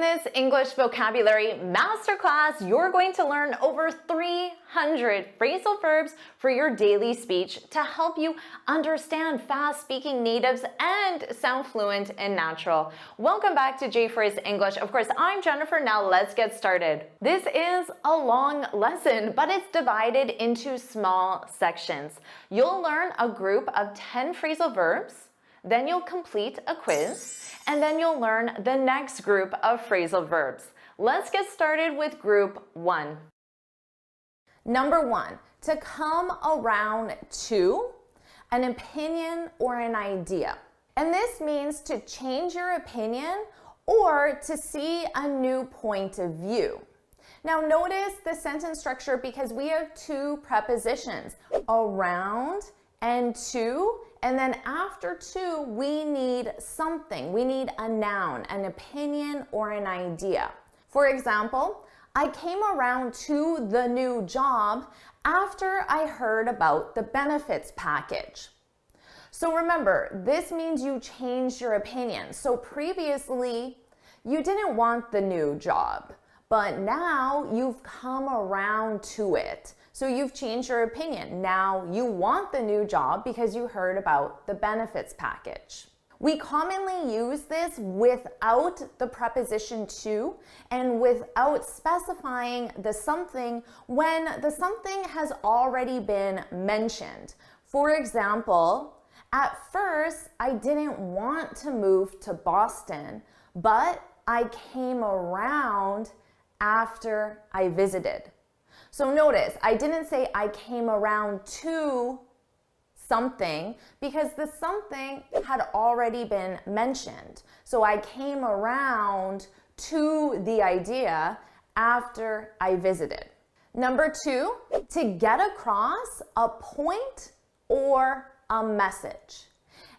this English vocabulary masterclass, you're going to learn over 300 phrasal verbs for your daily speech to help you understand fast-speaking natives and sound fluent and natural. Welcome back to JForrest English. Of course, I'm Jennifer. Now let's get started. This is a long lesson, but it's divided into small sections. You'll learn a group of 10 phrasal verbs, then you'll complete a quiz, and then you'll learn the next group of phrasal verbs. Let's get started with group 1. Number 1, to come around to an opinion or an idea. And this means to change your opinion or to see a new point of view. Now notice the sentence structure because we have two prepositions, around and to, and then after to, we need something. We need a noun, an opinion, or an idea. For example, I came around to the new job after I heard about the benefits package. So remember, this means you changed your opinion. So previously, you didn't want the new job, but now you've come around to it. So you've changed your opinion. Now you want the new job because you heard about the benefits package. We commonly use this without the preposition to and without specifying the something when the something has already been mentioned. For example, at first I didn't want to move to Boston, but I came around after I visited. So notice, I didn't say I came around to something because the something had already been mentioned. So I came around to the idea after I visited. Number 2, to get across a point or a message.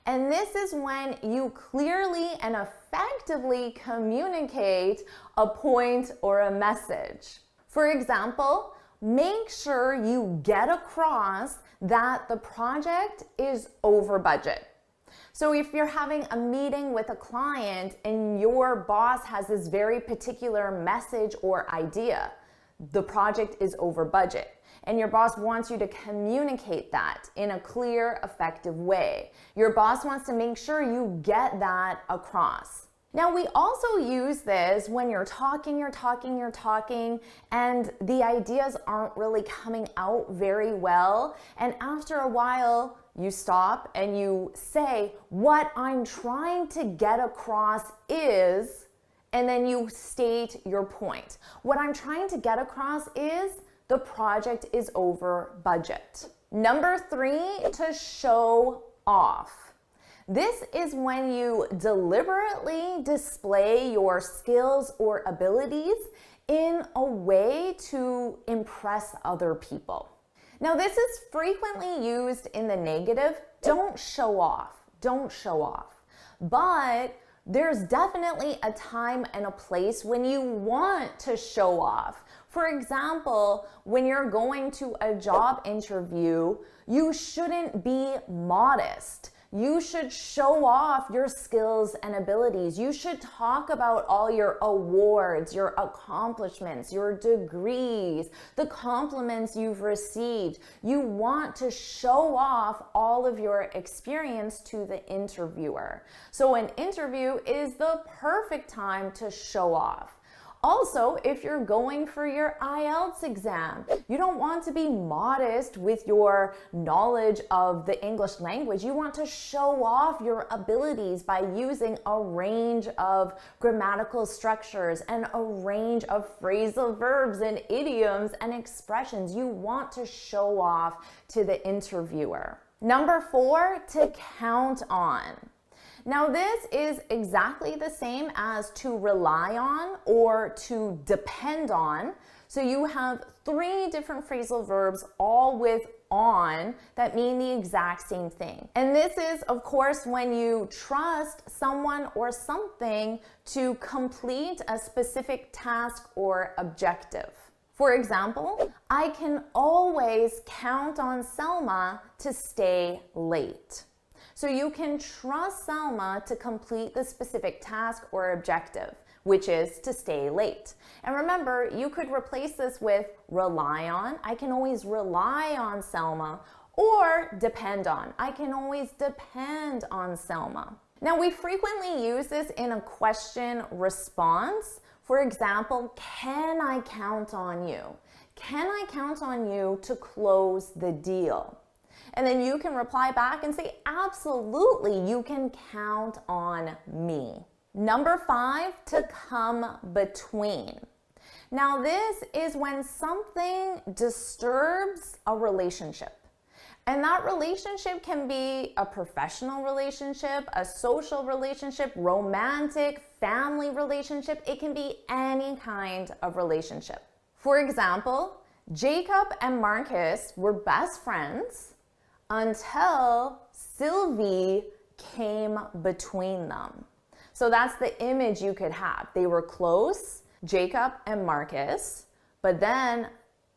And this is when you clearly and effectively communicate a point or a message. For example, make sure you get across that the project is over budget. So if you're having a meeting with a client and your boss has this very particular message or idea, the project is over budget, and your boss wants you to communicate that in a clear, effective way. Your boss wants to make sure you get that across. Now, we also use this when you're talking, and the ideas aren't really coming out very well. And after a while, you stop and you say, what I'm trying to get across is, and then you state your point. What I'm trying to get across is the project is over budget. Number 3, to show off. This is when you deliberately display your skills or abilities in a way to impress other people. Now, this is frequently used in the negative. Don't show off. Don't show off. But there's definitely a time and a place when you want to show off. For example, when you're going to a job interview, you shouldn't be modest. You should show off your skills and abilities. You should talk about all your awards, your accomplishments, your degrees, the compliments you've received. You want to show off all of your experience to the interviewer. So an interview is the perfect time to show off. Also, if you're going for your IELTS exam, you don't want to be modest with your knowledge of the English language. You want to show off your abilities by using a range of grammatical structures and a range of phrasal verbs and idioms and expressions. You want to show off to the interviewer. Number 4, to count on. Now this is exactly the same as to rely on or to depend on. So you have 3 different phrasal verbs all with on that mean the exact same thing. And this is, of course, when you trust someone or something to complete a specific task or objective. For example, I can always count on Selma to stay late. So you can trust Selma to complete the specific task or objective. which is to stay late. And remember, you could replace this with rely on. I can always rely on Selma. Or depend on. I can always depend on Selma. Now, we frequently use this in a question response. For example, can I count on you? Can I count on you to close the deal? And then you can reply back and say, absolutely, you can count on me. Number 5, to come between. Now, this is when something disturbs a relationship. And that relationship can be a professional relationship, a social relationship, romantic, family relationship. It can be any kind of relationship. For example, Jacob and Marcus were best friends until Sylvie came between them. So that's the image you could have. They were close, Jacob and Marcus, but then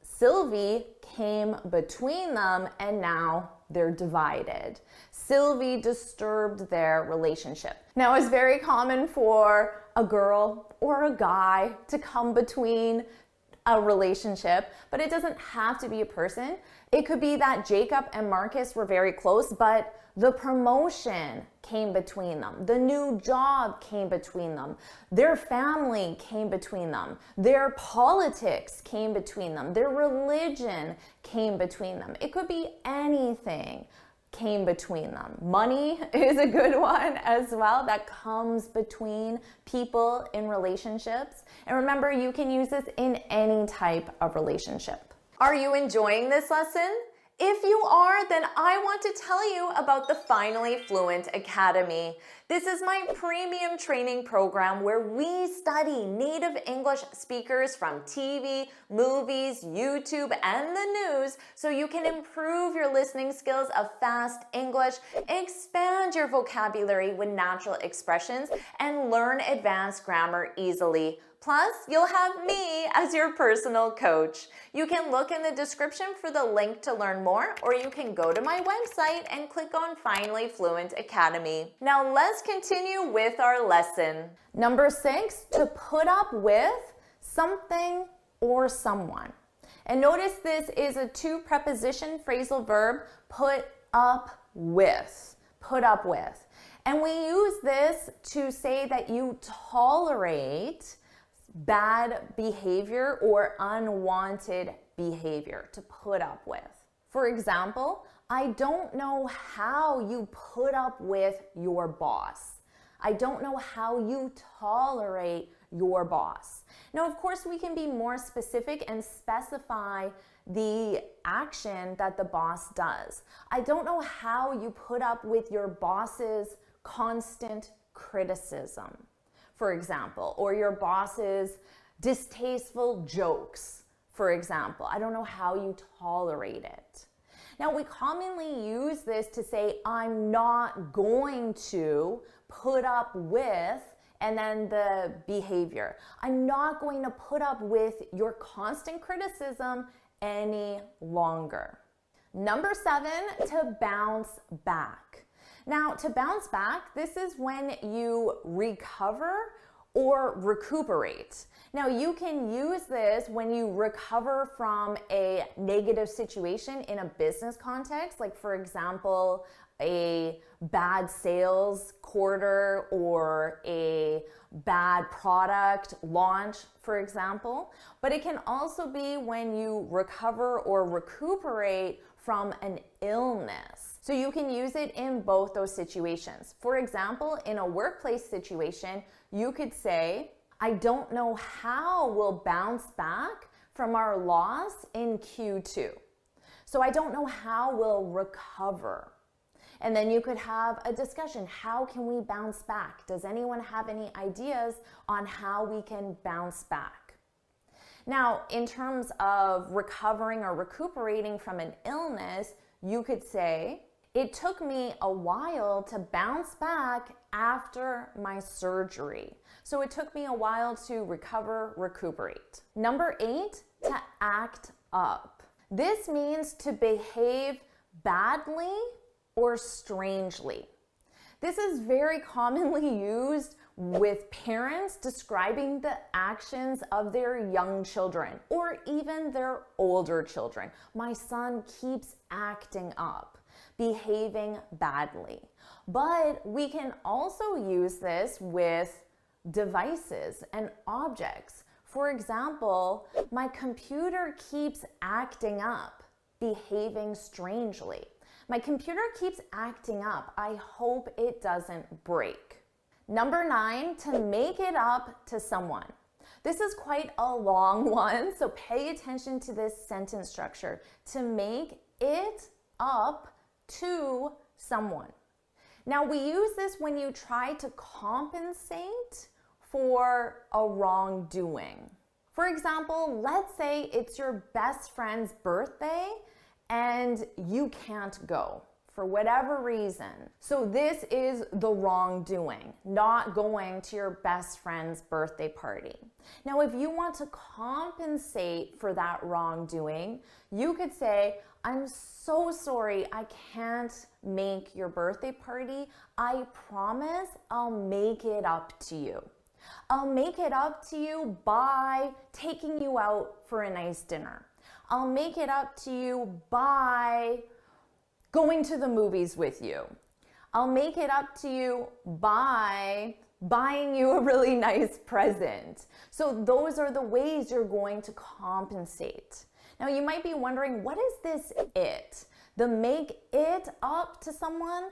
Sylvie came between them and now they're divided. Sylvie disturbed their relationship. Now, it's very common for a girl or a guy to come between a relationship, but it doesn't have to be a person. It could be that Jacob and Marcus were very close, but the promotion came between them. The new job came between them. Their family came between them. Their politics came between them. Their religion came between them. It could be anything came between them. Money is a good one as well that comes between people in relationships. And remember, you can use this in any type of relationship. Are you enjoying this lesson? If you are, then I want to tell you about the Finally Fluent Academy. This is my premium training program where we study native English speakers from TV, movies, YouTube, and the news so you can improve your listening skills of fast English, expand your vocabulary with natural expressions, and learn advanced grammar easily. Plus, you'll have me as your personal coach. You can look in the description for the link to learn more, or you can go to my website and click on Finally Fluent Academy. Now let's continue with our lesson. Number 6, to put up with something or someone. And notice this is a 2-preposition phrasal verb, put up with. Put up with. And we use this to say that you tolerate bad behavior or unwanted behavior, to put up with. For example, I don't know how you put up with your boss. I don't know how you tolerate your boss. Now, of course, we can be more specific and specify the action that the boss does. I don't know how you put up with your boss's constant criticism, for example, or your boss's distasteful jokes, for example. I don't know how you tolerate it. Now, we commonly use this to say, I'm not going to put up with, and then the behavior. I'm not going to put up with your constant criticism any longer. Number 7, to bounce back. Now, to bounce back, this is when you recover or recuperate. Now, you can use this when you recover from a negative situation in a business context, like for example, a bad sales quarter or a bad product launch, for example. But it can also be when you recover or recuperate from an illness. So you can use it in both those situations. For example, in a workplace situation, you could say, I don't know how we'll bounce back from our loss in Q2. So I don't know how we'll recover. And then you could have a discussion. How can we bounce back? Does anyone have any ideas on how we can bounce back? Now, in terms of recovering or recuperating from an illness, you could say, it took me a while to bounce back after my surgery. So it took me a while to recover, recuperate. Number 8, to act up. This means to behave badly or strangely. This is very commonly used with parents describing the actions of their young children or even their older children. My son keeps acting up, behaving badly. But we can also use this with devices and objects. For example, my computer keeps acting up, behaving strangely. My computer keeps acting up. I hope it doesn't break. Number 9, to make it up to someone. This is quite a long one, so pay attention to this sentence structure. To make it up to someone. Now, we use this when you try to compensate for a wrongdoing. For example, let's say it's your best friend's birthday and you can't go for whatever reason. So this is the wrongdoing, not going to your best friend's birthday party. Now, if you want to compensate for that wrongdoing, you could say, I'm so sorry, I can't make your birthday party. I promise I'll make it up to you. I'll make it up to you by taking you out for a nice dinner. I'll make it up to you by going to the movies with you. I'll make it up to you by buying you a really nice present. So those are the ways you're going to compensate. Now you might be wondering, what is this it? The make it up to someone?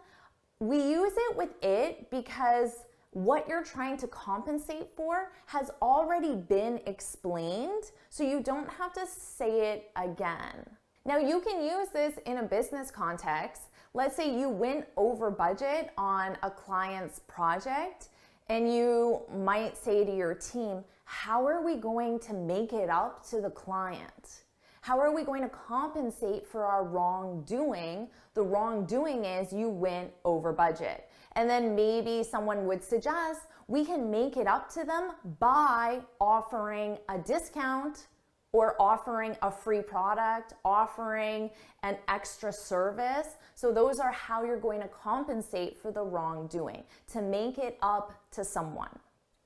We use it with it because what you're trying to compensate for has already been explained, so you don't have to say it again. Now you can use this in a business context. Let's say you went over budget on a client's project and you might say to your team, how are we going to make it up to the client? How are we going to compensate for our wrongdoing? The wrongdoing is you went over budget. And then maybe someone would suggest we can make it up to them by offering a discount or offering a free product, offering an extra service. So those are how you're going to compensate for the wrongdoing, to make it up to someone.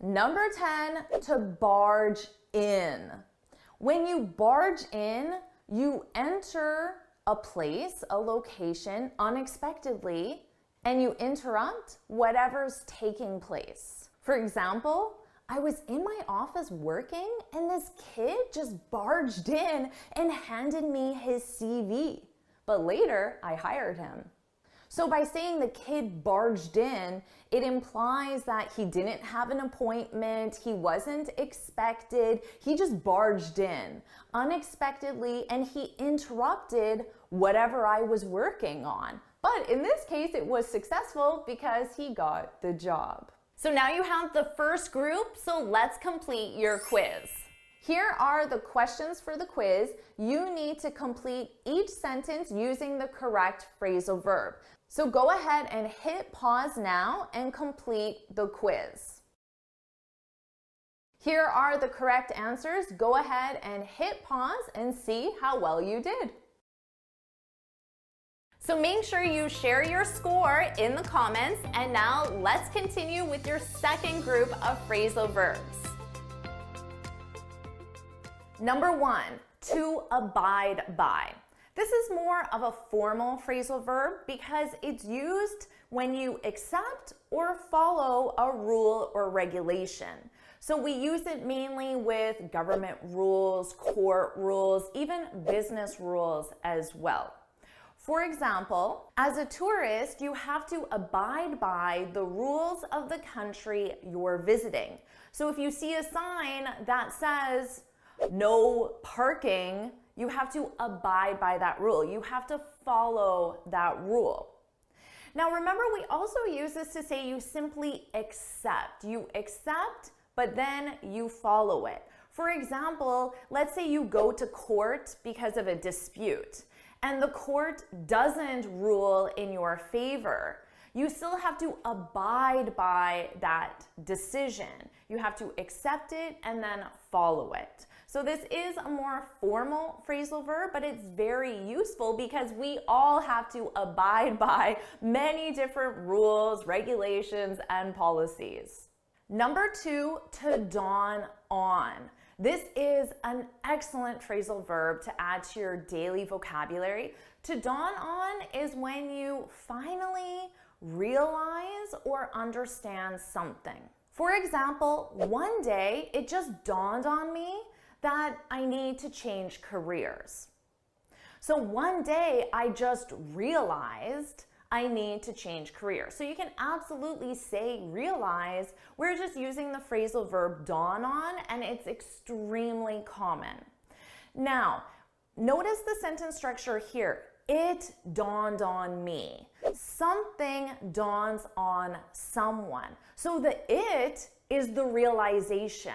Number 10, to barge in. When you barge in, you enter a place, a location unexpectedly, and you interrupt whatever's taking place. For example, I was in my office working and this kid just barged in and handed me his CV. But later, I hired him. So by saying the kid barged in, it implies that he didn't have an appointment, he wasn't expected, he just barged in unexpectedly and he interrupted whatever I was working on. But in this case, it was successful because he got the job. So now you have the first group, so let's complete your quiz. Here are the questions for the quiz. You need to complete each sentence using the correct phrasal verb. So go ahead and hit pause now and complete the quiz. Here are the correct answers. Go ahead and hit pause and see how well you did. So make sure you share your score in the comments, and now let's continue with your second group of phrasal verbs. Number 1, to abide by. This is more of a formal phrasal verb because it's used when you accept or follow a rule or regulation. So we use it mainly with government rules, court rules, even business rules as well. For example, as a tourist, you have to abide by the rules of the country you're visiting. So if you see a sign that says no parking, you have to abide by that rule. You have to follow that rule. Now remember, we also use this to say you simply accept. You accept, but then you follow it. For example, let's say you go to court because of a dispute and the court doesn't rule in your favor. You still have to abide by that decision. You have to accept it and then follow it. So this is a more formal phrasal verb, but it's very useful because we all have to abide by many different rules, regulations, and policies. Number 2, to dawn on. This is an excellent phrasal verb to add to your daily vocabulary. To dawn on is when you finally realize or understand something. For example, one day it just dawned on me that I need to change careers. So one day I just realized I need to change careers. So you can absolutely say realize. We're just using the phrasal verb dawn on, and it's extremely common. Now, notice the sentence structure here. It dawned on me. Something dawns on someone. So the it is the realization.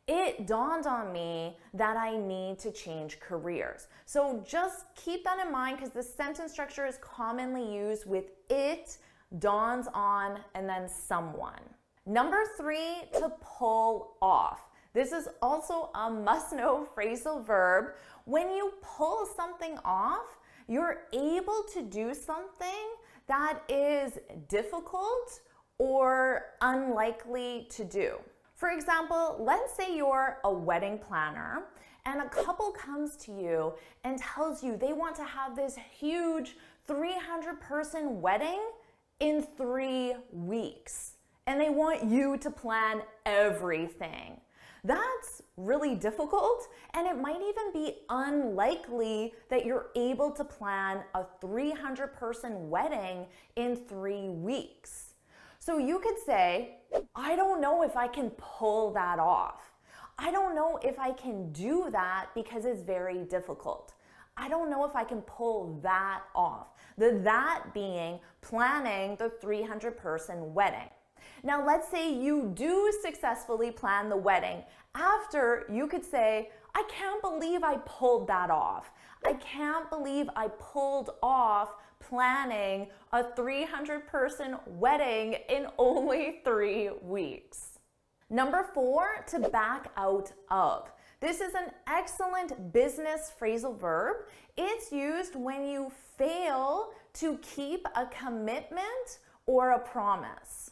It dawned on me that I need to change careers. So just keep that in mind because the sentence structure is commonly used with it, dawns on, and then someone. Number 3, to pull off. This is also a must-know phrasal verb. When you pull something off, you're able to do something that is difficult or unlikely to do. For example, let's say you're a wedding planner and a couple comes to you and tells you they want to have this huge 300-person wedding in 3 weeks. And they want you to plan everything. That's really difficult, and it might even be unlikely that you're able to plan a 300-person wedding in 3 weeks. So you could say, I don't know if I can pull that off. I don't know if I can do that because it's very difficult. I don't know if I can pull that off. The that being planning the 300-person wedding. Now, let's say you do successfully plan the wedding. After, you could say, I can't believe I pulled that off. I can't believe I pulled off planning a 300-person wedding in only 3 weeks. Number 4, to back out of. This is an excellent business phrasal verb. It's used when you fail to keep a commitment or a promise.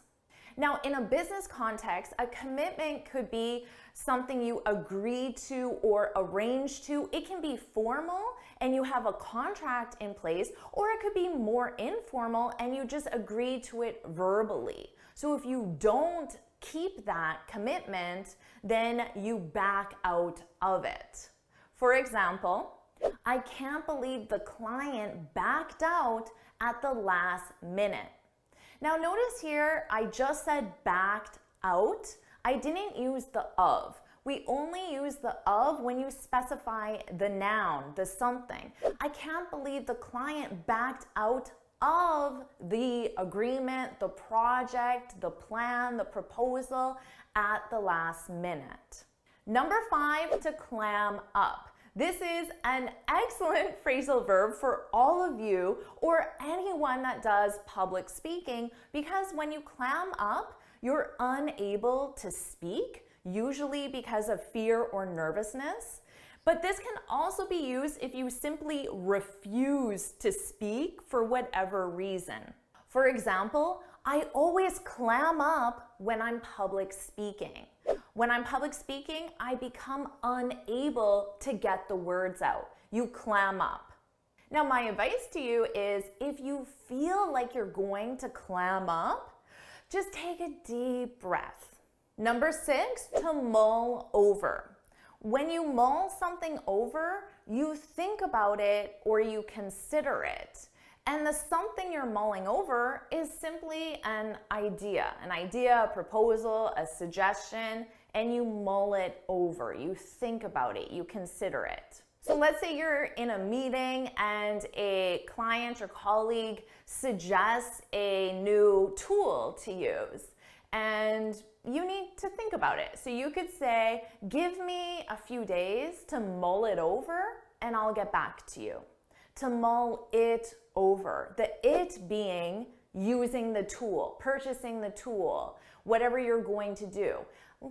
Now, in a business context, a commitment could be something you agree to or arrange to. It can be formal and you have a contract in place, or it could be more informal and you just agree to it verbally. So if you don't keep that commitment, then you back out of it. For example, I can't believe the client backed out at the last minute. Now notice here, I just said backed out. I didn't use the of. We only use the of when you specify the noun, the something. I can't believe the client backed out of the agreement, the project, the plan, the proposal at the last minute. Number 5, to clam up. This is an excellent phrasal verb for all of you or anyone that does public speaking, because when you clam up, you're unable to speak, usually because of fear or nervousness. But this can also be used if you simply refuse to speak for whatever reason. For example, I always clam up when I'm public speaking. When I'm public speaking, I become unable to get the words out. You clam up. Now, my advice to you is if you feel like you're going to clam up, just take a deep breath. Number 6, to mull over. When you mull something over, you think about it or you consider it. And the something you're mulling over is simply an idea, a proposal, a suggestion, and you mull it over. You think about it, you consider it. So let's say you're in a meeting and a client or colleague suggests a new tool to use, and you need to think about it. So you could say, give me a few days to mull it over and I'll get back to you. To mull it over. The it being using the tool, purchasing the tool, whatever you're going to do.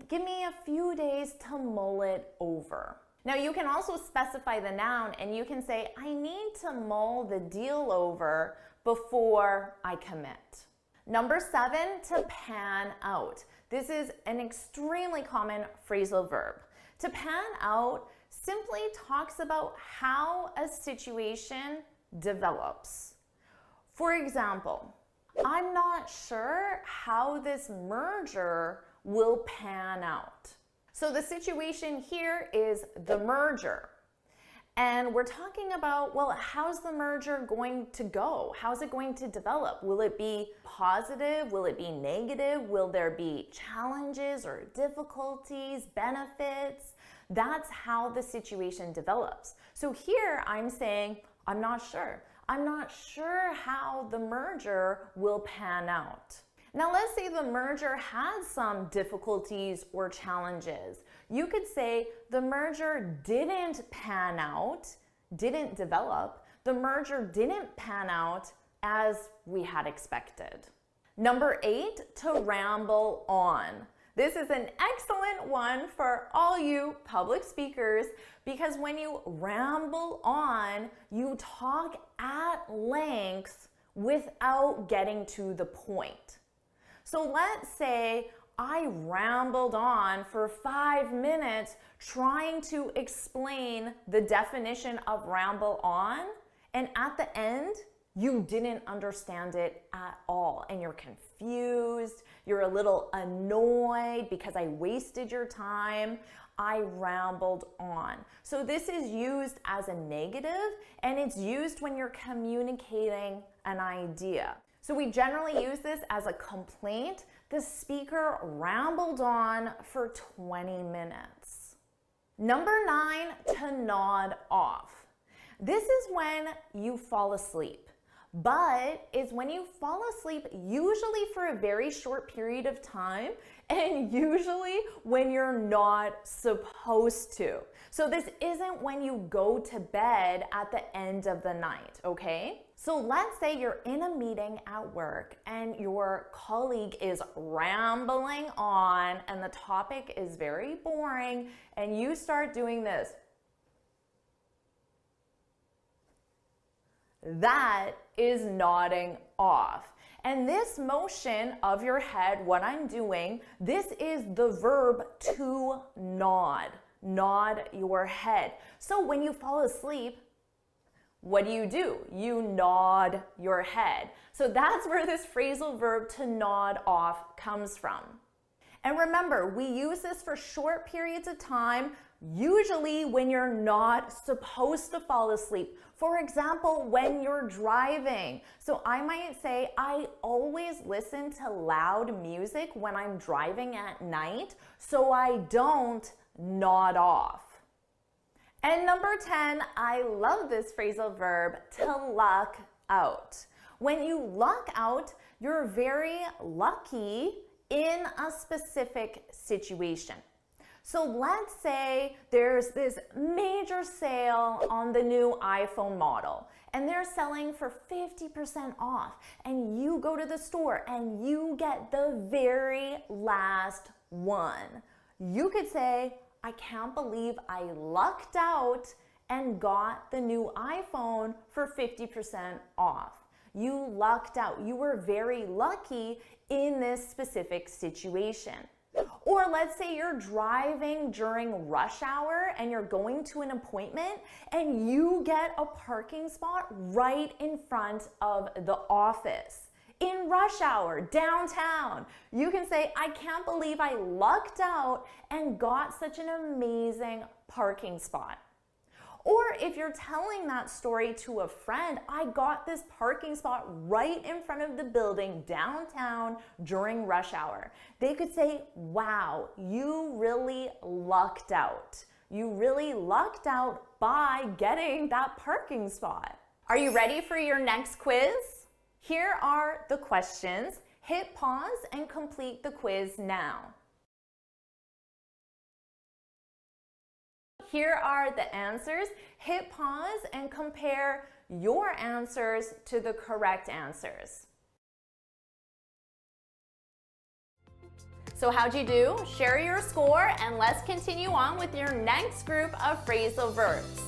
Give me a few days to mull it over. Now you can also specify the noun and you can say, I need to mull the deal over before I commit. Number 7, to pan out. This is an extremely common phrasal verb. To pan out simply talks about how a situation develops. For example, I'm not sure how this merger will pan out. So the situation here is the merger. And we're talking about, well, how's the merger going to go? How's it going to develop? Will it be positive? Will it be negative? Will there be challenges or difficulties, benefits? That's how the situation develops. So here I'm saying, I'm not sure. I'm not sure how the merger will pan out. Now let's say the merger has some difficulties or challenges. You could say the merger didn't pan out, didn't develop. The merger didn't pan out as we had expected. Number 8, to ramble on. This is an excellent one for all you public speakers because when you ramble on, you talk at length without getting to the point. So let's say I rambled on for 5 minutes trying to explain the definition of ramble on, and at the end, you didn't understand it at all, and you're confused, you're a little annoyed because I wasted your time. I rambled on. So this is used as a negative, and it's used when you're communicating an idea. So we generally use this as a complaint. The speaker rambled on for 20 minutes. Number 9, to nod off. This is when you fall asleep, but it's when you fall asleep usually for a very short period of time and usually when you're not supposed to. So this isn't when you go to bed at the end of the night, okay? So let's say you're in a meeting at work and your colleague is rambling on and the topic is very boring and you start doing this. That is nodding off. And this motion of your head, what I'm doing, this is the verb to nod. Nod your head. So when you fall asleep, what do? You nod your head. So that's where this phrasal verb to nod off comes from. And remember, we use this for short periods of time, usually when you're not supposed to fall asleep. For example, when you're driving. So I might say, I always listen to loud music when I'm driving at night, so I don't nod off. And number 10, I love this phrasal verb, to luck out. When you luck out, you're very lucky in a specific situation. So let's say there's this major sale on the new iPhone model and they're selling for 50% off, and you go to the store and you get the very last one. You could say, I can't believe I lucked out and got the new iPhone for 50% off. You lucked out. You were very lucky in this specific situation. Or let's say you're driving during rush hour and you're going to an appointment and you get a parking spot right in front of the office. In rush hour, downtown, you can say, I can't believe I lucked out and got such an amazing parking spot. Or if you're telling that story to a friend, I got this parking spot right in front of the building downtown during rush hour. They could say, wow, you really lucked out. You really lucked out by getting that parking spot. Are you ready for your next quiz? Here are the questions. Hit pause and complete the quiz now. Here are the answers. Hit pause and compare your answers to the correct answers. So how'd you do? Share your score and let's continue on with your next group of phrasal verbs.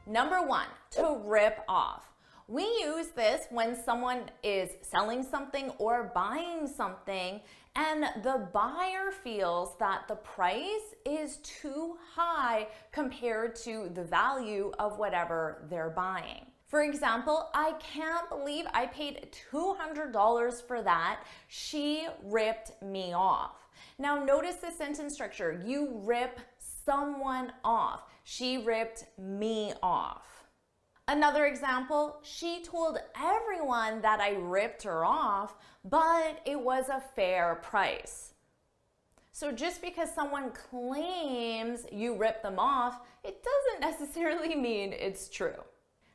Number 1, to rip off. We use this when someone is selling something or buying something and the buyer feels that the price is too high compared to the value of whatever they're buying. For example, I can't believe I paid $200 for that. She ripped me off. Now notice the sentence structure. You rip someone off. She ripped me off. Another example, she told everyone that I ripped her off, but it was a fair price. So just because someone claims you ripped them off, it doesn't necessarily mean it's true.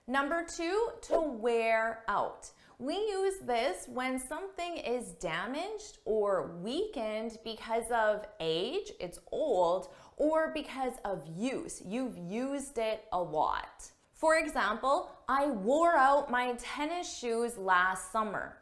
Number 2, to wear out. We use this when something is damaged or weakened because of age, it's old, or because of use. You've used it a lot. For example, I wore out my tennis shoes last summer.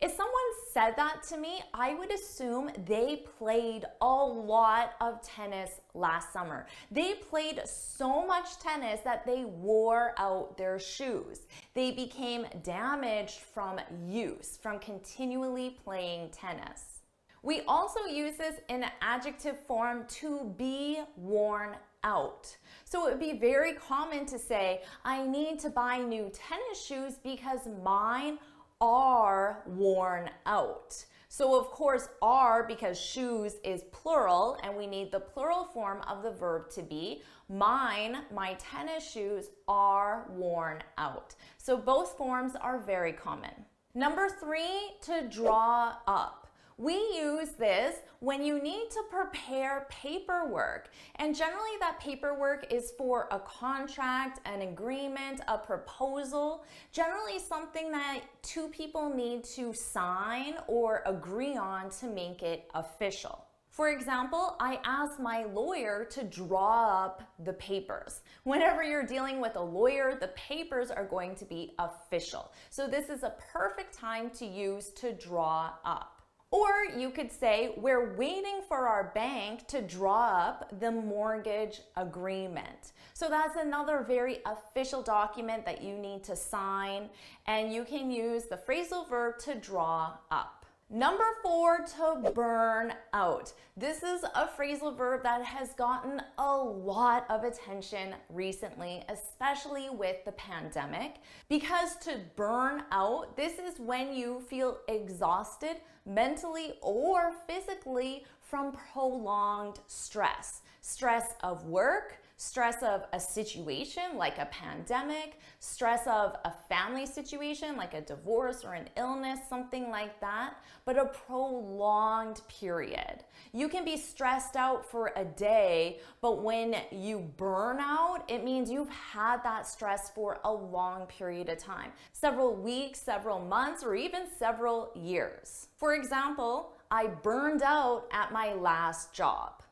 If someone said that to me, I would assume they played a lot of tennis last summer. They played so much tennis that they wore out their shoes. They became damaged from use, from continually playing tennis. We also use this in an adjective form, to be worn out. So it would be very common to say, I need to buy new tennis shoes because mine are worn out. So of course are, because shoes is plural and we need the plural form of the verb to be. Mine, my tennis shoes are worn out. So both forms are very common. Number 3, to draw up. We use this when you need to prepare paperwork, and generally that paperwork is for a contract, an agreement, a proposal, generally something that 2 people need to sign or agree on to make it official. For example, I asked my lawyer to draw up the papers. Whenever you're dealing with a lawyer, the papers are going to be official. So this is a perfect time to use to draw up. Or you could say, we're waiting for our bank to draw up the mortgage agreement. So that's another very official document that you need to sign, and you can use the phrasal verb to draw up. Number 4, to burn out. This is a phrasal verb that has gotten a lot of attention recently, especially with the pandemic, because to burn out, this is when you feel exhausted mentally or physically from prolonged stress. Stress of work, stress of a situation like a pandemic, stress of a family situation like a divorce or an illness, something like that, but a prolonged period. You can be stressed out for a day, but when you burn out, it means you've had that stress for a long period of time, several weeks, several months, or even several years. For example, I burned out at my last job.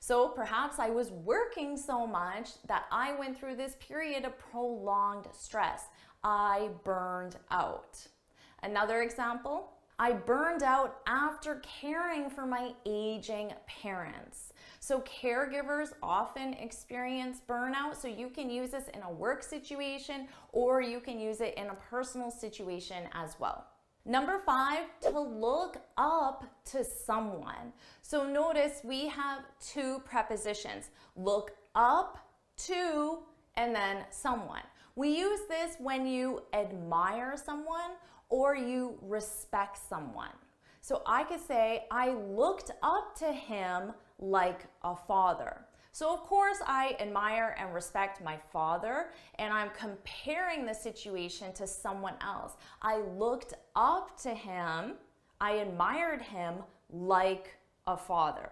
So perhaps I was working so much that I went through this period of prolonged stress. I burned out. Another example, I burned out after caring for my aging parents. So caregivers often experience burnout, so you can use this in a work situation or you can use it in a personal situation as well. Number 5, to look up to someone. So notice we have 2 prepositions, look up to and then someone. We use this when you admire someone or you respect someone. So I could say, I looked up to him like a father. So of course I admire and respect my father, and I'm comparing the situation to someone else. I looked up to him, I admired him like a father.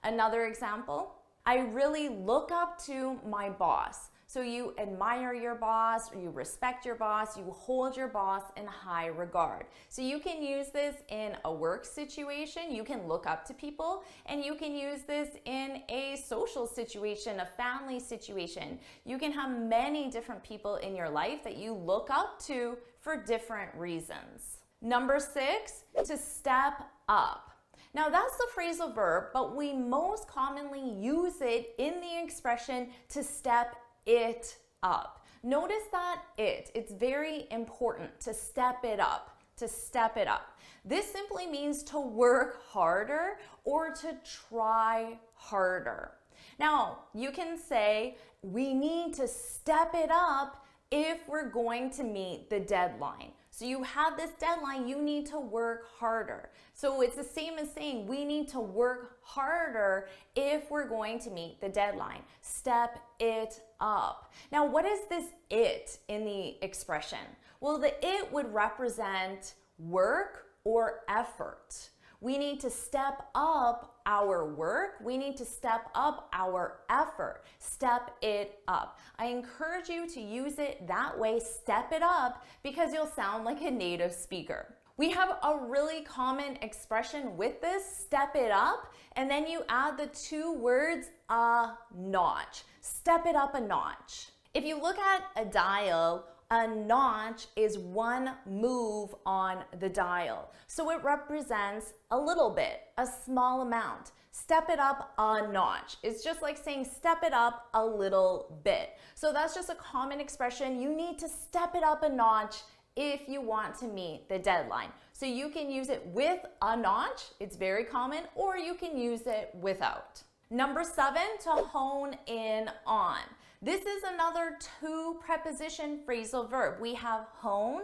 Another example, I really look up to my boss. So you admire your boss, or you respect your boss, you hold your boss in high regard. So you can use this in a work situation, you can look up to people, and you can use this in a social situation, a family situation. You can have many different people in your life that you look up to for different reasons. Number 6, to step up. Now that's the phrasal verb, but we most commonly use it in the expression to step it up. Notice that it's very important to step it up, to step it up. This simply means to work harder or to try harder. Now, you can say, we need to step it up if we're going to meet the deadline. So you have this deadline, you need to work harder. So it's the same as saying we need to work harder if we're going to meet the deadline. Step it up. Now, what is this it in the expression? Well, the it would represent work or effort. We need to step up our work. We need to step up our effort. Step it up. I encourage you to use it that way, step it up, because you'll sound like a native speaker. We have a really common expression with this, step it up, and then you add the two words, a notch. Step it up a notch. If you look at a dial, a notch is one move on the dial. So it represents a little bit, a small amount. Step it up a notch. It's just like saying step it up a little bit. So that's just a common expression. You need to step it up a notch if you want to meet the deadline. So you can use it with a notch, it's very common, or you can use it without. Number 7, to hone in on. This is another two preposition phrasal verb. We have hone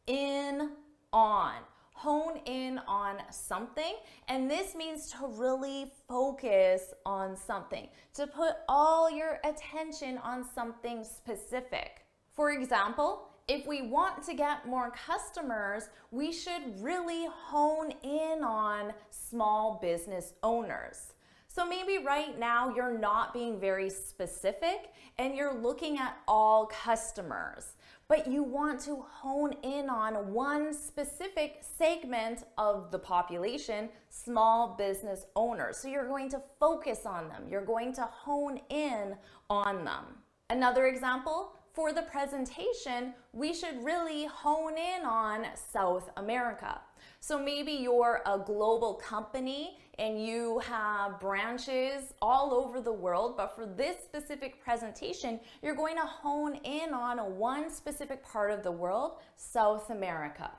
in on. Hone in on something, and this means to really focus on something, to put all your attention on something specific. For example, if we want to get more customers, we should really hone in on small business owners. So maybe right now you're not being very specific and you're looking at all customers, but you want to hone in on one specific segment of the population, small business owners. So you're going to focus on them. You're going to hone in on them. Another example, for the presentation, we should really hone in on South America. So maybe you're a global company and you have branches all over the world, but for this specific presentation, you're going to hone in on one specific part of the world, South America.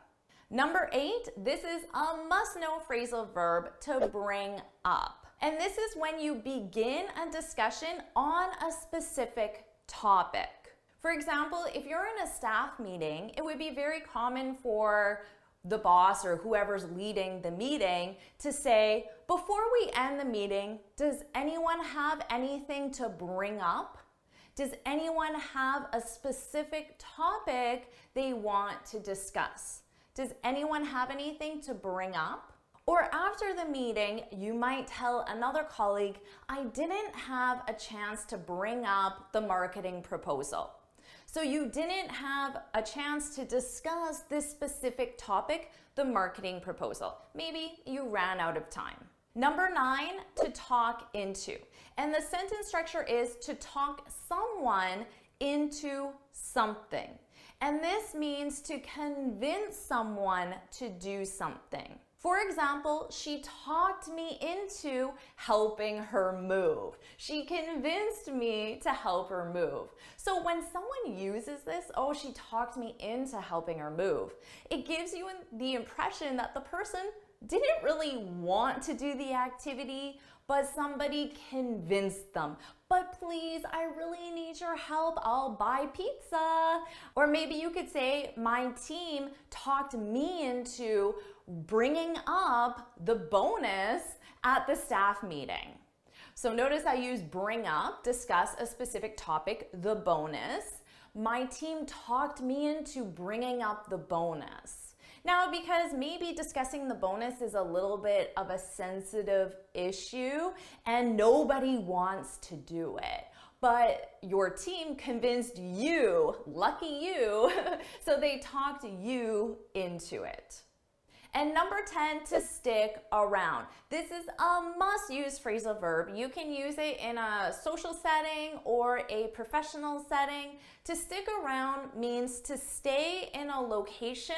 Number 8, this is a must-know phrasal verb, to bring up. And this is when you begin a discussion on a specific topic. For example, if you're in a staff meeting, it would be very common for the boss or whoever's leading the meeting to say, before we end the meeting, does anyone have anything to bring up? Does anyone have a specific topic they want to discuss? Does anyone have anything to bring up? Or after the meeting, you might tell another colleague, I didn't have a chance to bring up the marketing proposal. So you didn't have a chance to discuss this specific topic, the marketing proposal. Maybe you ran out of time. Number 9, to talk into. And the sentence structure is to talk someone into something. And this means to convince someone to do something. For example, she talked me into helping her move. She convinced me to help her move. So when someone uses this, oh, she talked me into helping her move, it gives you the impression that the person didn't really want to do the activity, but somebody convinced them. But please, I really need your help. I'll buy pizza. Or maybe you could say, my team talked me into bringing up the bonus at the staff meeting. So notice I use bring up, discuss a specific topic, the bonus. My team talked me into bringing up the bonus. Now, because maybe discussing the bonus is a little bit of a sensitive issue and nobody wants to do it, but your team convinced you, lucky you, so they talked you into it. And number 10, to stick around. This is a must-use phrasal verb. You can use it in a social setting or a professional setting. To stick around means to stay in a location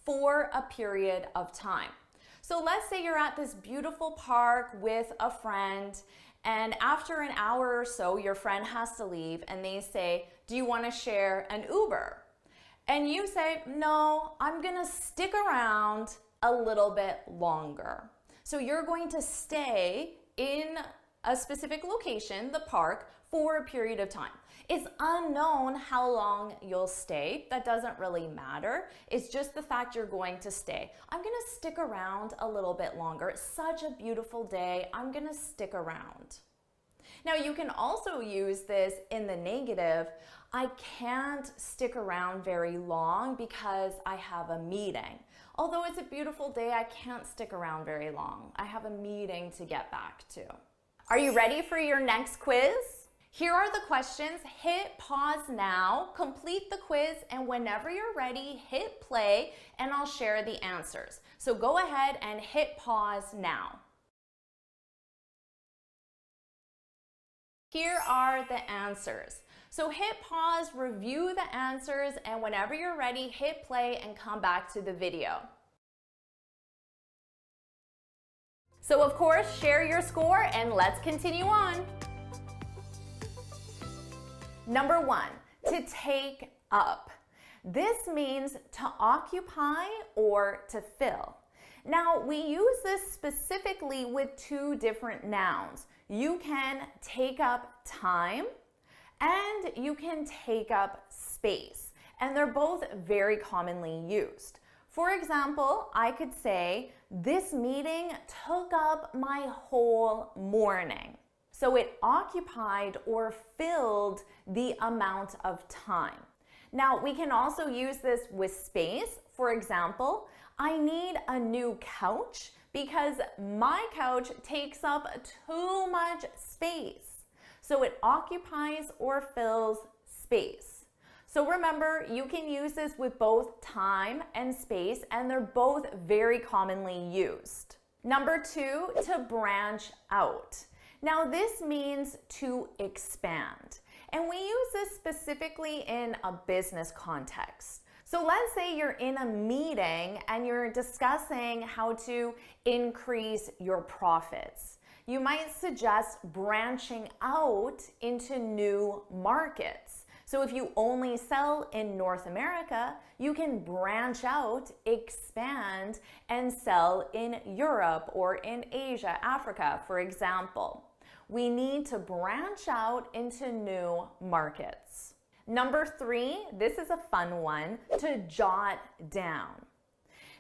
for a period of time. So let's say you're at this beautiful park with a friend and after an hour or so, your friend has to leave and they say, do you want to share an Uber? And you say, no, I'm gonna stick around a little bit longer. So you're going to stay in a specific location, the park, for a period of time. It's unknown how long you'll stay. That doesn't really matter. It's just the fact you're going to stay. I'm gonna stick around a little bit longer. It's such a beautiful day. I'm gonna stick around. Now you can also use this in the negative. I can't stick around very long because I have a meeting. Although it's a beautiful day, I can't stick around very long. I have a meeting to get back to. Are you ready for your next quiz? Here are the questions. Hit pause now, complete the quiz, and whenever you're ready, hit play, and I'll share the answers. So go ahead and hit pause now. Here are the answers. So hit pause, review the answers, and whenever you're ready, hit play and come back to the video. So of course, share your score and let's continue on. Number 1, to take up. This means to occupy or to fill. Now, we use this specifically with 2 different nouns. You can take up time and you can take up space, and they're both very commonly used. For example, I could say, this meeting took up my whole morning. So it occupied or filled the amount of time. Now, we can also use this with space. For example, I need a new couch because my couch takes up too much space. So it occupies or fills space. So remember, you can use this with both time and space, and they're both very commonly used. Number 2, to branch out. Now this means to expand, and we use this specifically in a business context. So let's say you're in a meeting and you're discussing how to increase your profits. You might suggest branching out into new markets. So if you only sell in North America, you can branch out, expand, and sell in Europe or in Asia, Africa, for example. We need to branch out into new markets. Number 3, this is a fun one, to jot down.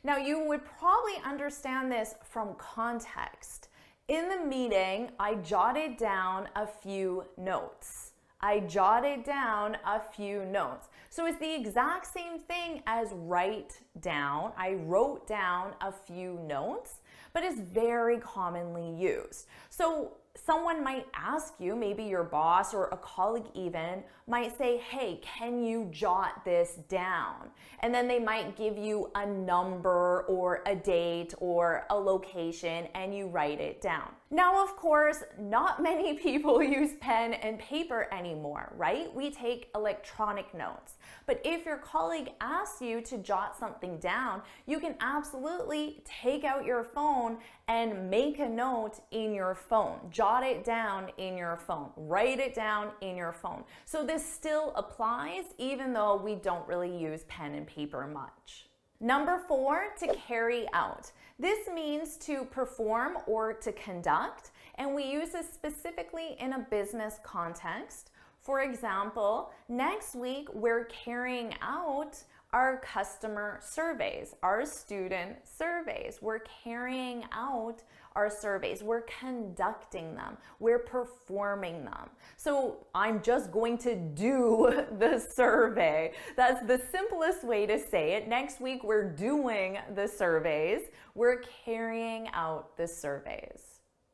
Now you would probably understand this from context. In the meeting, I jotted down a few notes. I jotted down a few notes. So it's the exact same thing as write down. I wrote down a few notes, but it's very commonly used. So someone might ask you, maybe your boss or a colleague even, might say, hey, can you jot this down? And then they might give you a number or a date or a location and you write it down. Now, of course, not many people use pen and paper anymore, right? We take electronic notes. But if your colleague asks you to jot something down, you can absolutely take out your phone and make a note in your phone. Jot it down in your phone. Write it down in your phone. So this still applies even though we don't really use pen and paper much. Number 4, to carry out. This means to perform or to conduct, and we use this specifically in a business context. For example, next week we're carrying out our customer surveys, our student surveys. We're carrying out our surveys. We're conducting them. We're performing them. So I'm just going to do the survey. That's the simplest way to say it. Next week we're doing the surveys. We're carrying out the surveys.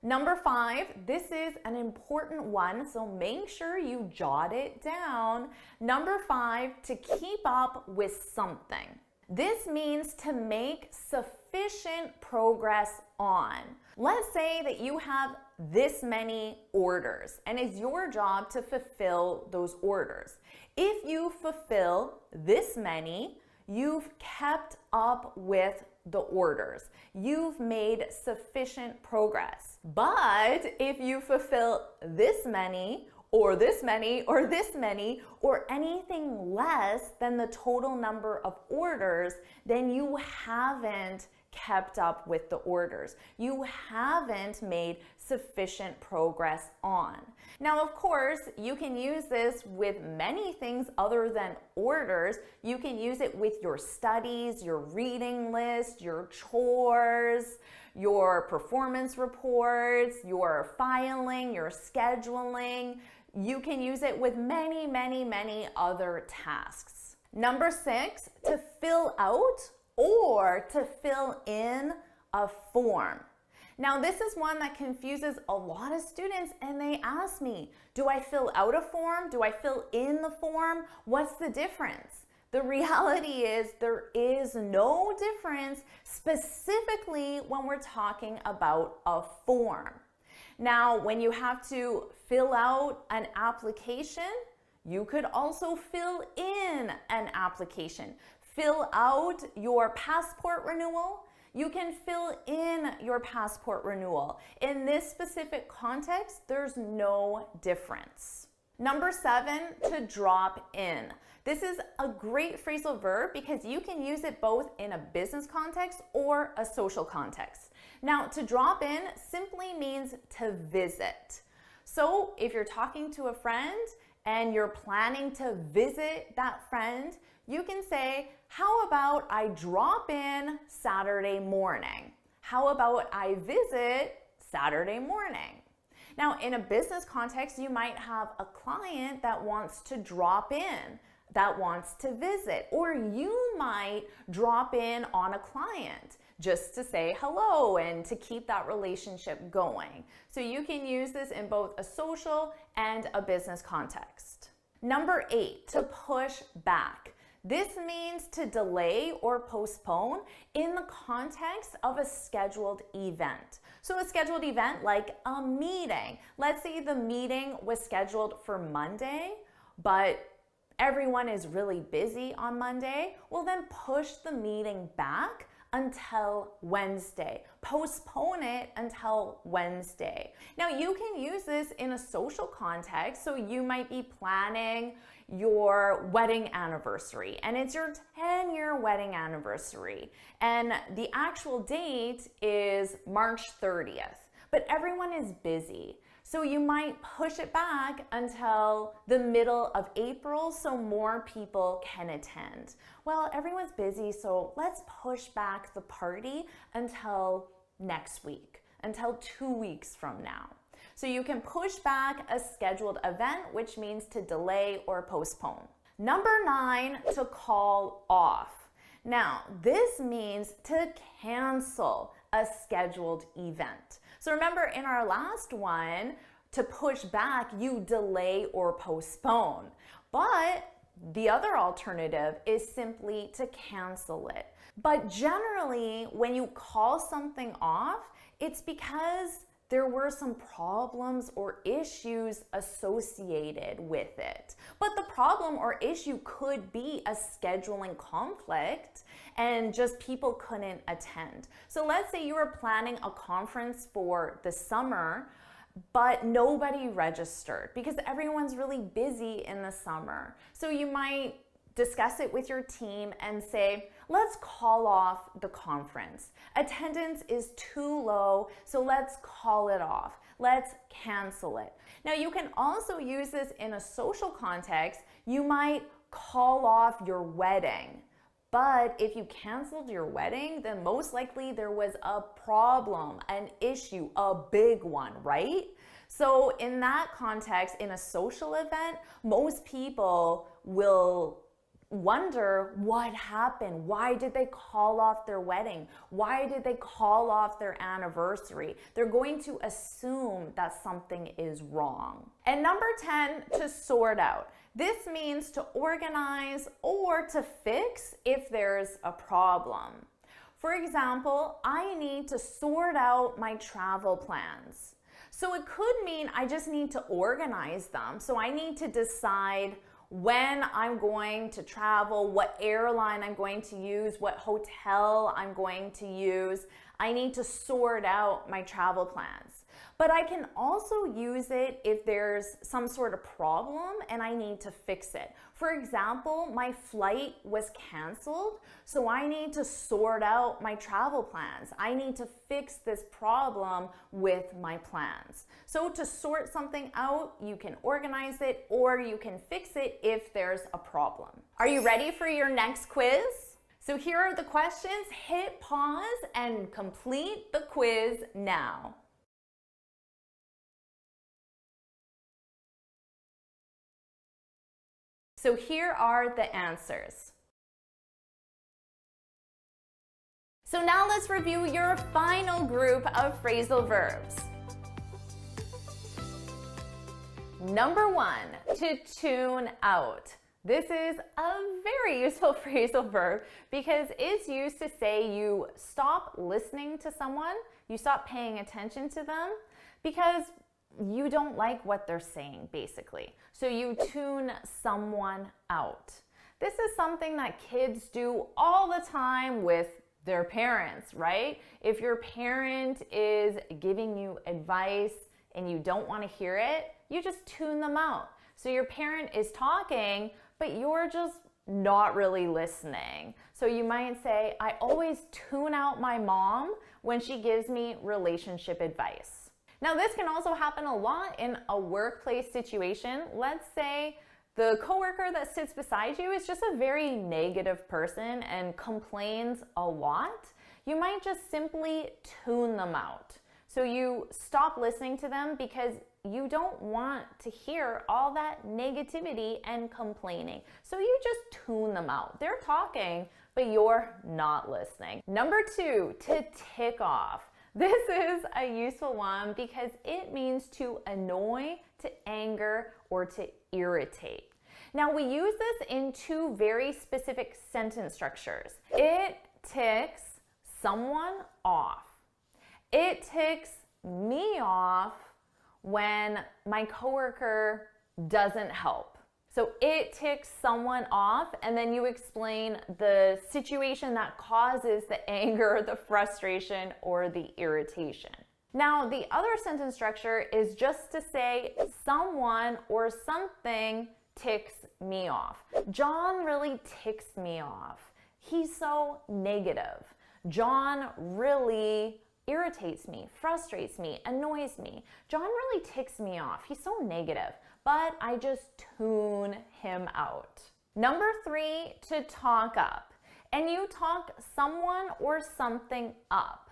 Number 5, this is an important one, so make sure you jot it down. Number 5, to keep up with something. This means to make sufficient progress on. Let's say that you have this many orders and it's your job to fulfill those orders. If you fulfill this many, you've kept up with the orders. You've made sufficient progress. But if you fulfill this many, or this many, or this many, or anything less than the total number of orders, then you haven't kept up with the orders. You haven't made sufficient progress on. Now, of course, you can use this with many things other than orders. You can use it with your studies, your reading list, your chores, your performance reports, your filing, your scheduling. You can use it with many, many, many other tasks. Number 6, to fill out or to fill in a form. Now, this is one that confuses a lot of students, and they ask me, do I fill out a form? Do I fill in the form? What's the difference? The reality is there is no difference, specifically when we're talking about a form. Now, when you have to fill out an application, you could also fill in an application. Fill out your passport renewal. You can fill in your passport renewal. In this specific context, there's no difference. Number 7, to drop in. This is a great phrasal verb because you can use it both in a business context or a social context. Now, to drop in simply means to visit. So if you're talking to a friend and you're planning to visit that friend, you can say, how about I drop in Saturday morning? How about I visit Saturday morning? Now, in a business context, you might have a client that wants to drop in, that wants to visit, or you might drop in on a client just to say hello and to keep that relationship going. So you can use this in both a social and a business context. Number 8, to push back. This means to delay or postpone in the context of a scheduled event. So a scheduled event like a meeting. Let's say the meeting was scheduled for Monday, but everyone is really busy on Monday. Well, then push the meeting back until Wednesday. Postpone it until Wednesday. Now, you can use this in a social context. So you might be planning your wedding anniversary, and it's your 10-year wedding anniversary, and the actual date is March 30th, but everyone is busy. So you might push it back until the middle of April so more people can attend. Well, everyone's busy, so let's push back the party until next week, until 2 weeks from now. So you can push back a scheduled event, which means to delay or postpone. Number 9, to call off. Now, this means to cancel a scheduled event. So remember in our last one, to push back, you delay or postpone. But the other alternative is simply to cancel it. But generally, when you call something off, it's because there were some problems or issues associated with it. But the problem or issue could be a scheduling conflict and just people couldn't attend. So let's say you were planning a conference for the summer, but nobody registered because everyone's really busy in the summer. So you might discuss it with your team and say, let's call off the conference. Attendance is too low, so let's call it off. Let's cancel it. Now, you can also use this in a social context. You might call off your wedding. But if you canceled your wedding, then most likely there was a problem, an issue, a big one, right? So in that context, in a social event, most people will wonder what happened. Why did they call off their wedding? Why did they call off their anniversary? They're going to assume that something is wrong. And number 10, to sort out. This means to organize or to fix if there's a problem. For example, I need to sort out my travel plans. So it could mean I just need to organize them. So I need to decide when I'm going to travel, what airline I'm going to use, what hotel I'm going to use. I need to sort out my travel plans. But I can also use it if there's some sort of problem and I need to fix it. For example, my flight was canceled, so I need to sort out my travel plans. I need to fix this problem with my plans. So to sort something out, you can organize it or you can fix it if there's a problem. Are you ready for your next quiz? So here are the questions. Hit pause and complete the quiz now. So here are the answers. So now let's review your final group of phrasal verbs. Number 1, to tune out. This is a very useful phrasal verb because it's used to say you stop listening to someone, you stop paying attention to them because you don't like what they're saying, basically. So you tune someone out. This is something that kids do all the time with their parents, right? If your parent is giving you advice and you don't want to hear it, you just tune them out. So your parent is talking, but you're just not really listening. So you might say, I always tune out my mom when she gives me relationship advice. Now, this can also happen a lot in a workplace situation. Let's say the coworker that sits beside you is just a very negative person and complains a lot. You might just simply tune them out. So you stop listening to them because you don't want to hear all that negativity and complaining. So you just tune them out. They're talking, but you're not listening. Number 2, to tick off. This is a useful one because it means to annoy, to anger, or to irritate. Now, we use this in 2 very specific sentence structures. It ticks someone off. It ticks me off when my coworker doesn't help. So it ticks someone off, and then you explain the situation that causes the anger, the frustration, or the irritation. Now, the other sentence structure is just to say someone or something ticks me off. John really ticks me off. He's so negative. John really irritates me, frustrates me, annoys me. John really ticks me off. He's so negative, but I just tune him out. Number 3, to talk up. And you talk someone or something up.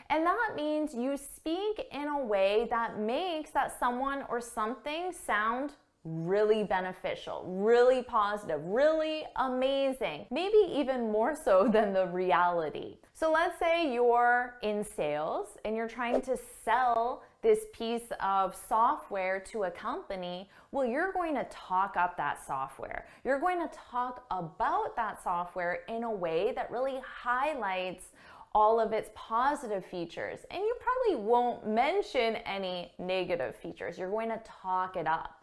And that means you speak in a way that makes that someone or something sound really beneficial, really positive, really amazing, maybe even more so than the reality. So let's say you're in sales and you're trying to sell this piece of software to a company. Well, you're going to talk up that software. You're going to talk about that software in a way that really highlights all of its positive features. And you probably won't mention any negative features. You're going to talk it up.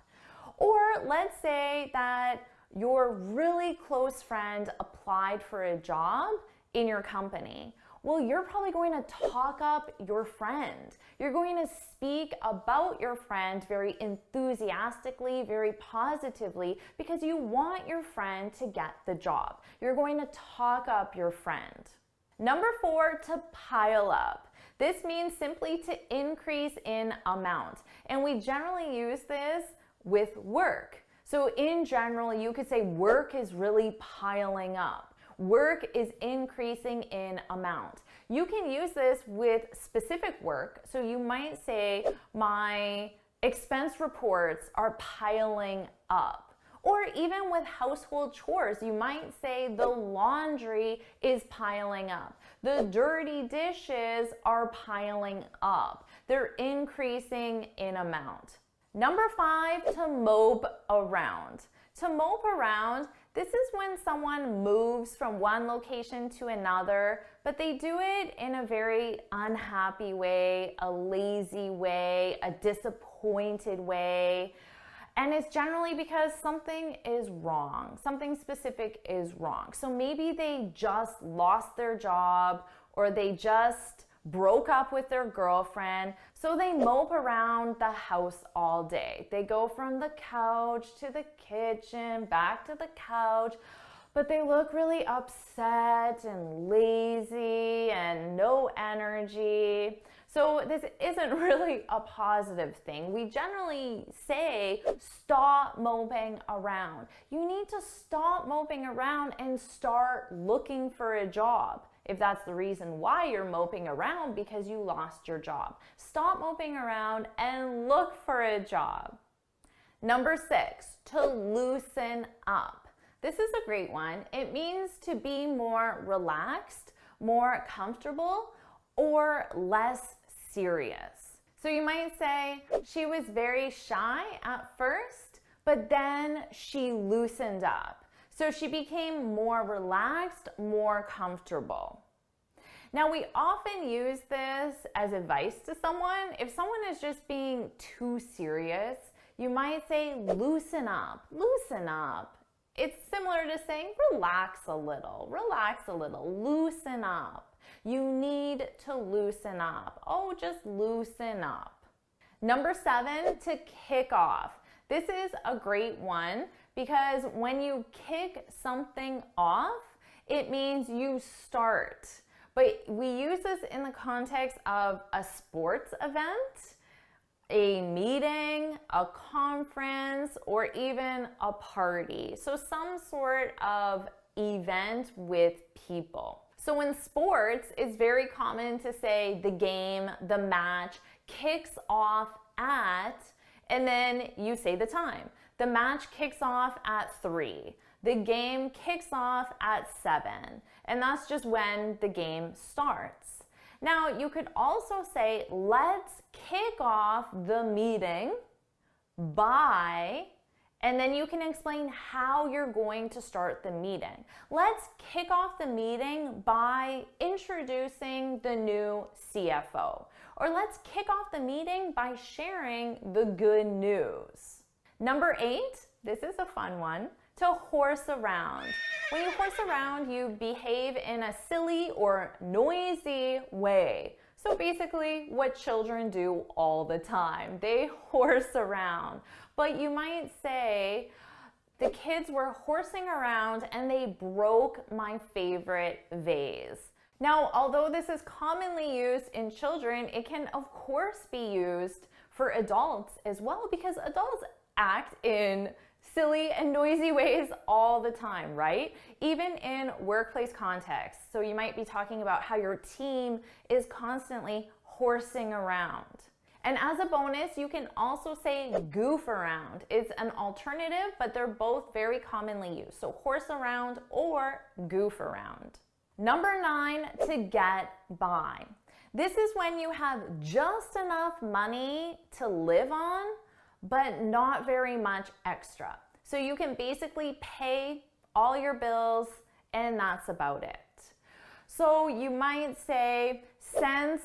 Or let's say that your really close friend applied for a job in your company. Well, you're probably going to talk up your friend. You're going to speak about your friend very enthusiastically, very positively, because you want your friend to get the job. You're going to talk up your friend. Number 4, to pile up. This means simply to increase in amount. And we generally use this with work. So in general, you could say work is really piling up. Work is increasing in amount. You can use this with specific work. So you might say, my expense reports are piling up. Or even with household chores, you might say the laundry is piling up. The dirty dishes are piling up. They're increasing in amount. Number 5, to mope around. To mope around, this is when someone moves from one location to another, but they do it in a very unhappy way, a lazy way, a disappointed way. And it's generally because something is wrong. Something specific is wrong. So maybe they just lost their job or they just broke up with their girlfriend. So they mope around the house all day. They go from the couch to the kitchen, back to the couch, but they look really upset and lazy and no energy. So this isn't really a positive thing. We generally say, stop moping around. You need to stop moping around and start looking for a job. If that's the reason why you're moping around because you lost your job. Stop moping around and look for a job. Number 6, to loosen up. This is a great one. It means to be more relaxed, more comfortable, or less serious. So you might say, she was very shy at first, but then she loosened up. So she became more relaxed, more comfortable. Now we often use this as advice to someone. If someone is just being too serious, you might say, loosen up, loosen up. It's similar to saying, relax a little, loosen up. You need to loosen up. Oh, just loosen up. Number 7, to kick off. This is a great one because when you kick something off, it means you start. But we use this in the context of a sports event, a meeting, a conference, or even a party. So some sort of event with people. So in sports, it's very common to say the game, the match kicks off at, and then you say the time. The match kicks off at 3. The game kicks off at 7. And that's just when the game starts. Now, you could also say, let's kick off the meeting by, and then you can explain how you're going to start the meeting. Let's kick off the meeting by introducing the new CFO. Or let's kick off the meeting by sharing the good news. Number 8, this is a fun one, to horse around. When you horse around, you behave in a silly or noisy way. So basically what children do all the time. They horse around. But you might say, the kids were horsing around and they broke my favorite vase. Now, although this is commonly used in children, it can of course be used for adults as well because adults act in silly and noisy ways all the time, right? Even in workplace contexts. So you might be talking about how your team is constantly horsing around. And as a bonus, you can also say goof around. It's an alternative, but they're both very commonly used. So horse around or goof around. Number 9, to get by. This is when you have just enough money to live on, but not very much extra. So you can basically pay all your bills and that's about it. So you might say, since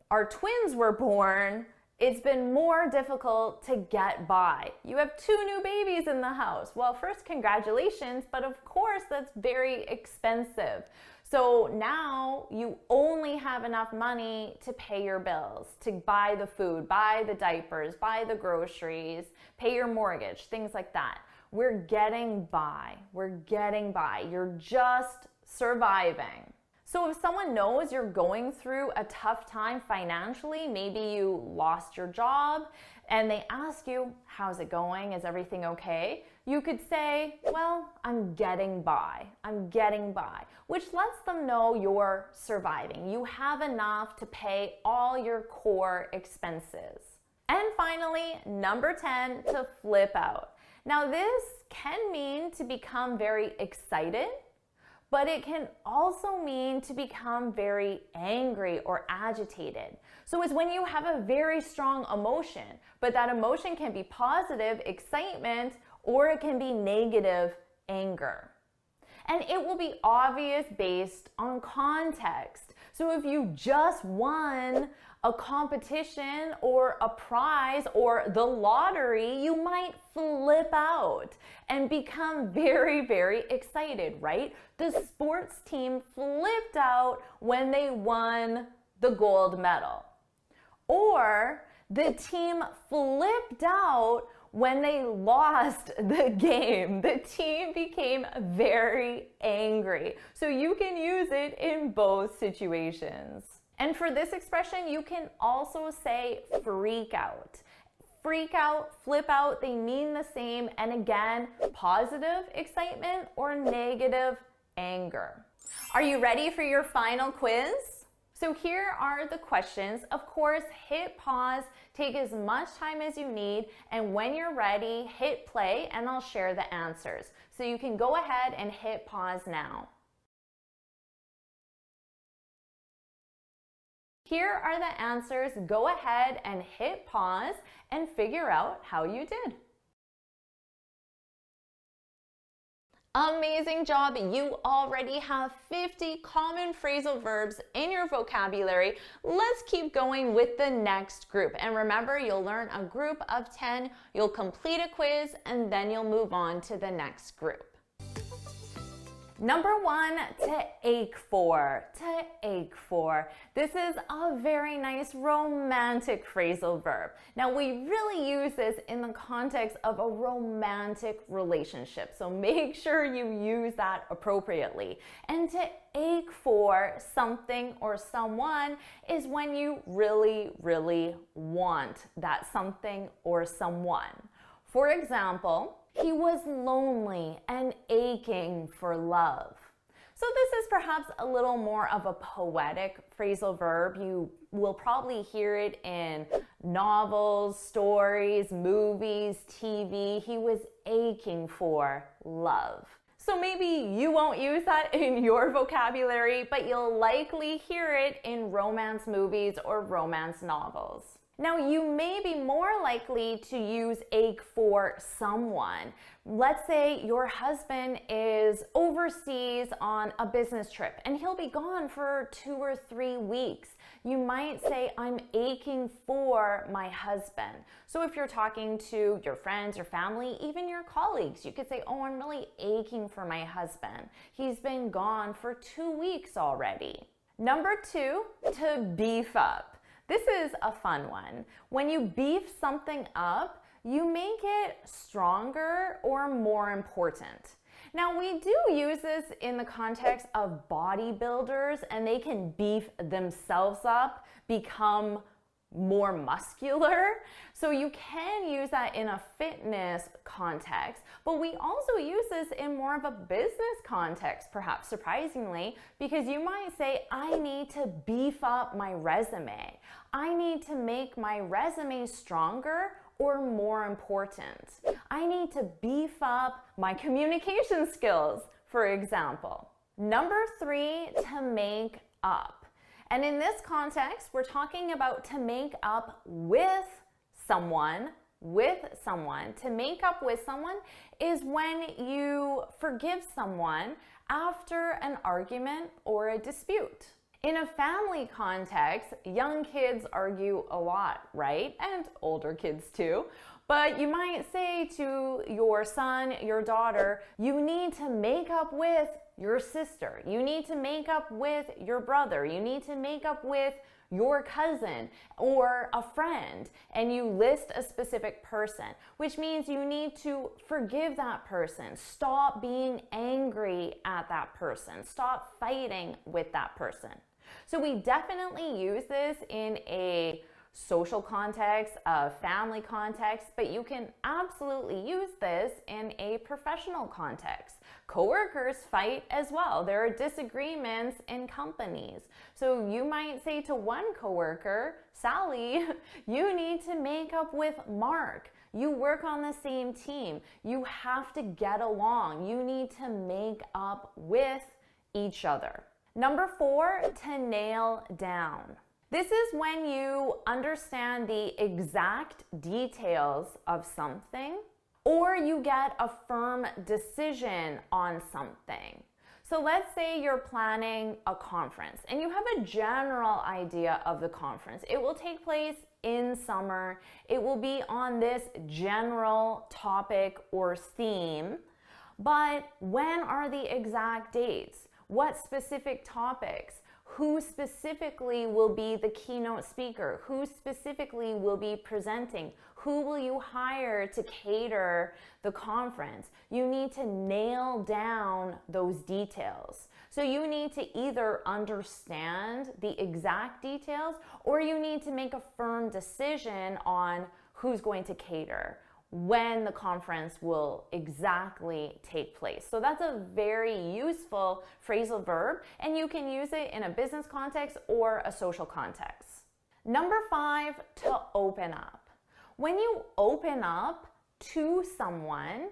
our twins were born, it's been more difficult to get by. You have 2 new babies in the house. Well, first, congratulations, but of course that's very expensive. So now you only have enough money to pay your bills, to buy the food, buy the diapers, buy the groceries, pay your mortgage, things like that. We're getting by. We're getting by. You're just surviving. So if someone knows you're going through a tough time financially, maybe you lost your job, and they ask you, how's it going? Is everything okay? You could say, well, I'm getting by. I'm getting by, which lets them know you're surviving. You have enough to pay all your core expenses. And finally, number 10, to flip out. Now this can mean to become very excited, but it can also mean to become very angry or agitated. So it's when you have a very strong emotion, but that emotion can be positive, excitement, or it can be negative, anger. And it will be obvious based on context. So if you just won a competition or a prize or the lottery, you might flip out and become very, very excited, right? The sports team flipped out when they won the gold medal. Or the team flipped out when they lost the game. The team became very angry. So you can use it in both situations. And for this expression, you can also say freak out. Freak out, flip out, they mean the same. And again, positive excitement or negative anger. Are you ready for your final quiz? So here are the questions. Of course, hit pause, take as much time as you need, and when you're ready, hit play and I'll share the answers. So you can go ahead and hit pause now. Here are the answers. Go ahead and hit pause and figure out how you did. Amazing job! You already have 50 common phrasal verbs in your vocabulary. Let's keep going with the next group. And remember, you'll learn a group of 10, you'll complete a quiz, and then you'll move on to the next group. Number 1, to ache for. To ache for. This is a very nice romantic phrasal verb. Now, we really use this in the context of a romantic relationship, so make sure you use that appropriately. And to ache for something or someone is when you really, really want that something or someone. For example, he was lonely and aching for love. So this is perhaps a little more of a poetic phrasal verb. You will probably hear it in novels, stories, movies, TV. He was aching for love. So maybe you won't use that in your vocabulary, but you'll likely hear it in romance movies or romance novels. Now, you may be more likely to use ache for someone. Let's say your husband is overseas on a business trip and he'll be gone for 2 or 3 weeks. You might say, I'm aching for my husband. So if you're talking to your friends, your family, even your colleagues, you could say, oh, I'm really aching for my husband. He's been gone for 2 weeks already. Number 2, to beef up. This is a fun one. When you beef something up, you make it stronger or more important. Now, we do use this in the context of bodybuilders, and they can beef themselves up, become more muscular. So you can use that in a fitness context, but we also use this in more of a business context, perhaps surprisingly, because you might say, I need to beef up my resume. I need to make my resume stronger or more important. I need to beef up my communication skills, for example. Number 3, to make up. And in this context, we're talking about to make up with someone. To make up with someone is when you forgive someone after an argument or a dispute. In a family context, young kids argue a lot, right? And older kids too. But you might say to your son, your daughter, you need to make up with your sister. You need to make up with your brother. You need to make up with your cousin or a friend. And you list a specific person, which means you need to forgive that person. Stop being angry at that person. Stop fighting with that person. So we definitely use this in a social context, a family context, but you can absolutely use this in a professional context. Coworkers fight as well. There are disagreements in companies. So you might say to one coworker, Sally, you need to make up with Mark. You work on the same team. You have to get along. You need to make up with each other. Number 4, to nail down. This is when you understand the exact details of something, or you get a firm decision on something. So let's say you're planning a conference and you have a general idea of the conference. It will take place in summer. It will be on this general topic or theme. But when are the exact dates? What specific topics? Who specifically will be the keynote speaker? Who specifically will be presenting? Who will you hire to cater the conference? You need to nail down those details. So you need to either understand the exact details or you need to make a firm decision on who's going to cater, when the conference will exactly take place. So that's a very useful phrasal verb, and you can use it in a business context or a social context. Number 5, to open up. When you open up to someone,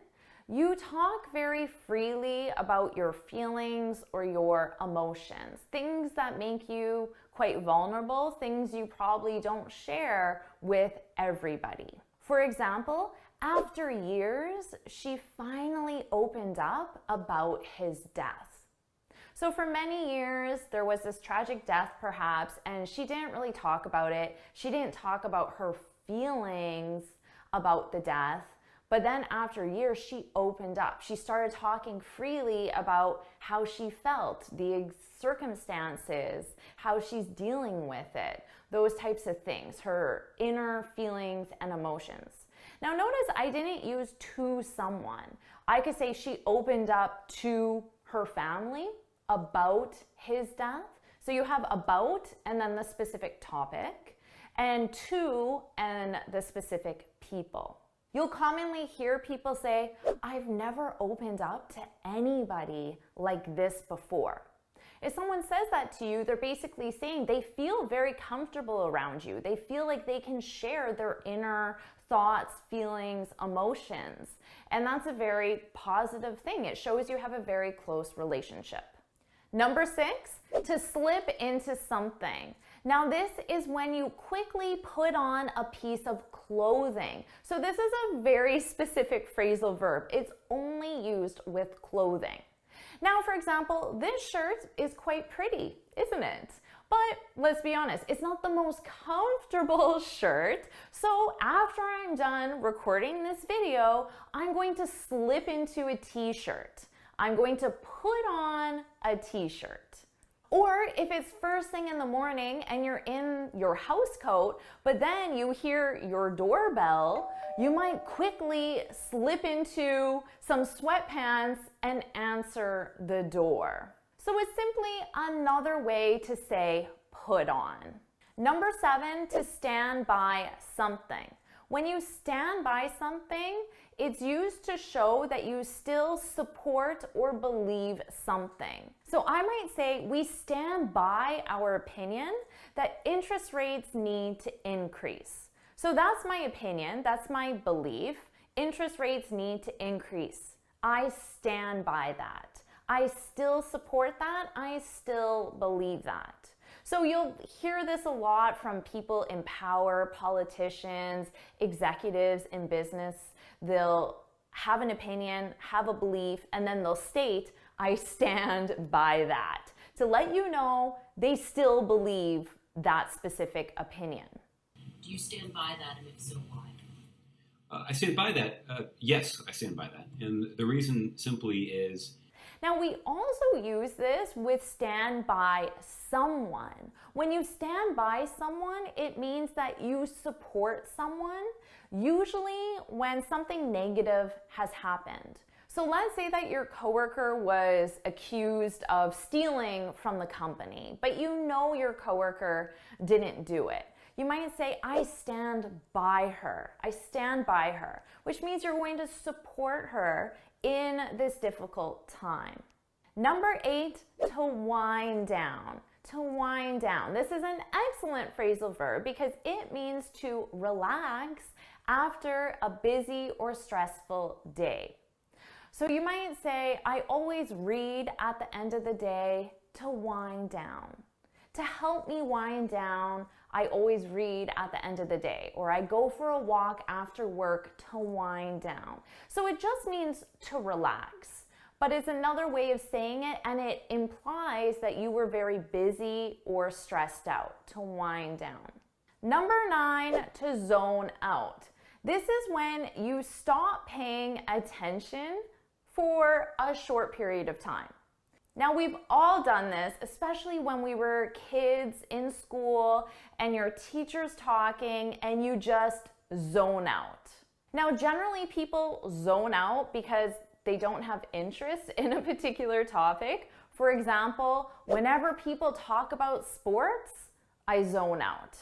you talk very freely about your feelings or your emotions, things that make you quite vulnerable, things you probably don't share with everybody. For example, after years, she finally opened up about his death. So for many years, there was this tragic death perhaps, and she didn't really talk about it. She didn't talk about her feelings about the death. But then after years, she opened up. She started talking freely about how she felt, the circumstances, how she's dealing with it, those types of things, her inner feelings and emotions. Now notice I didn't use to someone. I could say she opened up to her family about his death. So you have about and then the specific topic, and to and the specific people. You'll commonly hear people say, I've never opened up to anybody like this before. If someone says that to you, they're basically saying they feel very comfortable around you. They feel like they can share their inner thoughts, feelings, emotions. And that's a very positive thing. It shows you have a very close relationship. Number 6, to slip into something. Now this is when you quickly put on a piece of clothing. So this is a very specific phrasal verb. It's only used with clothing. Now, for example, this shirt is quite pretty, isn't it? But let's be honest, it's not the most comfortable shirt. So after I'm done recording this video, I'm going to slip into a t-shirt. I'm going to put on a t-shirt. Or if it's first thing in the morning and you're in your house coat, but then you hear your doorbell, you might quickly slip into some sweatpants and answer the door. So it's simply another way to say put on. Number 7, to stand by something. When you stand by something, it's used to show that you still support or believe something. So I might say we stand by our opinion that interest rates need to increase. So that's my opinion, that's my belief. Interest rates need to increase. I stand by that. I still support that. I still believe that. So you'll hear this a lot from people in power, politicians, executives in business. They'll have an opinion, have a belief, and then they'll state, I stand by that, to let you know they still believe that specific opinion. Do you stand by that, and if so, why? I stand by that. Yes, I stand by that. And the reason simply is... Now, we also use this with stand by someone. When you stand by someone, it means that you support someone, usually when something negative has happened. So let's say that your coworker was accused of stealing from the company, but you know your coworker didn't do it. You might say, I stand by her. I stand by her, which means you're going to support her in this difficult time. Number 8, to wind down. To wind down. This is an excellent phrasal verb because it means to relax after a busy or stressful day. So you might say, I always read at the end of the day to wind down. To help me wind down, I always read at the end of the day, or I go for a walk after work to wind down. So it just means to relax. but it's another way of saying it, and it implies that you were very busy or stressed out, to wind down. Number 9, to zone out. This is when you stop paying attention for a short period of time. Now, we've all done this, especially when we were kids in school and your teacher's talking and you just zone out. Now, generally people zone out because they don't have interest in a particular topic. For example, whenever people talk about sports, I zone out.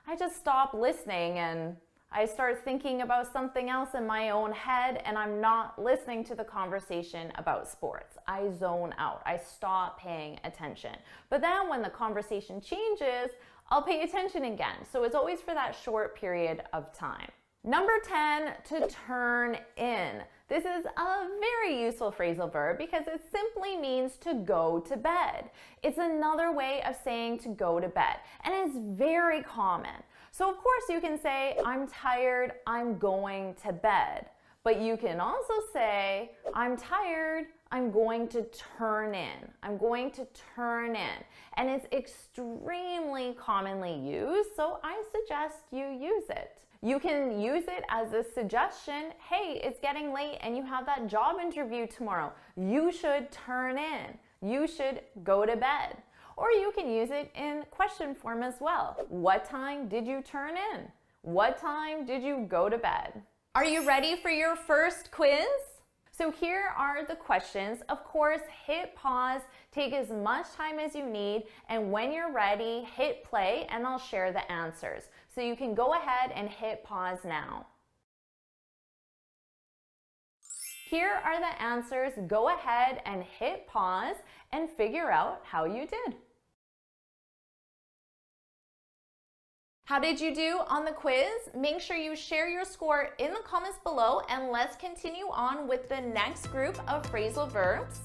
I just stop listening and I start thinking about something else in my own head, and I'm not listening to the conversation about sports. I zone out. I stop paying attention. But then when the conversation changes, I'll pay attention again. So it's always for that short period of time. Number 10, to turn in. This is a very useful phrasal verb because it simply means to go to bed. It's another way of saying to go to bed, and it's very common. So of course you can say, I'm tired, I'm going to bed. But you can also say, I'm tired, I'm going to turn in. I'm going to turn in. And it's extremely commonly used, so I suggest you use it. You can use it as a suggestion. Hey, it's getting late and you have that job interview tomorrow. You should turn in. You should go to bed. Or you can use it in question form as well. What time did you turn in? What time did you go to bed? Are you ready for your first quiz? So here are the questions. Of course, hit pause, take as much time as you need, and when you're ready, hit play and I'll share the answers. So you can go ahead and hit pause now. Here are the answers. Go ahead and hit pause and figure out how you did. How did you do on the quiz? Make sure you share your score in the comments below, and let's continue on with the next group of phrasal verbs.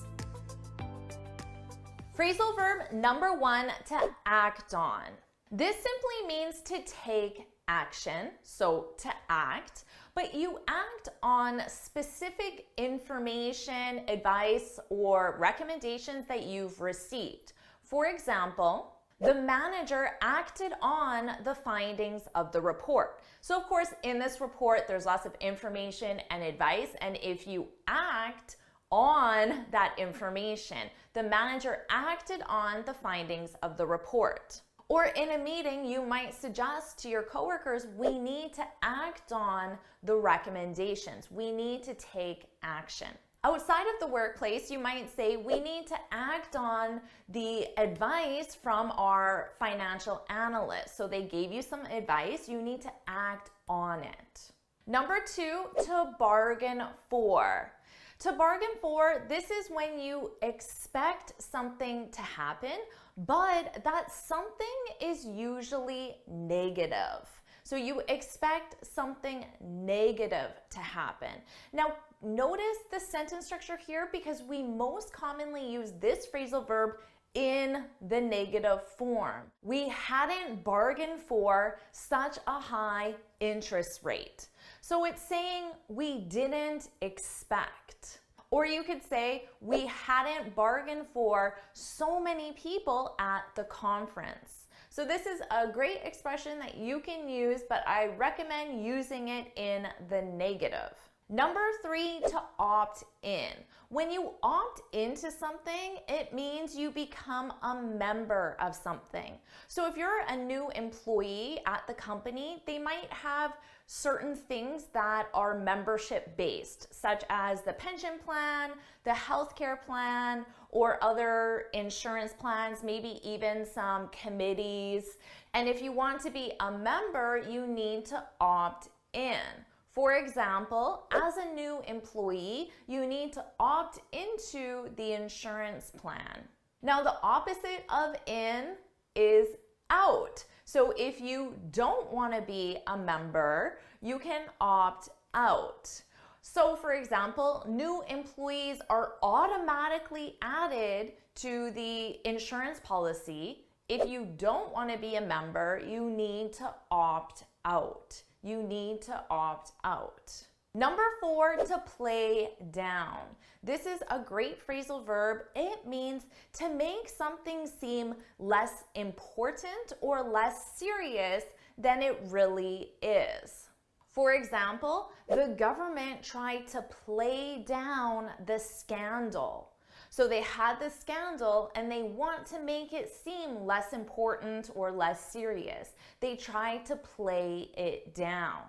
Phrasal verb number 1, to act on. This simply means to take action, so to act, but you act on specific information, advice, or recommendations that you've received. For example, the manager acted on the findings of the report. So of course, in this report, there's lots of information and advice, and if you act on that information, the manager acted on the findings of the report. Or in a meeting, you might suggest to your coworkers, we need to act on the recommendations. We need to take action. Outside of the workplace, you might say, we need to act on the advice from our financial analyst. So they gave you some advice, you need to act on it. Number 2, to bargain for. To bargain for, this is when you expect something to happen, but that something is usually negative. So you expect something negative to happen. Now, notice the sentence structure here because we most commonly use this phrasal verb in the negative form. We hadn't bargained for such a high interest rate. So it's saying we didn't expect. Or you could say we hadn't bargained for so many people at the conference. So this is a great expression that you can use, but I recommend using it in the negative. Number 3, to opt in. When you opt into something, it means you become a member of something. So if you're a new employee at the company, they might have certain things that are membership based, such as the pension plan, the healthcare plan, or other insurance plans, maybe even some committees. And if you want to be a member, you need to opt in. For example, as a new employee, you need to opt into the insurance plan. Now, the opposite of in is out. So if you don't want to be a member, you can opt out. So for example, new employees are automatically added to the insurance policy. If you don't want to be a member, you need to opt out. You need to opt out. Number 4, to play down. This is a great phrasal verb. It means to make something seem less important or less serious than it really is. For example, the government tried to play down the scandal. So they had the scandal and they want to make it seem less important or less serious. They tried to play it down.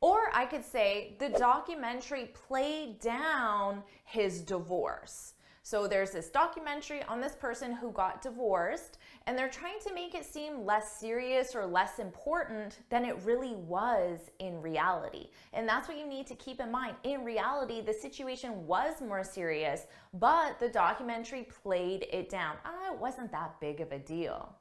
Or I could say the documentary played down his divorce. So there's this documentary on this person who got divorced, and they're trying to make it seem less serious or less important than it really was in reality. And that's what you need to keep in mind. In reality, the situation was more serious, but the documentary played it down. It wasn't that big of a deal.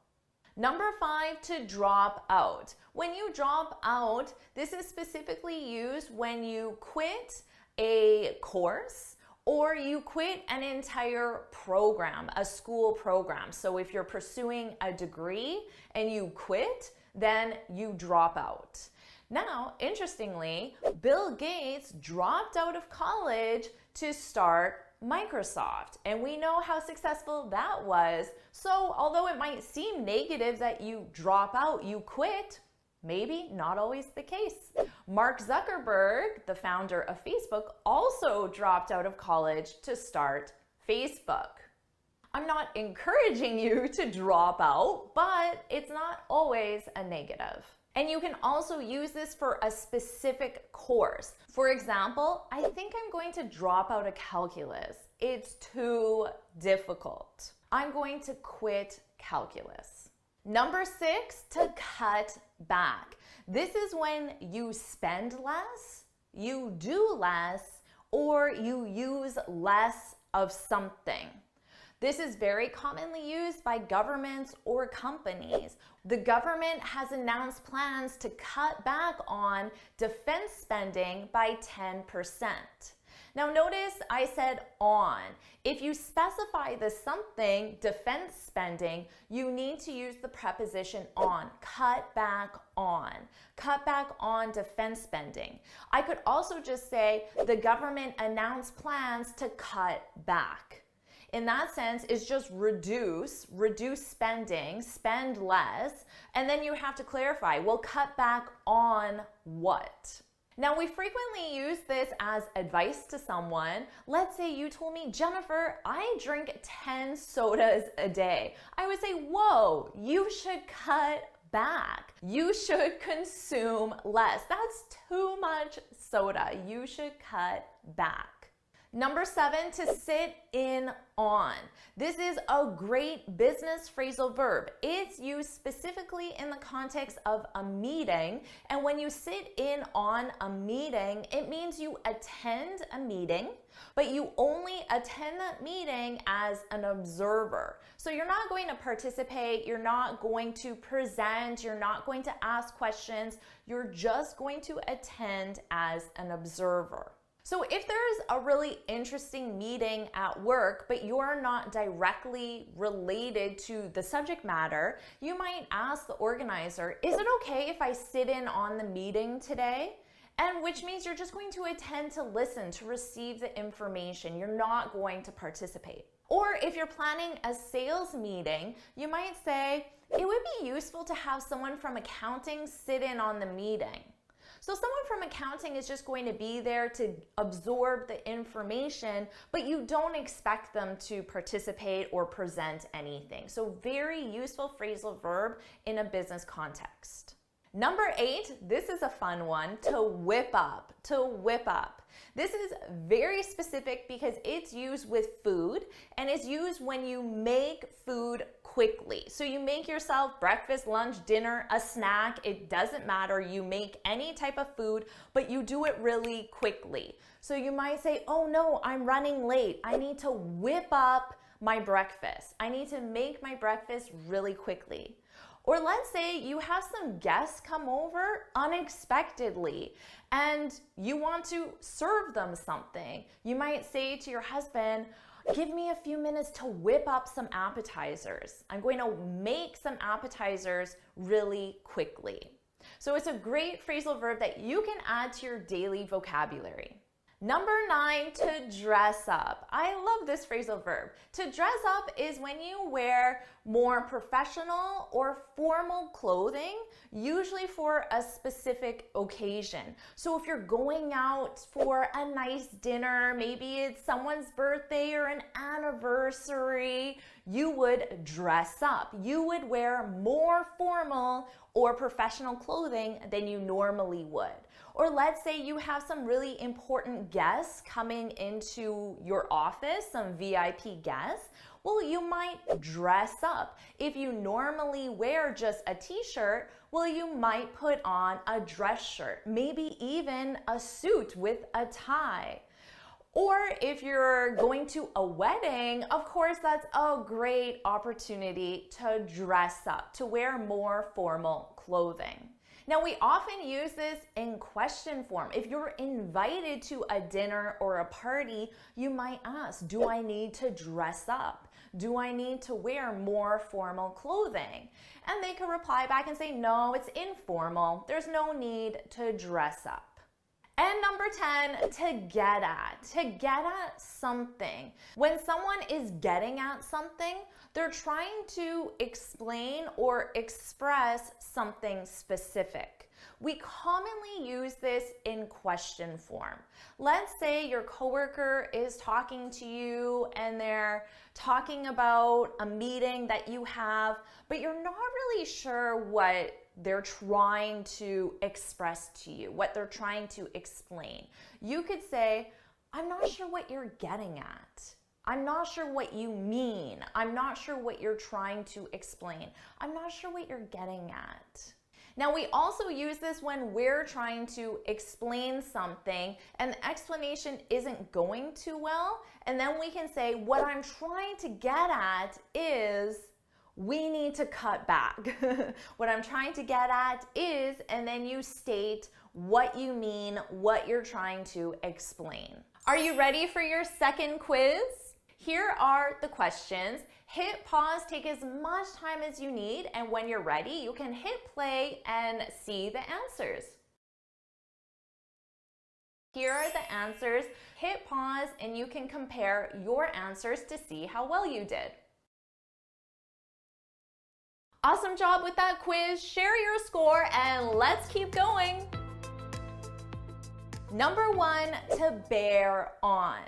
Number 5, to drop out. When you drop out, this is specifically used when you quit a course or you quit an entire program, a school program. So if you're pursuing a degree and you quit, then you drop out. Now, interestingly, Bill Gates dropped out of college to start Microsoft, and we know how successful that was. So although it might seem negative that you drop out, you quit, maybe not always the case. Mark Zuckerberg, the founder of Facebook, also dropped out of college to start Facebook. I'm not encouraging you to drop out, but it's not always a negative. And you can also use this for a specific course. For example, I think I'm going to drop out of calculus. It's too difficult. I'm going to quit calculus. Number 6, to cut back. This is when you spend less, you do less, or you use less of something. This is very commonly used by governments or companies. The government has announced plans to cut back on defense spending by 10%. Now notice I said on. If you specify the something, defense spending, you need to use the preposition on. Cut back on. Cut back on defense spending. I could also just say the government announced plans to cut back. In that sense, it's just reduce spending, spend less, and then you have to clarify, well, cut back on what? Now, we frequently use this as advice to someone. Let's say you told me, Jennifer, I drink 10 sodas a day. I would say, whoa, you should cut back. You should consume less. That's too much soda. You should cut back. Number 7, to sit in on. This is a great business phrasal verb. It's used specifically in the context of a meeting. And when you sit in on a meeting, it means you attend a meeting, but you only attend that meeting as an observer. So you're not going to participate, you're not going to present, you're not going to ask questions, you're just going to attend as an observer. So if there's a really interesting meeting at work, but you're not directly related to the subject matter, you might ask the organizer, is it okay if I sit in on the meeting today? And which means you're just going to attend to listen, to receive the information. You're not going to participate. Or if you're planning a sales meeting, you might say, it would be useful to have someone from accounting sit in on the meeting. So someone from accounting is just going to be there to absorb the information, but you don't expect them to participate or present anything. So very useful phrasal verb in a business context. Number 8, this is a fun one, to whip up, to whip up. This is very specific because it's used with food and it's used when you make food quickly. So you make yourself breakfast, lunch, dinner, a snack, it doesn't matter. You make any type of food, but you do it really quickly. So you might say, oh no, I'm running late. I need to whip up my breakfast. I need to make my breakfast really quickly. Or let's say you have some guests come over unexpectedly and you want to serve them something. You might say to your husband, give me a few minutes to whip up some appetizers. I'm going to make some appetizers really quickly. So it's a great phrasal verb that you can add to your daily vocabulary. Number 9, to dress up. I love this phrasal verb. To dress up is when you wear more professional or formal clothing, usually for a specific occasion. So if you're going out for a nice dinner, maybe it's someone's birthday or an anniversary, you would dress up. You would wear more formal or professional clothing than you normally would. Or let's say you have some really important guests coming into your office, some VIP guests. Well, you might dress up. If you normally wear just a t-shirt, well, you might put on a dress shirt, maybe even a suit with a tie. Or if you're going to a wedding, of course, that's a great opportunity to dress up, to wear more formal clothing. Now, we often use this in question form. If you're invited to a dinner or a party, you might ask, do I need to dress up? Do I need to wear more formal clothing? And they could reply back and say, no, it's informal. There's no need to dress up. And number 10, to get at something. When someone is getting at something, they're trying to explain or express something specific. We commonly use this in question form. Let's say your coworker is talking to you and they're talking about a meeting that you have, but you're not really sure what they're trying to express to you, what they're trying to explain. You could say, I'm not sure what you're getting at. I'm not sure what you mean. I'm not sure what you're trying to explain. I'm not sure what you're getting at. Now, we also use this when we're trying to explain something and the explanation isn't going too well, and then we can say, what I'm trying to get at is we need to cut back. What I'm trying to get at is, and then you state what you mean, what you're trying to explain. Are you ready for your second quiz? Here are the questions. Hit pause, take as much time as you need, and when you're ready, you can hit play and see the answers. Here are the answers. Hit pause and you can compare your answers to see how well you did. Awesome job with that quiz. Share your score and let's keep going. Number 1, to bear on.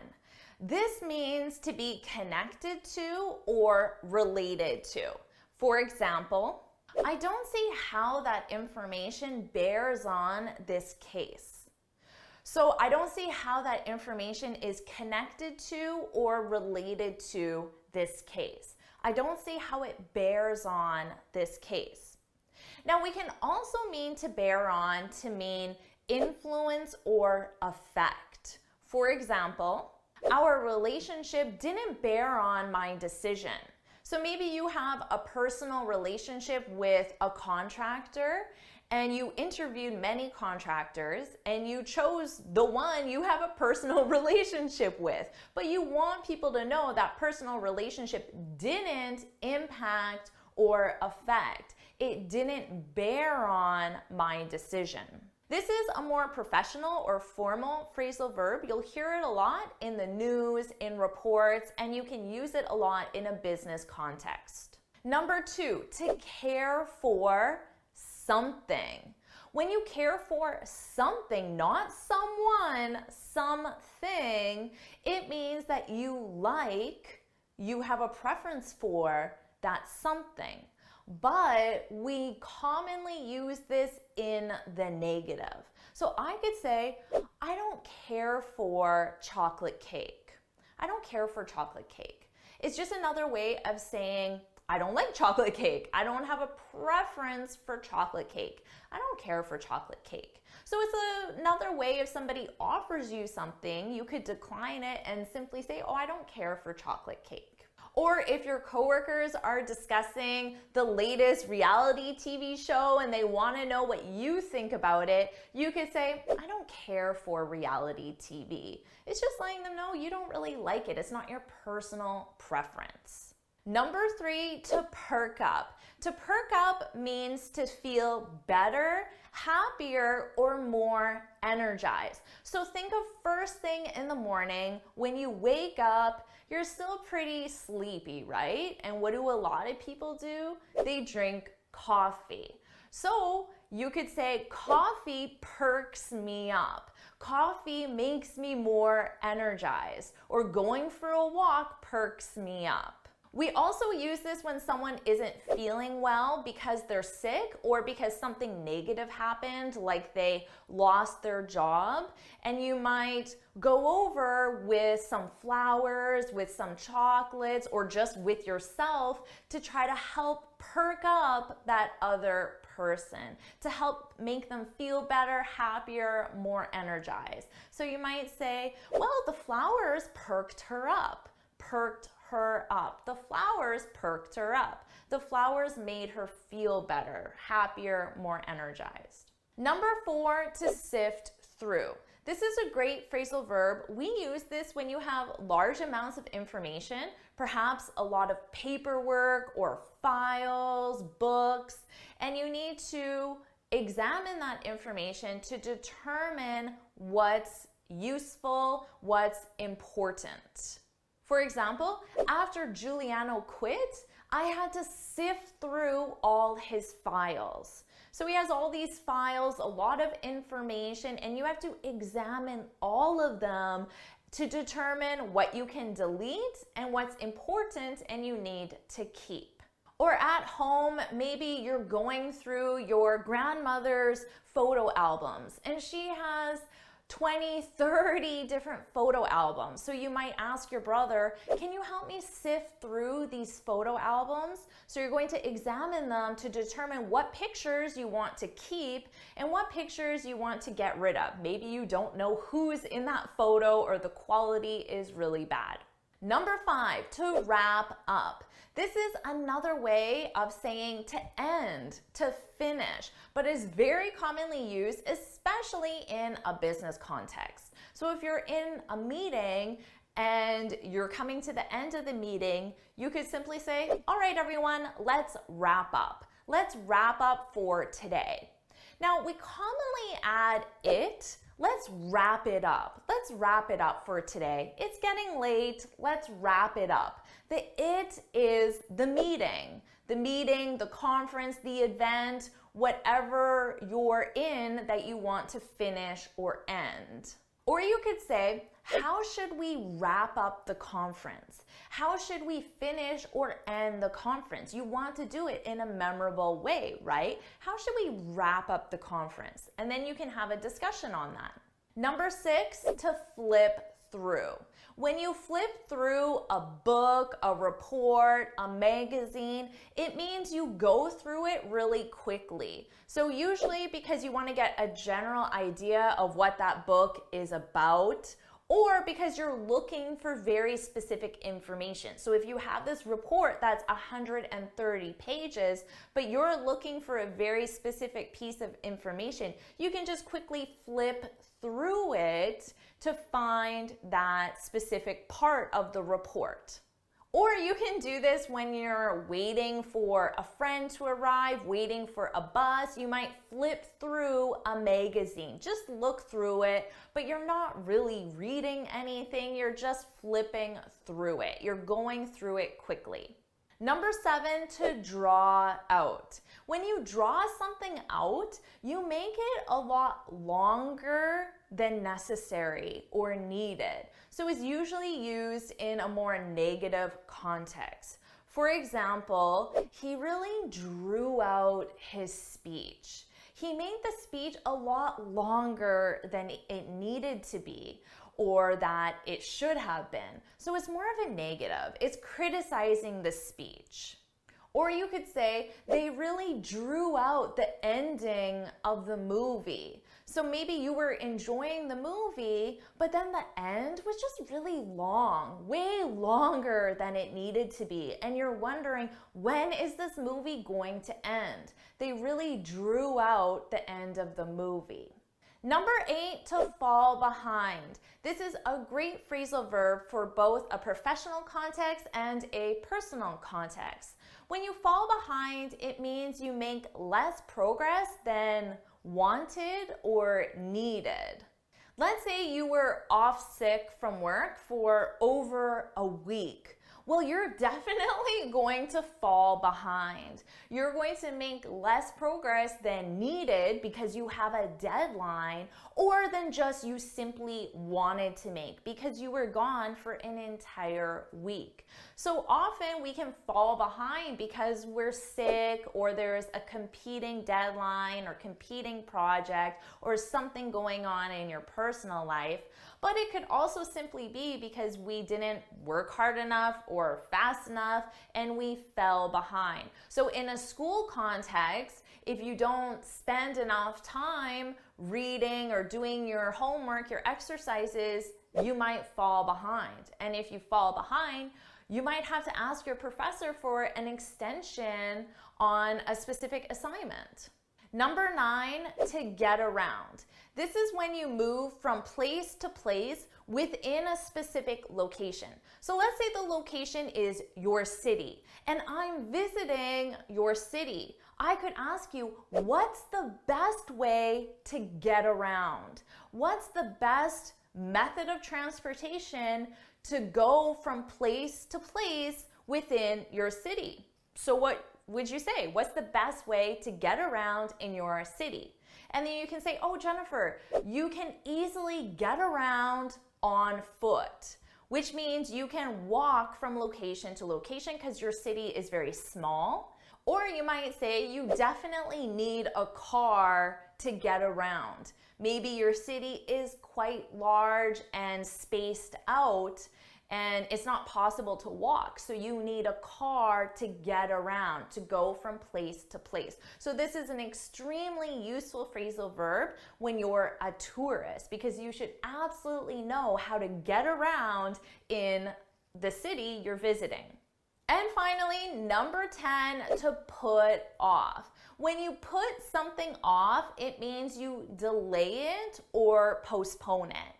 This means to be connected to or related to. For example, I don't see how that information bears on this case. So I don't see how that information is connected to or related to this case. I don't see how it bears on this case. Now, we can also mean to bear on to mean influence or affect. For example, our relationship didn't bear on my decision. So maybe you have a personal relationship with a contractor and you interviewed many contractors and you chose the one you have a personal relationship with, but you want people to know that personal relationship didn't impact or affect. It didn't bear on my decision. This is a more professional or formal phrasal verb. You'll hear it a lot in the news, in reports, and you can use it a lot in a business context. Number 2, to care for something. When you care for something, not someone, something, it means that you have a preference for that something. But we commonly use this in the negative. So I could say, I don't care for chocolate cake. I don't care for chocolate cake. It's just another way of saying, I don't like chocolate cake. I don't have a preference for chocolate cake. I don't care for chocolate cake. So it's another way if somebody offers you something, you could decline it and simply say, oh, I don't care for chocolate cake. Or if your coworkers are discussing the latest reality TV show and they want to know what you think about it, you could say, I don't care for reality TV. It's just letting them know you don't really like it. It's not your personal preference. Number 3, to perk up. To perk up means to feel better, happier, or more energized. So think of first thing in the morning, when you wake up, you're still pretty sleepy, right? And what do a lot of people do? They drink coffee. So you could say, coffee perks me up. Coffee makes me more energized. Or going for a walk perks me up. We also use this when someone isn't feeling well because they're sick or because something negative happened, like they lost their job. And you might go over with some flowers, with some chocolates, or just with yourself to try to help perk up that other person, to help make them feel better, happier, more energized. So you might say, well, the flowers perked her up. Perked her up. The flowers perked her up. The flowers made her feel better, happier, more energized. Number 4, to sift through. This is a great phrasal verb. We use this when you have large amounts of information, perhaps a lot of paperwork or files, books, and you need to examine that information to determine what's useful, what's important. For example, after Giuliano quit, I had to sift through all his files. So he has all these files, a lot of information, and you have to examine all of them to determine what you can delete and what's important and you need to keep. Or at home, maybe you're going through your grandmother's photo albums and she has 20, 30 different photo albums. So you might ask your brother, can you help me sift through these photo albums? So you're going to examine them to determine what pictures you want to keep and what pictures you want to get rid of. Maybe you don't know who's in that photo or the quality is really bad. Number 5, to wrap up. This is another way of saying to end, to finish, but is very commonly used, especially in a business context. So if you're in a meeting and you're coming to the end of the meeting, you could simply say, all right, everyone, let's wrap up. Let's wrap up for today. Now, we commonly add it. Let's wrap it up. Let's wrap it up for today. It's getting late. Let's wrap it up. The it is the meeting, the conference, the event, whatever you're in that you want to finish or end. Or you could say, how should we wrap up the conference? How should we finish or end the conference? You want to do it in a memorable way, right? How should we wrap up the conference? And then you can have a discussion on that. Number 6, to flip through. When you flip through a book, a report, a magazine, it means you go through it really quickly. So usually because you want to get a general idea of what that book is about, or because you're looking for very specific information. So if you have this report that's 130 pages, but you're looking for a very specific piece of information, you can just quickly flip through it to find that specific part of the report. Or you can do this when you're waiting for a friend to arrive, waiting for a bus. You might flip through a magazine. Just look through it, but you're not really reading anything. You're just flipping through it. You're going through it quickly. Number 7, to draw out. When you draw something out, you make it a lot longer than necessary or needed. So it's usually used in a more negative context. For example, he really drew out his speech. He made the speech a lot longer than it needed to be, or that it should have been. So it's more of a negative. It's criticizing the speech. Or you could say, they really drew out the ending of the movie. So maybe you were enjoying the movie, but then the end was just really long, way longer than it needed to be. And you're wondering, when is this movie going to end? They really drew out the end of the movie. Number 8, to fall behind. This is a great phrasal verb for both a professional context and a personal context. When you fall behind, it means you make less progress than wanted or needed. Let's say you were off sick from work for over a week. Well, you're definitely going to fall behind. You're going to make less progress than needed because you have a deadline, or than just you simply wanted to make because you were gone for an entire week. So often we can fall behind because we're sick, or there's a competing deadline or competing project or something going on in your personal life. But it could also simply be because we didn't work hard enough or fast enough and we fell behind. So in a school context, if you don't spend enough time reading or doing your homework, your exercises, you might fall behind. And if you fall behind, you might have to ask your professor for an extension on a specific assignment. Number 9, to get around. This is when you move from place to place within a specific location. So let's say the location is your city, and I'm visiting your city. I could ask you, what's the best way to get around? What's the best method of transportation to go from place to place within your city? So what would you say? What's the best way to get around in your city? And then you can say, oh, Jennifer, you can easily get around on foot, which means you can walk from location to location because your city is very small. Or you might say you definitely need a car to get around. Maybe your city is quite large and spaced out, and it's not possible to walk, so you need a car to get around, to go from place to place. So this is an extremely useful phrasal verb when you're a tourist, because you should absolutely know how to get around in the city you're visiting. And finally, number 10, to put off. When you put something off, it means you delay it or postpone it.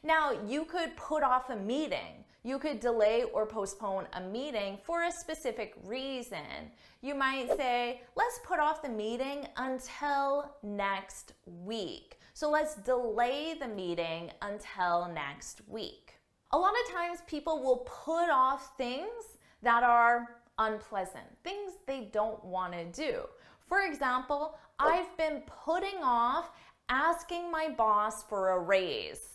Now, you could put off a meeting. You could delay or postpone a meeting for a specific reason. You might say, let's put off the meeting until next week. So let's delay the meeting until next week. A lot of times people will put off things that are unpleasant, things they don't want to do. For example, I've been putting off asking my boss for a raise.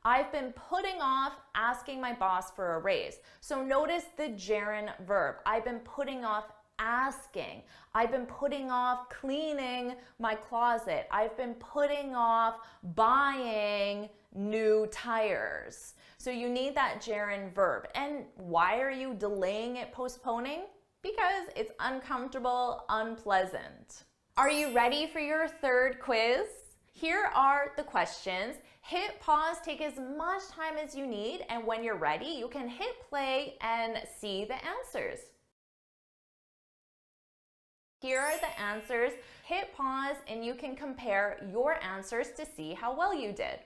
I've been putting off asking my boss for a raise. So notice the gerund verb. I've been putting off asking. I've been putting off cleaning my closet. I've been putting off buying new tires. So you need that gerund verb. And why are you delaying it, postponing? Because it's uncomfortable, unpleasant. Are you ready for your third quiz? Here are the questions. Hit pause, take as much time as you need, and when you're ready, you can hit play and see the answers. Here are the answers. Hit pause and you can compare your answers to see how well you did.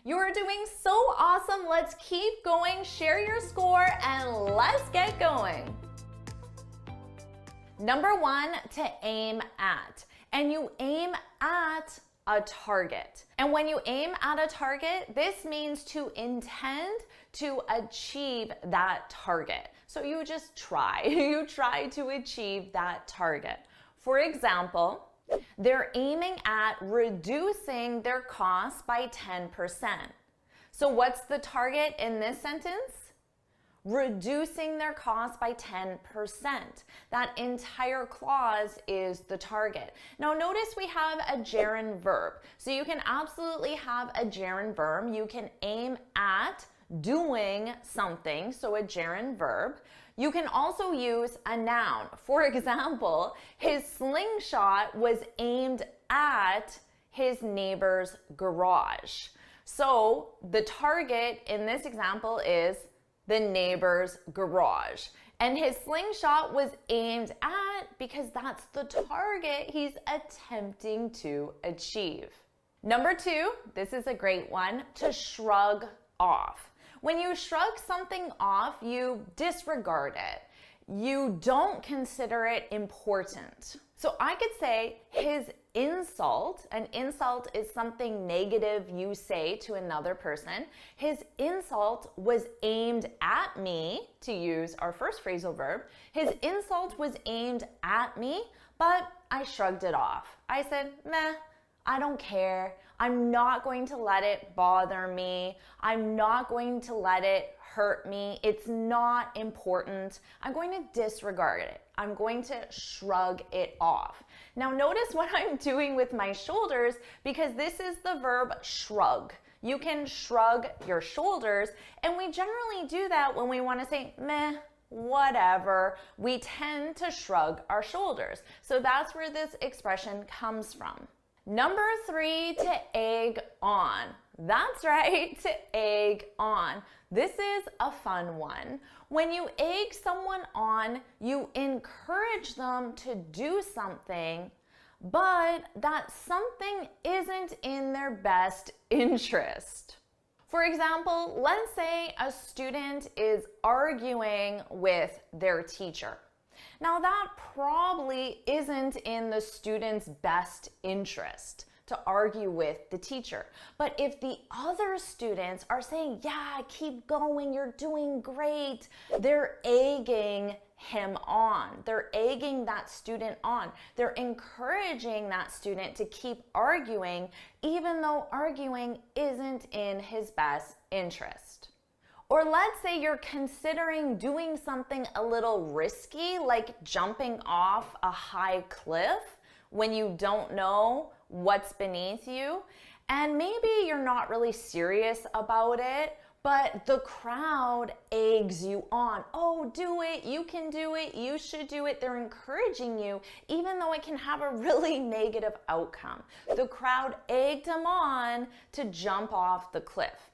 You're doing so awesome. Let's keep going. Share your score and let's get going. Number 1, to aim at. And you aim at a target. And when you aim at a target, this means to intend to achieve that target. So you just try. You try to achieve that target. For example, they're aiming at reducing their costs by 10%. So what's the target in this sentence? Reducing their costs by 10%. That entire clause is the target. Now notice we have a gerund verb. So you can absolutely have a gerund verb. You can aim at doing something, so a gerund verb. You can also use a noun. For example, his slingshot was aimed at his neighbor's garage. So the target in this example is the neighbor's garage. And his slingshot was aimed at because that's the target he's attempting to achieve. Number 2, this is a great one, to shrug off. When you shrug something off, you disregard it. You don't consider it important. So I could say his insult. An insult is something negative you say to another person. His insult was aimed at me, to use our first phrasal verb. His insult was aimed at me, but I shrugged it off. I said, meh, I don't care. I'm not going to let it bother me. I'm not going to let it hurt me. It's not important. I'm going to disregard it. I'm going to shrug it off. Now notice what I'm doing with my shoulders because this is the verb shrug. You can shrug your shoulders, and we generally do that when we want to say meh, whatever. We tend to shrug our shoulders. So that's where this expression comes from. Number 3, to egg on. That's right, to egg on. This is a fun one. When you egg someone on, you encourage them to do something, but that something isn't in their best interest. For example, let's say a student is arguing with their teacher. Now that probably isn't in the student's best interest to argue with the teacher. But if the other students are saying, yeah, keep going, you're doing great, they're egging him on. They're egging that student on. They're encouraging that student to keep arguing, even though arguing isn't in his best interest. Or let's say you're considering doing something a little risky, like jumping off a high cliff when you don't know what's beneath you. And maybe you're not really serious about it, but the crowd eggs you on. Oh, do it, you can do it, you should do it. They're encouraging you, even though it can have a really negative outcome. The crowd egged him on to jump off the cliff.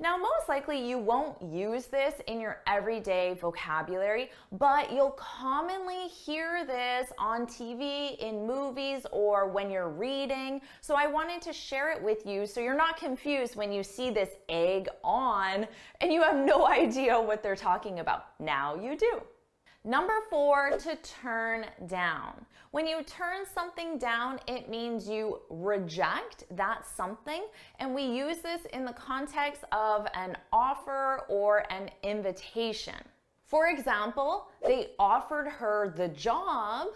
Now, most likely you won't use this in your everyday vocabulary, but you'll commonly hear this on TV, in movies, or when you're reading. So I wanted to share it with you so you're not confused when you see this egg on and you have no idea what they're talking about. Now you do. Number 4, to turn down. When you turn something down, it means you reject that something, and we use this in the context of an offer or an invitation. For example, they offered her the job,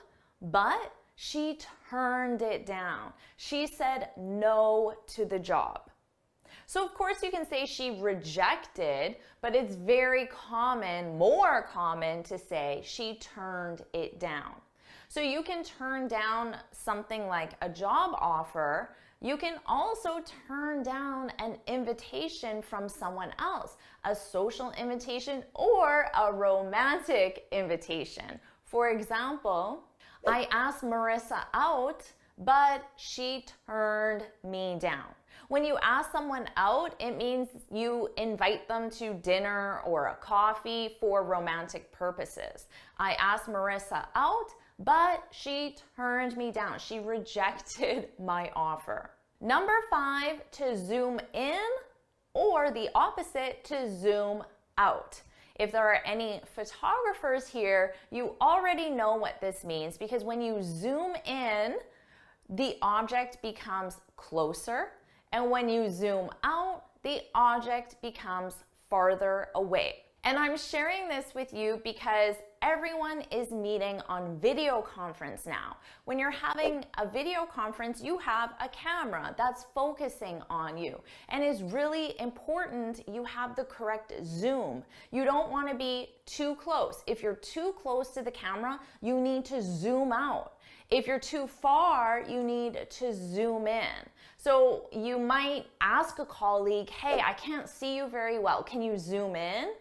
but she turned it down. She said no to the job. So of course you can say she rejected, but it's very common, more common to say she turned it down. So you can turn down something like a job offer. You can also turn down an invitation from someone else, a social invitation or a romantic invitation. For example, I asked Marissa out, but she turned me down. When you ask someone out, it means you invite them to dinner or a coffee for romantic purposes. I asked Marissa out, but she turned me down. She rejected my offer. Number 5, to zoom in, or the opposite, to zoom out. If there are any photographers here, you already know what this means, because when you zoom in, the object becomes closer. And when you zoom out, the object becomes farther away. And I'm sharing this with you because everyone is meeting on video conference now. When you're having a video conference, you have a camera that's focusing on you. And it's really important you have the correct zoom. You don't want to be too close. If you're too close to the camera, you need to zoom out. If you're too far, you need to zoom in. So you might ask a colleague, hey, I can't see you very well. Can you zoom in?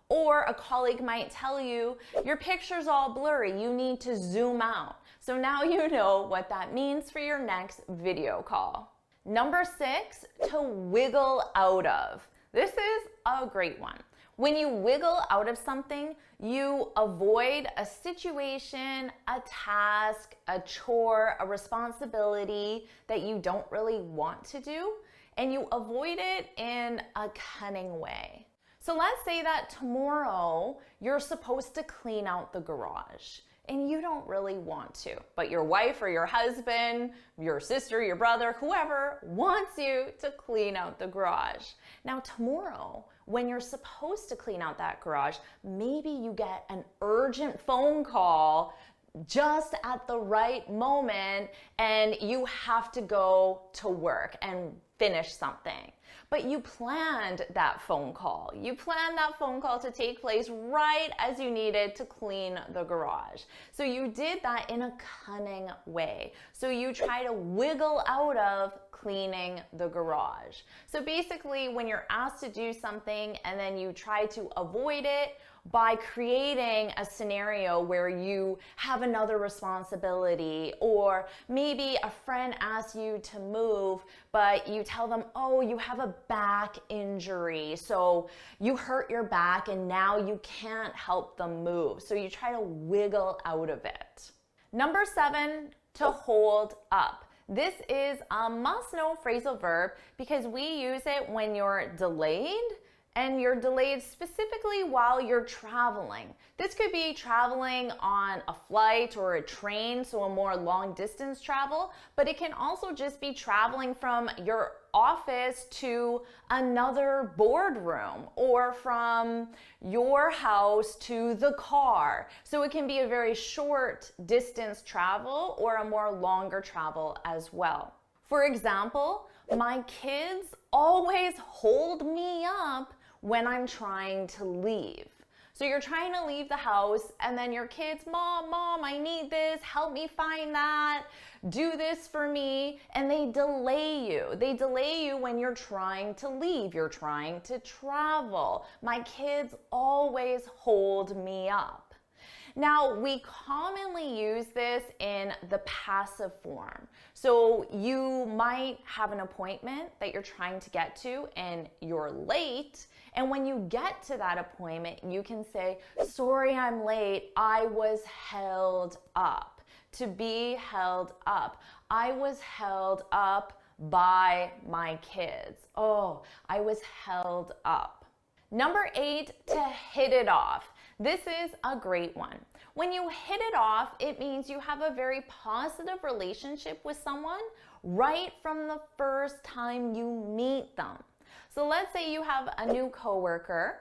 Or a colleague might tell you, your picture's all blurry. You need to zoom out. So now you know what that means for your next video call. Number 6, to wiggle out of. This is a great one. When you wiggle out of something, you avoid a situation, a task, a chore, a responsibility that you don't really want to do, and you avoid it in a cunning way. So let's say that tomorrow you're supposed to clean out the garage and you don't really want to, but your wife or your husband, your sister, your brother, whoever wants you to clean out the garage. Now tomorrow, when you're supposed to clean out that garage, maybe you get an urgent phone call just at the right moment and you have to go to work and finish something. But you planned that phone call. You planned that phone call to take place right as you needed to clean the garage. So you did that in a cunning way. So you try to wiggle out of cleaning the garage. So basically, when you're asked to do something and then you try to avoid it by creating a scenario where you have another responsibility, or maybe a friend asks you to move, but you tell them, oh, you have a back injury, so you hurt your back and now you can't help them move. So you try to wiggle out of it. Number 7, to hold up. This is a must-know phrasal verb because we use it when you're delayed, and you're delayed specifically while you're traveling. This could be traveling on a flight or a train, so a more long distance travel, but it can also just be traveling from your office to another boardroom or from your house to the car. So it can be a very short distance travel or a more longer travel as well. For example, my kids always hold me up when I'm trying to leave. So you're trying to leave the house and then your kids, Mom, I need this, help me find that, do this for me, and they delay you. They delay you when you're trying to leave, you're trying to travel. My kids always hold me up. Now, we commonly use this in the passive form. So you might have an appointment that you're trying to get to and you're late. And when you get to that appointment, you can say, sorry, I'm late. I was held up. To be held up. I was held up by my kids. Oh, I was held up. Number 8, to hit it off. This is a great one. When you hit it off, it means you have a very positive relationship with someone right from the first time you meet them. So let's say you have a new coworker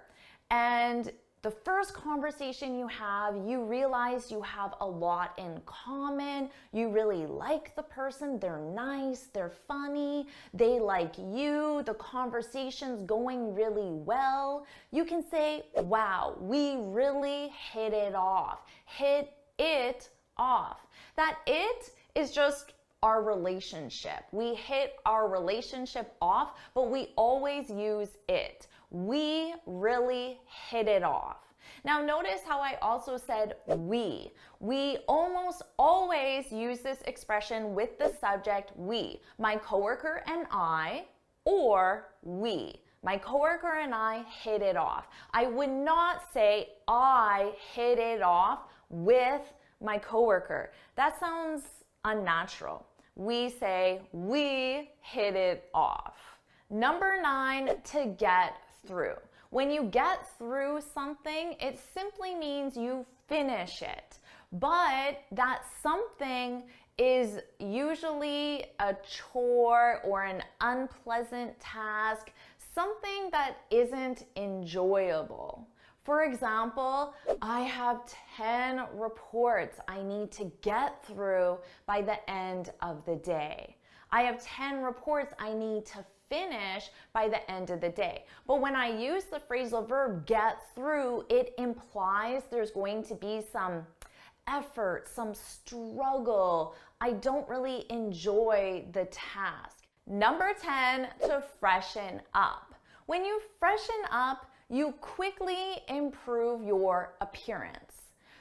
and the first conversation you have, you realize you have a lot in common. You really like the person. They're nice. They're funny. They like you. The conversation's going really well. You can say, wow, we really hit it off. Hit it off. That it is just our relationship. We hit our relationship off, but we always use it. We really hit it off. Now notice how I also said we. We almost always use this expression with the subject we. My coworker and I, or we. My coworker and I hit it off. I would not say I hit it off with my coworker. That sounds unnatural. We say we hit it off. Number 9, to get through. When you get through something, it simply means you finish it. But that something is usually a chore or an unpleasant task, something that isn't enjoyable. For example, I have 10 reports I need to get through by the end of the day. I have 10 reports I need to finish by the end of the day. But when I use the phrasal verb get through, it implies there's going to be some effort, some struggle. I don't really enjoy the task. Number 10, to freshen up. When you freshen up, you quickly improve your appearance.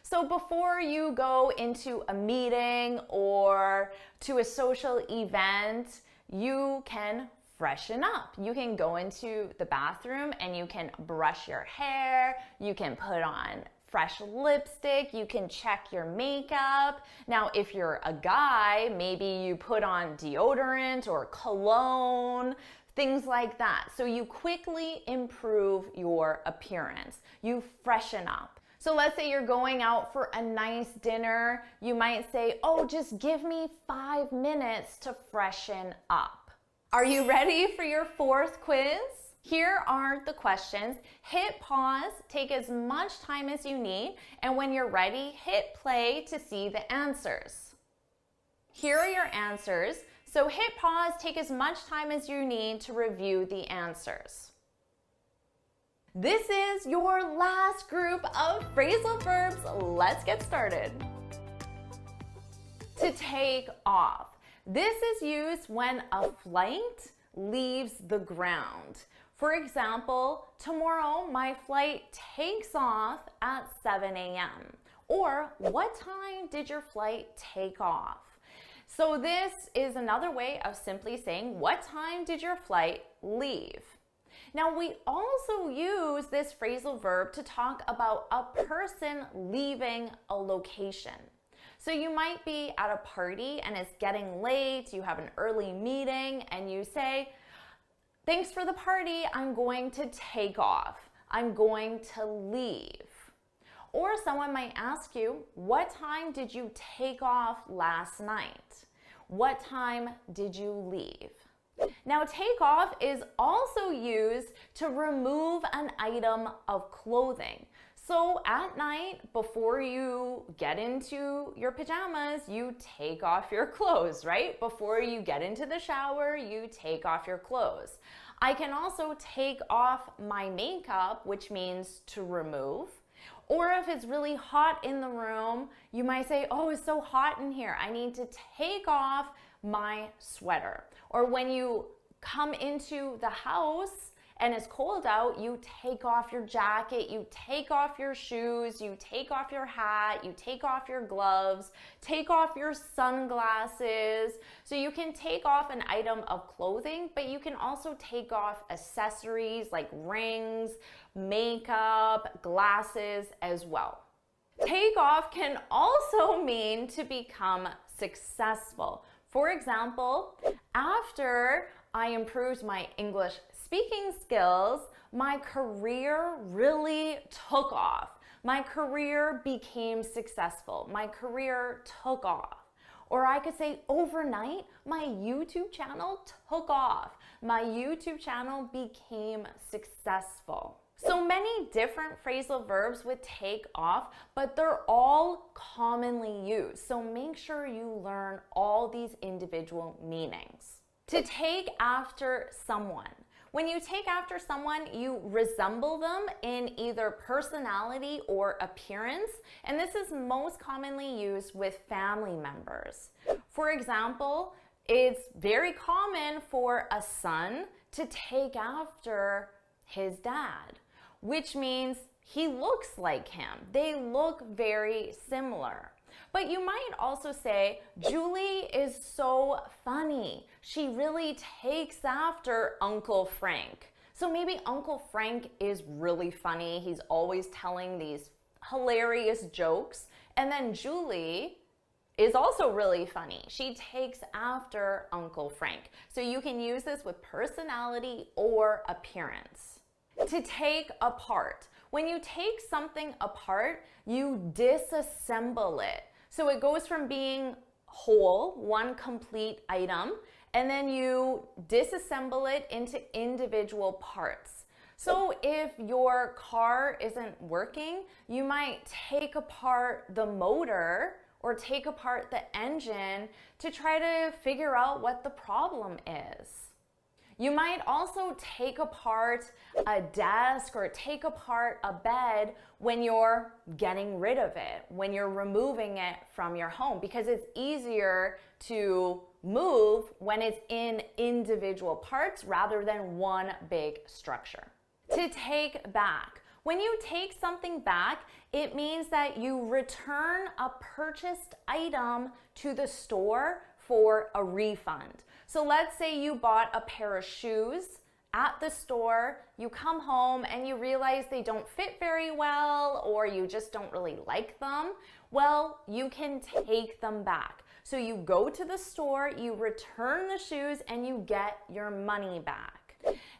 So before you go into a meeting or to a social event, you can freshen up. You can go into the bathroom and you can brush your hair, you can put on fresh lipstick, you can check your makeup. Now, if you're a guy, maybe you put on deodorant or cologne, things like that. So you quickly improve your appearance. You freshen up. So let's say you're going out for a nice dinner. You might say, oh, just give me 5 minutes to freshen up. Are you ready for your fourth quiz? Here are the questions. Hit pause, take as much time as you need, and when you're ready, hit play to see the answers. Here are your answers. So hit pause, take as much time as you need to review the answers. This is your last group of phrasal verbs. Let's get started. To take off. This is used when a flight leaves the ground. For example, tomorrow my flight takes off at 7 a.m. Or what time did your flight take off? So this is another way of simply saying, what time did your flight leave? Now we also use this phrasal verb to talk about a person leaving a location. So you might be at a party and it's getting late, you have an early meeting, and you say, thanks for the party, I'm going to take off. I'm going to leave. Or someone might ask you, what time did you take off last night? What time did you leave? Now, take off is also used to remove an item of clothing. So at night, before you get into your pajamas, you take off your clothes, right? Before you get into the shower, you take off your clothes. I can also take off my makeup, which means to remove. Or if it's really hot in the room, you might say, oh, it's so hot in here, I need to take off my sweater. Or when you come into the house and it's cold out, you take off your jacket, you take off your shoes, you take off your hat, you take off your gloves, take off your sunglasses. So you can take off an item of clothing, but you can also take off accessories like rings, makeup, glasses as well. Take off can also mean to become successful. For example, after I improved my English speaking skills, my career really took off. My career became successful. My career took off. Or I could say overnight, my YouTube channel took off. My YouTube channel became successful. So many different phrasal verbs with take off, but they're all commonly used. So make sure you learn all these individual meanings. To take after someone. When you take after someone, you resemble them in either personality or appearance, and this is most commonly used with family members. For example, it's very common for a son to take after his dad, which means he looks like him. They look very similar. But you might also say, Julie is so funny. She really takes after Uncle Frank. So maybe Uncle Frank is really funny. He's always telling these hilarious jokes. And then Julie is also really funny. She takes after Uncle Frank. So you can use this with personality or appearance. To take apart. When you take something apart, you disassemble it. So it goes from being whole, one complete item, and then you disassemble it into individual parts. So if your car isn't working, you might take apart the motor or take apart the engine to try to figure out what the problem is. You might also take apart a desk or take apart a bed when you're getting rid of it, when you're removing it from your home, because it's easier to move when it's in individual parts rather than one big structure. To take back. When you take something back, it means that you return a purchased item to the store for a refund. So let's say you bought a pair of shoes at the store, you come home and you realize they don't fit very well or you just don't really like them. Well, you can take them back. So you go to the store, you return the shoes, and you get your money back.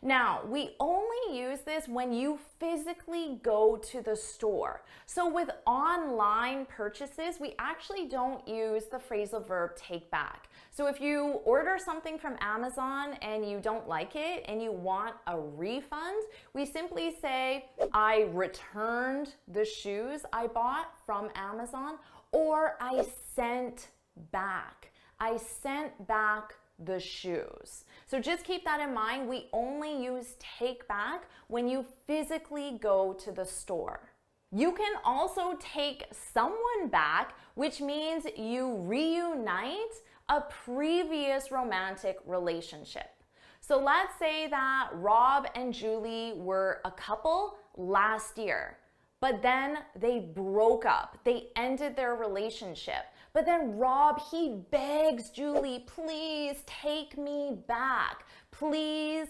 Now, we only use this when you physically go to the store. So with online purchases, we actually don't use the phrasal verb take back. So if you order something from Amazon and you don't like it and you want a refund, we simply say, I returned the shoes I bought from Amazon, or I sent back. I sent back the shoes. So just keep that in mind. We only use take back when you physically go to the store. You can also take someone back, which means you reunite a previous romantic relationship. So let's say that Rob and Julie were a couple last year, but then they broke up. They ended their relationship. But then Rob, he begs Julie, please take me back. Please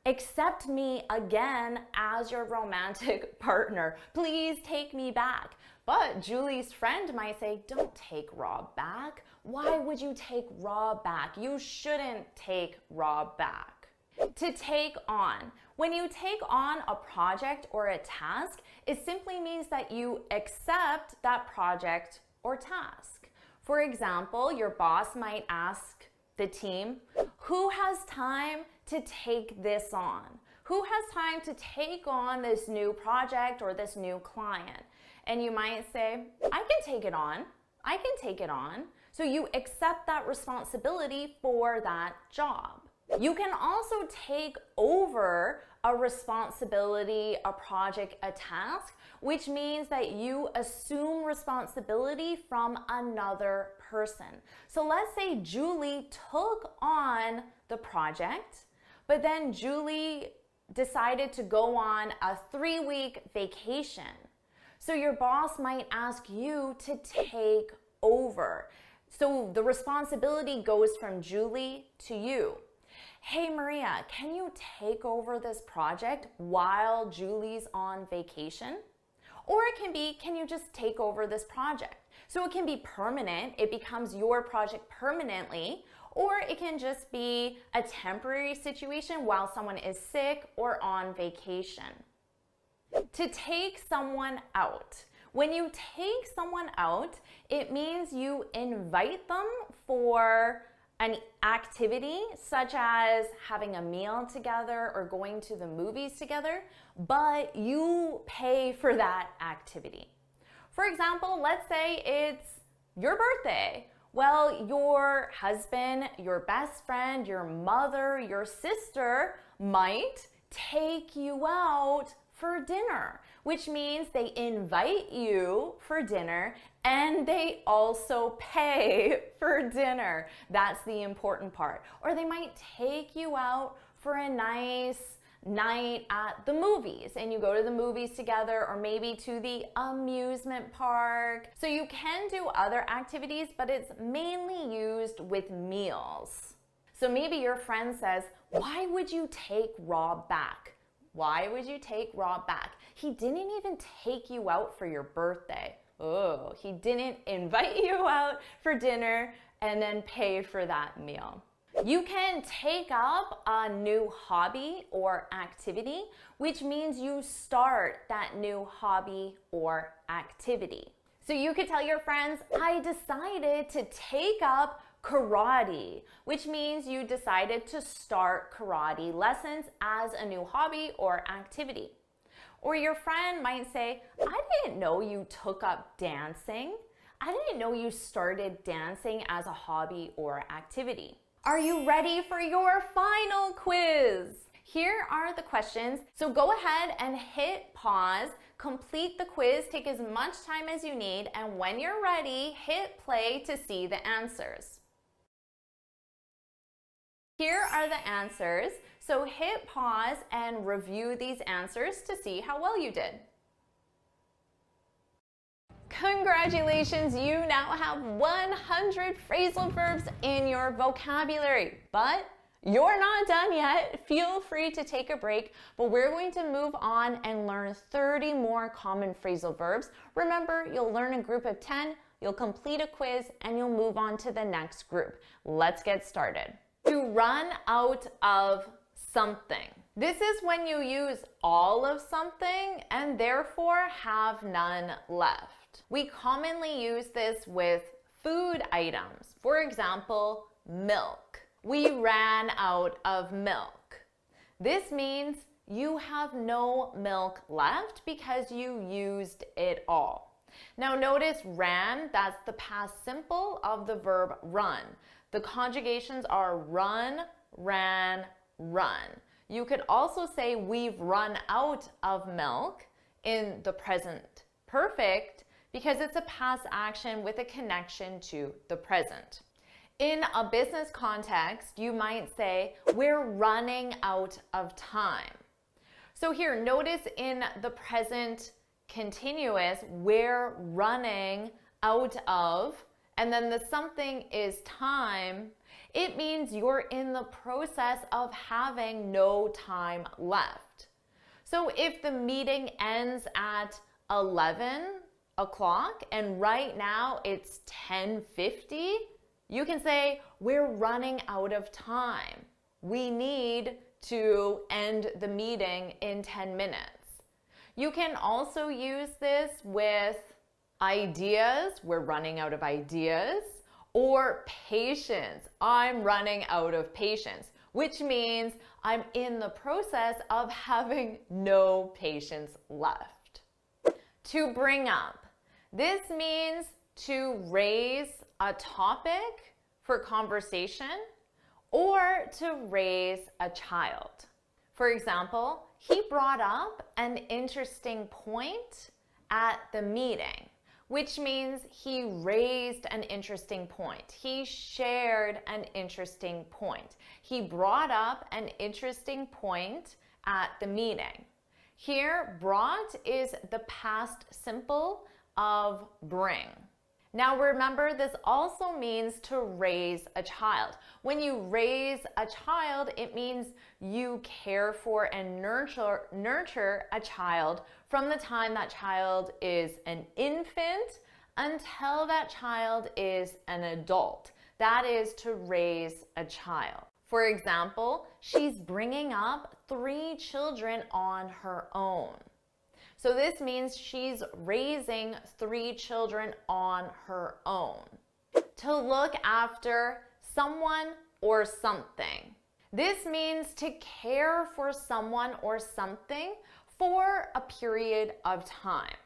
accept me again as your romantic partner. Please take me back. But Julie's friend might say, don't take Rob back. Why would you take Rob back? You shouldn't take Rob back. To take on. When you take on a project or a task, it simply means that you accept that project or task. For example, your boss might ask the team, who has time to take this on? Who has time to take on this new project or this new client? And you might say, I can take it on. I can take it on. So you accept that responsibility for that job. You can also take over a responsibility, a project, a task, which means that you assume responsibility from another person. So let's say Julie took on the project, but then Julie decided to go on a 3-week vacation. So your boss might ask you to take over. So the responsibility goes from Julie to you. Hey Maria, can you take over this project while Julie's on vacation? Or it can be, can you just take over this project? So it can be permanent, it becomes your project permanently, or it can just be a temporary situation while someone is sick or on vacation. To take someone out. When you take someone out, it means you invite them for an activity such as having a meal together or going to the movies together, but you pay for that activity. For example, let's say it's your birthday. Well, your husband, your best friend, your mother, your sister might take you out for dinner, which means they invite you for dinner and they also pay for dinner. That's the important part. Or they might take you out for a nice night at the movies and you go to the movies together, or maybe to the amusement park. So you can do other activities, but it's mainly used with meals. So maybe your friend says, why would you take Rob back? Why would you take Rob back? He didn't even take you out for your birthday. Oh, he didn't invite you out for dinner and then pay for that meal. You can take up a new hobby or activity, which means you start that new hobby or activity. So you could tell your friends, I decided to take up karate, which means you decided to start karate lessons as a new hobby or activity. Or your friend might say, I didn't know you took up dancing. I didn't know you started dancing as a hobby or activity. Are you ready for your final quiz? Here are the questions. So go ahead and hit pause, complete the quiz, take as much time as you need, and when you're ready, hit play to see the answers. Here are the answers. So hit pause and review these answers to see how well you did. Congratulations, you now have 100 phrasal verbs in your vocabulary, but you're not done yet. Feel free to take a break, but we're going to move on and learn 30 more common phrasal verbs. Remember, you'll learn a group of 10, you'll complete a quiz, and you'll move on to the next group. Let's get started. To run out of something. This is when you use all of something and therefore have none left. We commonly use this with food items. For example, milk. We ran out of milk. This means you have no milk left because you used it all. Now notice ran, that's the past simple of the verb run. The conjugations are run, ran, run. You could also say we've run out of milk in the present perfect because it's a past action with a connection to the present. In a business context, you might say, we're running out of time. So here, notice in the present continuous, we're running out of, and then the something is time. It means you're in the process of having no time left. So if the meeting ends at 11 o'clock and right now it's 10:50, you can say, we're running out of time. We need to end the meeting in 10 minutes. You can also use this with ideas. We're running out of ideas. Or patience. I'm running out of patience, which means I'm in the process of having no patience left. To bring up. This means to raise a topic for conversation or to raise a child. For example, he brought up an interesting point at the meeting, which means he raised an interesting point. He shared an interesting point. He brought up an interesting point at the meeting. Here, brought is the past simple of bring. Now remember, this also means to raise a child. When you raise a child, it means you care for and nurture a child from the time that child is an infant until that child is an adult. That is to raise a child. For example, she's bringing up 3 children on her own. So this means she's raising 3 children on her own. To look after someone or something. This means to care for someone or something for a period of time.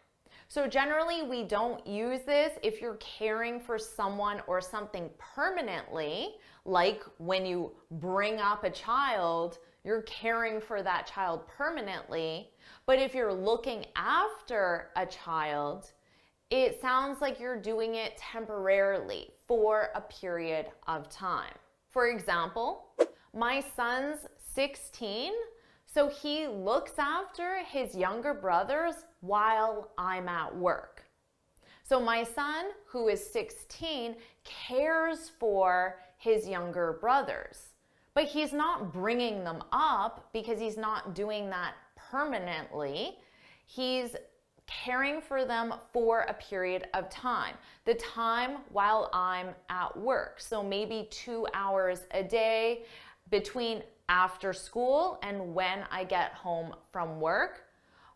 So generally we don't use this if you're caring for someone or something permanently, like when you bring up a child, you're caring for that child permanently. But if you're looking after a child, it sounds like you're doing it temporarily for a period of time. For example, my son's 16, so he looks after his younger brothers while I'm at work. So my son, who is 16, cares for his younger brothers, but he's not bringing them up because he's not doing that permanently. He's caring for them for a period of time. The time while I'm at work. So maybe 2 hours a day between after school and when I get home from work.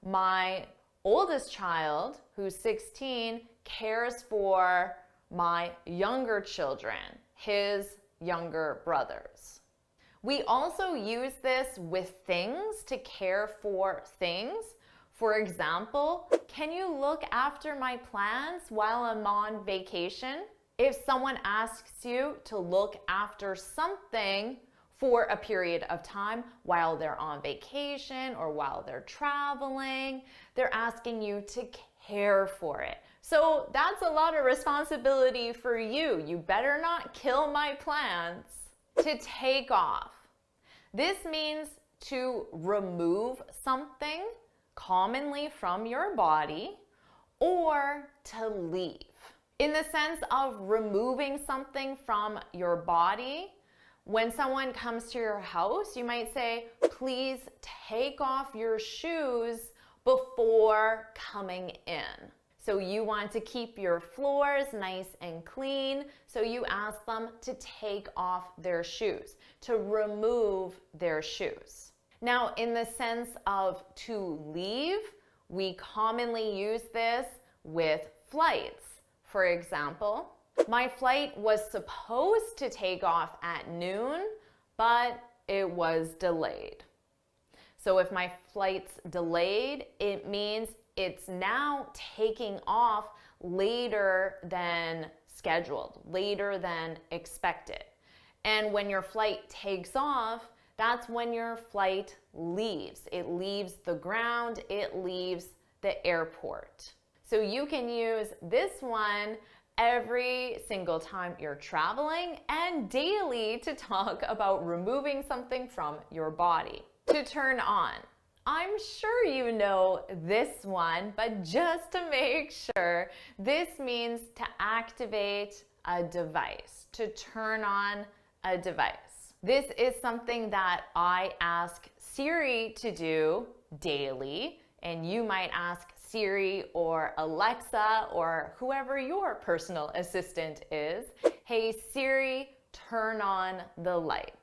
My oldest child, who's 16, cares for my younger children, his younger brothers. We also use this with things, to care for things. For example, can you look after my plants while I'm on vacation? If someone asks you to look after something for a period of time while they're on vacation or while they're traveling, they're asking you to care for it. So that's a lot of responsibility for you. You better not kill my plants. To take off. This means to remove something commonly from your body, or to leave. In the sense of removing something from your body, when someone comes to your house, you might say, please take off your shoes before coming in. So you want to keep your floors nice and clean, so you ask them to take off their shoes, to remove their shoes. Now, in the sense of to leave, we commonly use this with flights. For example, my flight was supposed to take off at noon, but it was delayed. So if my flight's delayed, it means it's now taking off later than scheduled, later than expected. And when your flight takes off, that's when your flight leaves. It leaves the ground, it leaves the airport. So you can use this one every single time you're traveling and daily to talk about removing something from your body. To turn on. I'm sure you know this one, but just to make sure, this means to activate a device, to turn on a device. This is something that I ask Siri to do daily, and you might ask Siri or Alexa or whoever your personal assistant is, hey Siri, turn on the lights.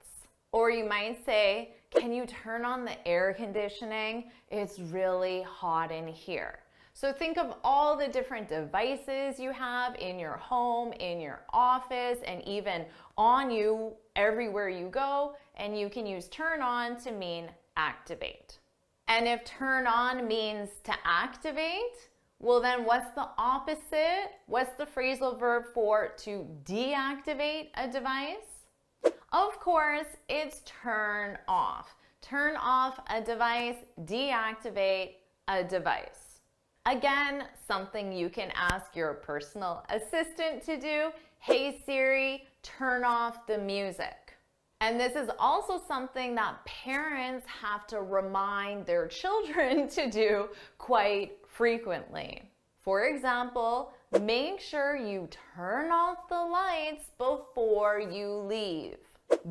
Or you might say, can you turn on the air conditioning? It's really hot in here. So think of all the different devices you have in your home, in your office, and even on you everywhere you go, and you can use turn on to mean activate. And if turn on means to activate, well then what's the opposite? What's the phrasal verb for to deactivate a device? Of course, it's turn off. Turn off a device, deactivate a device. Again, something you can ask your personal assistant to do. Hey Siri, turn off the music. And this is also something that parents have to remind their children to do quite frequently. For example, make sure you turn off the lights before you leave.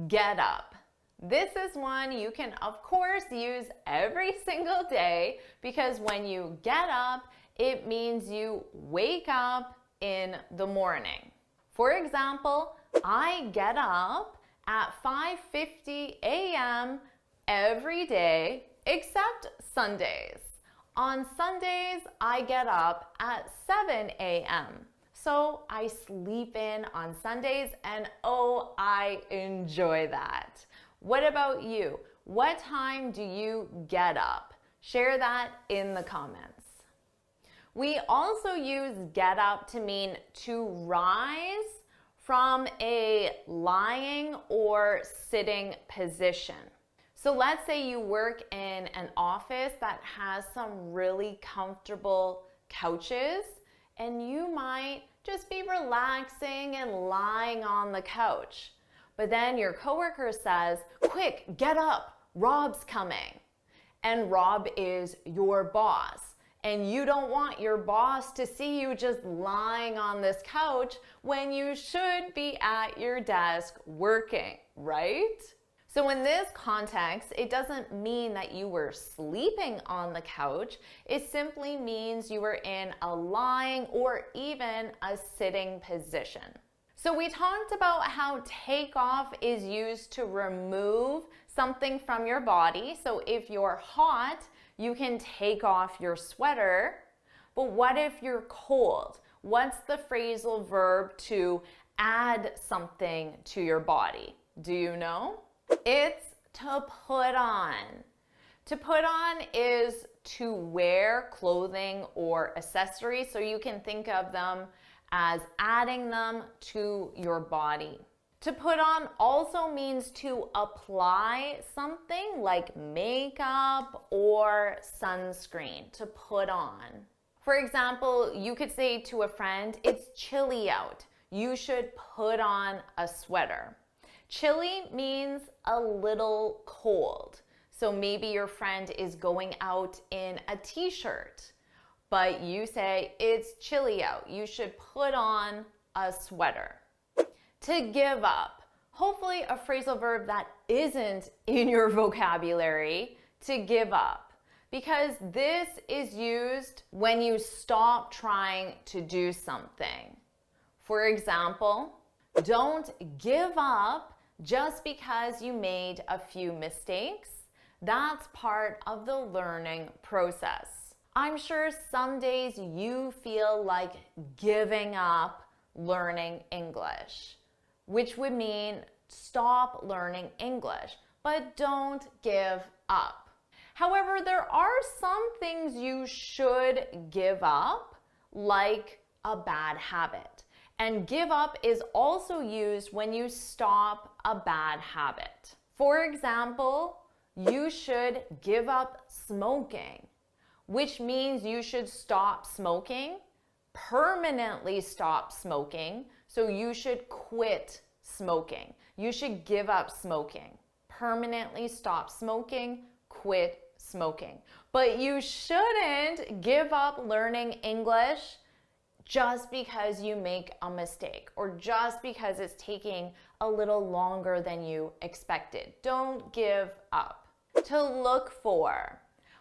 Get up. This is one you can, of course, use every single day because when you get up, it means you wake up in the morning. For example, I get up at 5:50 a.m. every day except Sundays. On Sundays, I get up at 7 a.m. So I sleep in on Sundays and oh, I enjoy that. What about you? What time do you get up? Share that in the comments. We also use get up to mean to rise from a lying or sitting position. So let's say you work in an office that has some really comfortable couches, and you might just be relaxing and lying on the couch. But then your coworker says, quick, get up, Rob's coming. And Rob is your boss. And you don't want your boss to see you just lying on this couch when you should be at your desk working, right? So in this context, it doesn't mean that you were sleeping on the couch. It simply means you were in a lying or even a sitting position. So we talked about how take off is used to remove something from your body. So if you're hot, you can take off your sweater. But what if you're cold? What's the phrasal verb to add something to your body? Do you know? It's to put on. To put on is to wear clothing or accessories, so you can think of them as adding them to your body. To put on also means to apply something like makeup or sunscreen, to put on. For example, you could say to a friend, it's chilly out. You should put on a sweater. Chilly means a little cold. So maybe your friend is going out in a t-shirt, but you say it's chilly out. You should put on a sweater. To give up. Hopefully a phrasal verb that isn't in your vocabulary, to give up. Because this is used when you stop trying to do something. For example, don't give up just because you made a few mistakes. That's part of the learning process. I'm sure some days you feel like giving up learning English, which would mean stop learning English, but don't give up. However, there are some things you should give up, like a bad habit. And give up is also used when you stop a bad habit. For example, you should give up smoking, which means you should stop smoking, permanently stop smoking, so you should quit smoking. You should give up smoking, permanently stop smoking, quit smoking. But you shouldn't give up learning English just because you make a mistake or just because it's taking a little longer than you expected. Don't give up. To look for.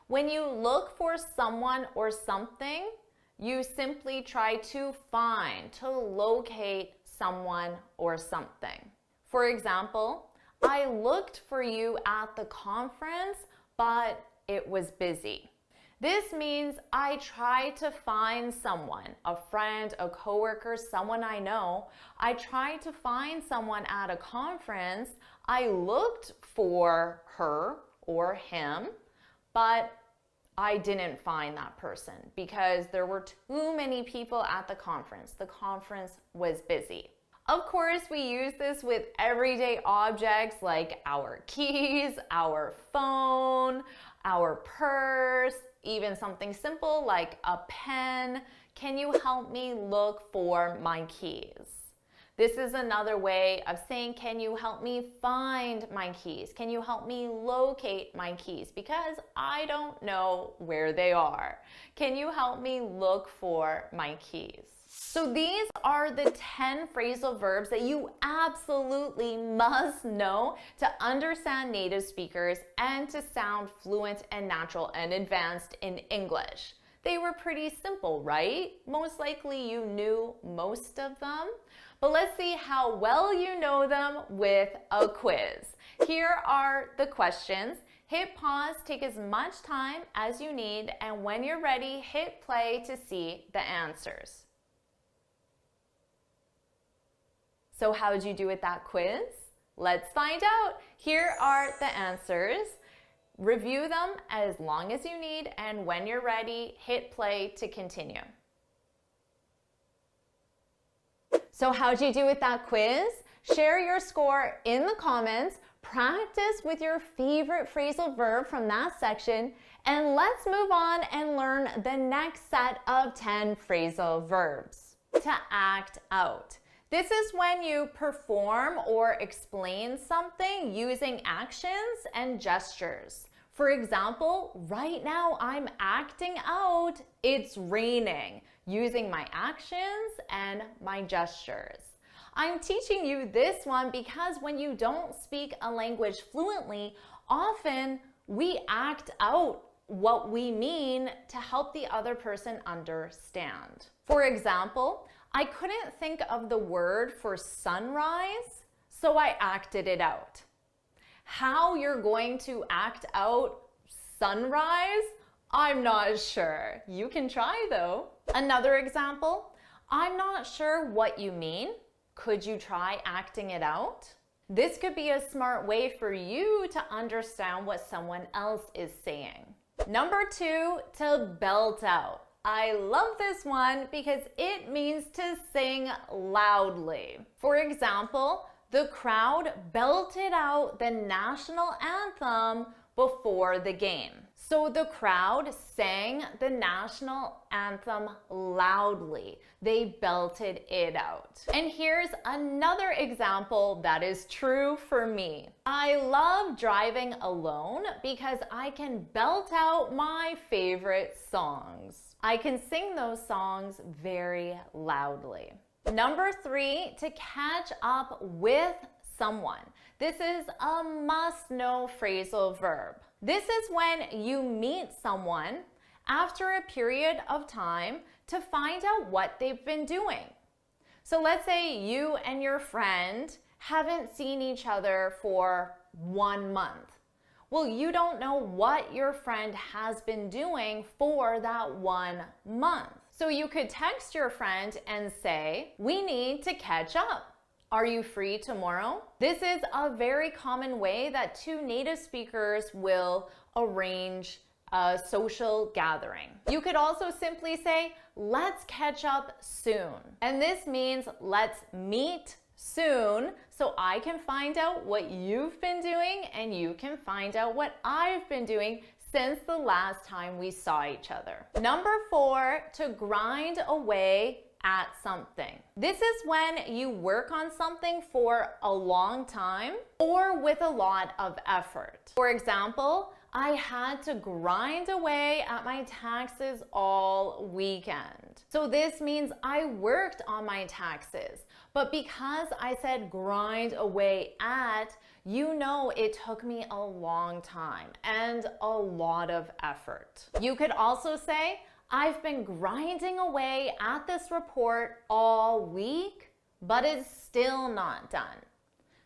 When you look for someone or something, you simply try to find, to locate someone or something. For example, I looked for you at the conference, but it was busy. This means I tried to find someone, a friend, a coworker, someone I know. I tried to find someone at a conference. I looked for her or him, but I didn't find that person because there were too many people at the conference. The conference was busy. Of course, we use this with everyday objects like our keys, our phone, our purse, even something simple like a pen. Can you help me look for my keys? This is another way of saying, can you help me find my keys? Can you help me locate my keys? Because I don't know where they are. Can you help me look for my keys? So these are the 10 phrasal verbs that you absolutely must know to understand native speakers and to sound fluent and natural and advanced in English. They were pretty simple, right? Most likely you knew most of them. But let's see how well you know them with a quiz. Here are the questions. Hit pause, take as much time as you need, and when you're ready, hit play to see the answers. So how did you do with that quiz? Let's find out. Here are the answers. Review them as long as you need, and when you're ready, hit play to continue. So how'd you do with that quiz? Share your score in the comments, practice with your favorite phrasal verb from that section, and let's move on and learn the next set of 10 phrasal verbs. To act out. This is when you perform or explain something using actions and gestures. For example, right now I'm acting out "it's raining" using my actions and my gestures. I'm teaching you this one because when you don't speak a language fluently, often we act out what we mean to help the other person understand. For example, I couldn't think of the word for sunrise, so I acted it out. How you're going to act out sunrise, I'm not sure. You can try though. Another example, I'm not sure what you mean. Could you try acting it out? This could be a smart way for you to understand what someone else is saying. Number 2, to belt out. I love this one because it means to sing loudly. For example, the crowd belted out the national anthem before the game. So the crowd sang the national anthem loudly. They belted it out. And here's another example that is true for me. I love driving alone because I can belt out my favorite songs. I can sing those songs very loudly. Number 3, to catch up with someone. This is a must-know phrasal verb. This is when you meet someone after a period of time to find out what they've been doing. So let's say you and your friend haven't seen each other for 1 month. Well, you don't know what your friend has been doing for that 1 month. So you could text your friend and say, "We need to catch up. Are you free tomorrow?" This is a very common way that 2 native speakers will arrange a social gathering. You could also simply say, "Let's catch up soon." And this means let's meet soon so I can find out what you've been doing and you can find out what I've been doing since the last time we saw each other. Number 4, to grind away at something. This is when you work on something for a long time or with a lot of effort. For example, I had to grind away at my taxes all weekend. So this means I worked on my taxes, but because I said grind away at, you know it took me a long time and a lot of effort. You could also say, "I've been grinding away at this report all week, but it's still not done."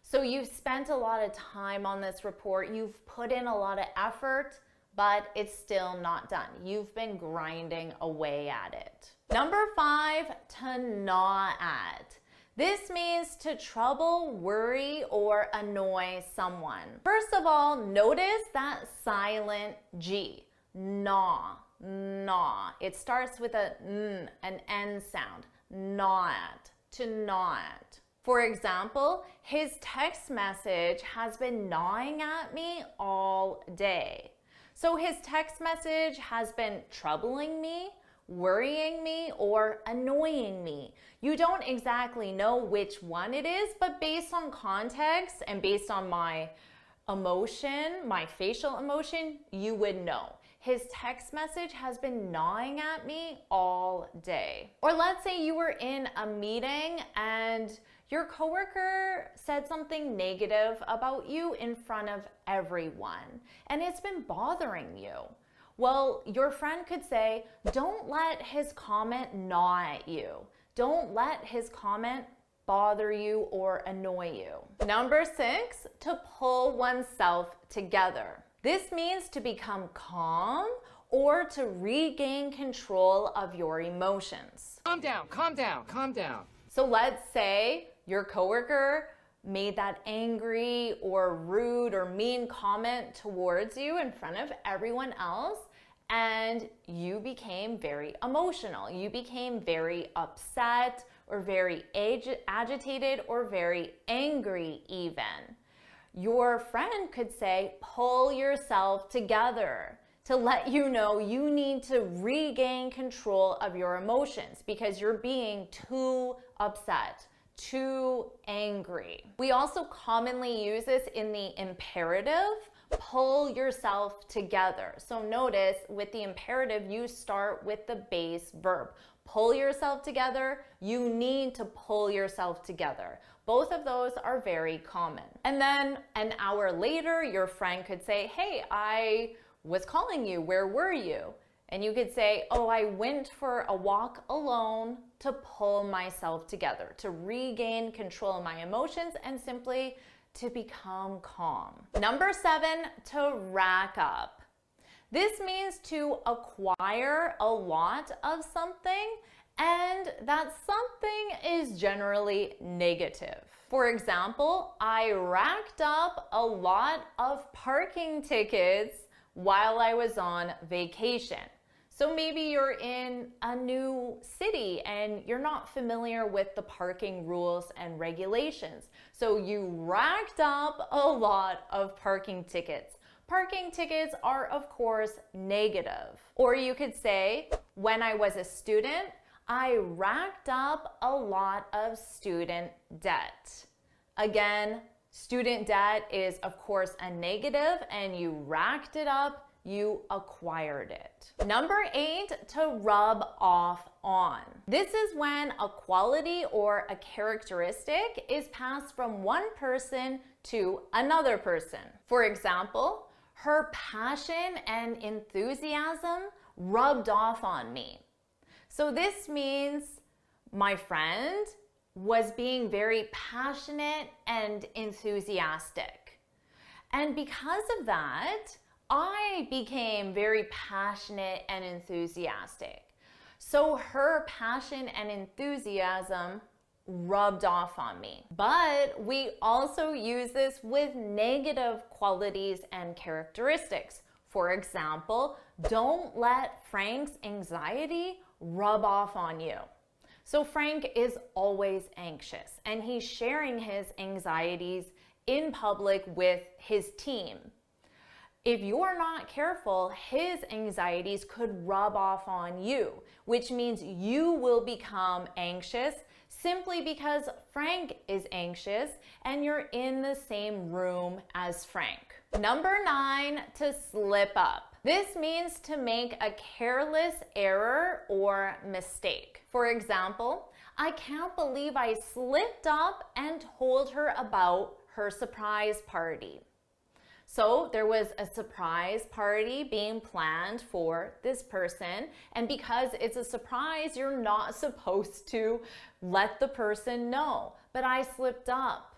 So you've spent a lot of time on this report, you've put in a lot of effort, but it's still not done. You've been grinding away at it. Number 5, to gnaw at. This means to trouble, worry, or annoy someone. First of all, notice that silent G, gnaw. Gnaw. It starts with an N sound. Gnaw at. To gnaw at. For example, his text message has been gnawing at me all day. So his text message has been troubling me, worrying me, or annoying me. You don't exactly know which one it is, but based on context and based on my emotion, my facial emotion, you would know. His text message has been gnawing at me all day. Or let's say you were in a meeting and your coworker said something negative about you in front of everyone, and it's been bothering you. Well, your friend could say, "Don't let his comment gnaw at you. Don't let his comment bother you or annoy you." Number 6, to pull oneself together. This means to become calm or to regain control of your emotions. Calm down, calm down, calm down. So let's say your coworker made that angry or rude or mean comment towards you in front of everyone else, and you became very emotional. You became very upset or very agitated or very angry even. Your friend could say, "Pull yourself together," to let you know you need to regain control of your emotions because you're being too upset, too angry. We also commonly use this in the imperative, pull yourself together. So notice with the imperative, you start with the base verb. Pull yourself together, you need to pull yourself together. Both of those are very common. And then an hour later, your friend could say, "Hey, I was calling you, where were you?" And you could say, "Oh, I went for a walk alone to pull myself together, to regain control of my emotions and simply to become calm." Number 7, to rack up. This means to acquire a lot of something and that something is generally negative. For example, I racked up a lot of parking tickets while I was on vacation. So maybe you're in a new city and you're not familiar with the parking rules and regulations. So you racked up a lot of parking tickets. parking tickets are, of course, negative. Or you could say, when I was a student, I racked up a lot of student debt. Again, student debt is, of course, a negative, and you racked it up, you acquired it. Number 8, to rub off on. This is when a quality or a characteristic is passed from one person to another person. For example, her passion and enthusiasm rubbed off on me. So this means my friend was being very passionate and enthusiastic. And because of that, I became very passionate and enthusiastic. So her passion and enthusiasm rubbed off on me. But we also use this with negative qualities and characteristics. For example, don't let Frank's anxiety rub off on you. So Frank is always anxious, and he's sharing his anxieties in public with his team. If you're not careful, his anxieties could rub off on you, which means you will become anxious simply because Frank is anxious and you're in the same room as Frank. Number 9, to slip up. This means to make a careless error or mistake. For example, I can't believe I slipped up and told her about her surprise party. So there was a surprise party being planned for this person, and because it's a surprise, you're not supposed to let the person know. But I slipped up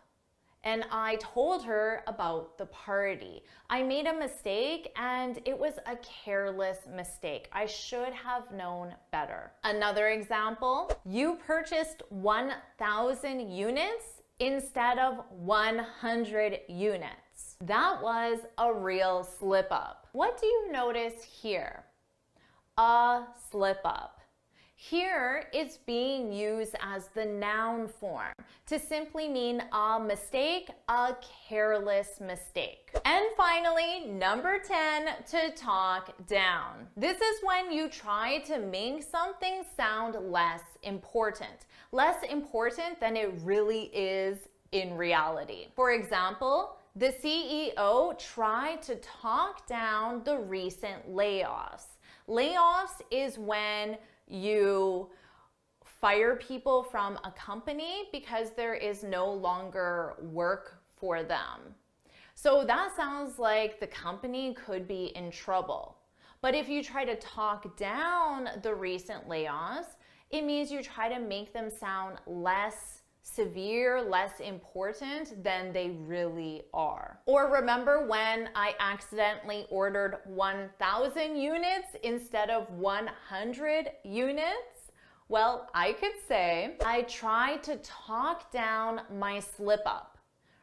and I told her about the party. I made a mistake and it was a careless mistake. I should have known better. Another example, you purchased 1,000 units instead of 100 units. That was a real slip up. What do you notice here? A slip up. Here it's being used as the noun form to simply mean a mistake, a careless mistake. And finally, number 10, to talk down. This is when you try to make something sound less important than it really is in reality. For example, the CEO tried to talk down the recent layoffs. Layoffs is when you fire people from a company because there is no longer work for them. So that sounds like the company could be in trouble. But if you try to talk down the recent layoffs, it means you try to make them sound less severe, less important than they really are. Or remember when I accidentally ordered 1,000 units instead of 100 units? Well, I could say I tried to talk down my slip up.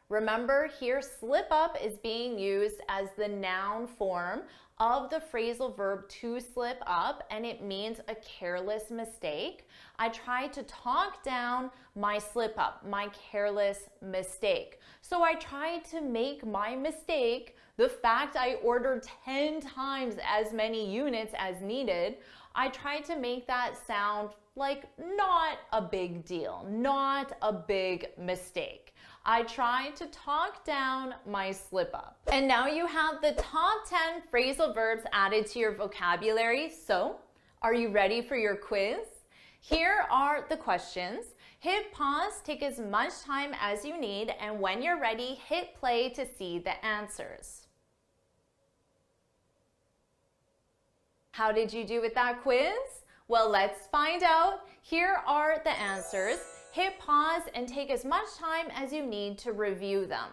Remember here, slip up is being used as the noun form of the phrasal verb to slip up, and it means a careless mistake. I tried to talk down my slip up, my careless mistake. So I tried to make my mistake, the fact I ordered 10 times as many units as needed, I tried to make that sound like not a big deal, not a big mistake. I tried to talk down my slip up. And now you have the top 10 phrasal verbs added to your vocabulary. So, are you ready for your quiz? Here are the questions. Hit pause, take as much time as you need, and when you're ready, hit play to see the answers. How did you do with that quiz? Well, let's find out. Here are the answers. Hit pause and take as much time as you need to review them.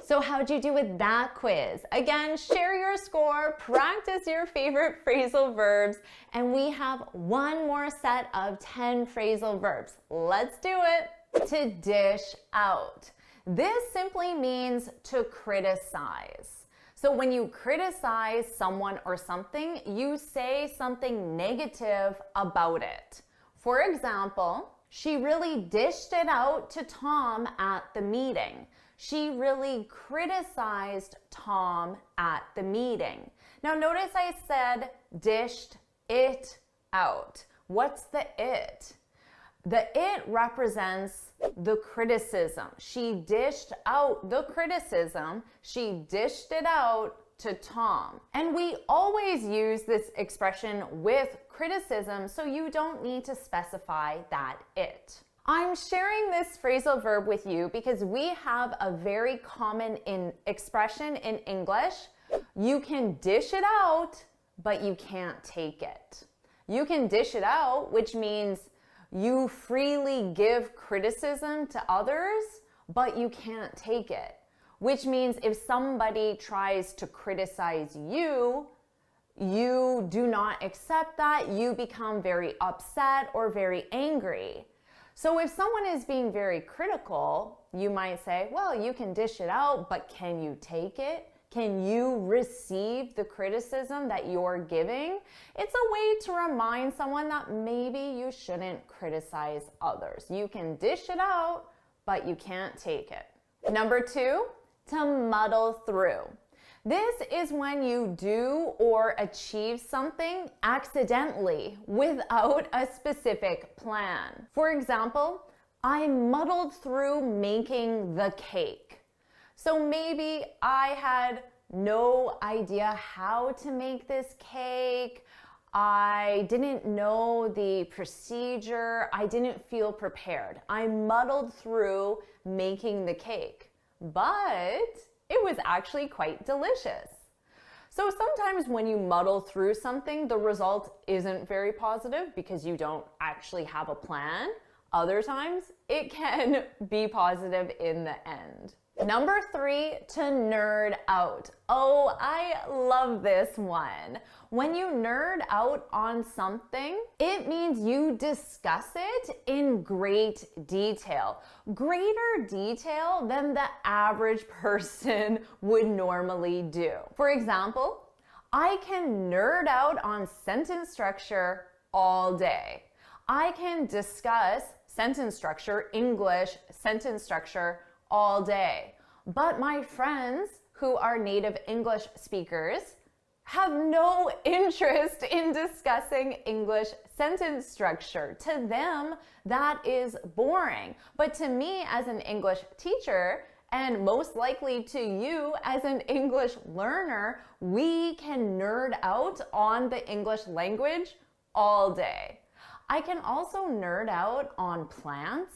So how'd you do with that quiz? Again, share your score, practice your favorite phrasal verbs, and we have one more set of 10 phrasal verbs. Let's do it. To dish out. This simply means to criticize. So when you criticize someone or something, you say something negative about it. For example, she really dished it out to Tom at the meeting. She really criticized Tom at the meeting. Now notice I said dished it out. What's the it? The it represents the criticism. She dished out the criticism. She dished it out to Tom. And we always use this expression with criticism, so you don't need to specify that it. I'm sharing this phrasal verb with you because we have a very common expression in English. You can dish it out, but you can't take it. You can dish it out, which means you freely give criticism to others, but you can't take it. Which means if somebody tries to criticize you, you do not accept that, you become very upset or very angry. So if someone is being very critical, you might say, well, you can dish it out, but can you take it? Can you receive the criticism that you're giving? It's a way to remind someone that maybe you shouldn't criticize others. You can dish it out, but you can't take it. Number 2, to muddle through. This is when you do or achieve something accidentally without a specific plan. For example, I muddled through making the cake. So maybe I had no idea how to make this cake. I didn't know the procedure. I didn't feel prepared. I muddled through making the cake, but it was actually quite delicious. So sometimes when you muddle through something, the result isn't very positive because you don't actually have a plan. Other times, it can be positive in the end. Number 3, to nerd out. Oh, I love this one. When you nerd out on something, it means you discuss it in great detail. Greater detail than the average person would normally do. For example, I can nerd out on sentence structure all day. I can discuss sentence structure, English sentence structure, all day. But my friends who are native English speakers have no interest in discussing English sentence structure. To them, that is boring. But to me as an English teacher, and most likely to you as an English learner, we can nerd out on the English language all day. I can also nerd out on plants,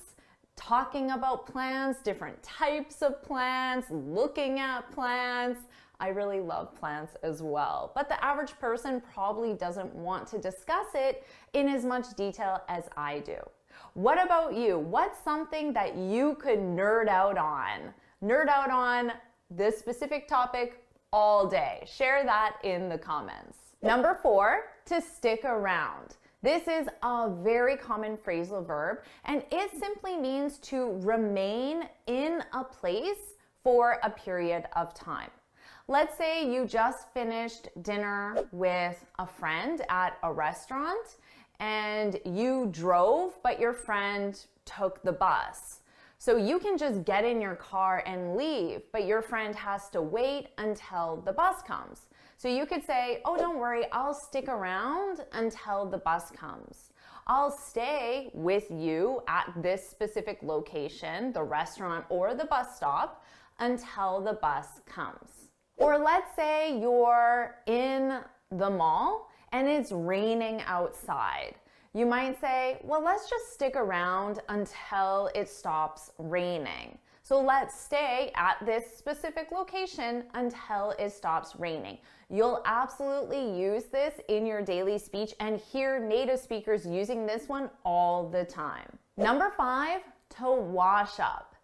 talking about plants, different types of plants, looking at plants. I really love plants as well, but the average person probably doesn't want to discuss it in as much detail as I do. What about you? What's something that you could nerd out on? Nerd out on this specific topic all day. Share that in the comments. Number 4, to stick around. This is a very common phrasal verb, and it simply means to remain in a place for a period of time. Let's say you just finished dinner with a friend at a restaurant and you drove, but your friend took the bus. So you can just get in your car and leave, but your friend has to wait until the bus comes. So you could say, oh, don't worry, I'll stick around until the bus comes. I'll stay with you at this specific location, the restaurant or the bus stop, until the bus comes. Or let's say you're in the mall and it's raining outside. You might say, well, let's just stick around until it stops raining. So let's stay at this specific location until it stops raining. You'll absolutely use this in your daily speech and hear native speakers using this one all the time. Number 5, to wash up.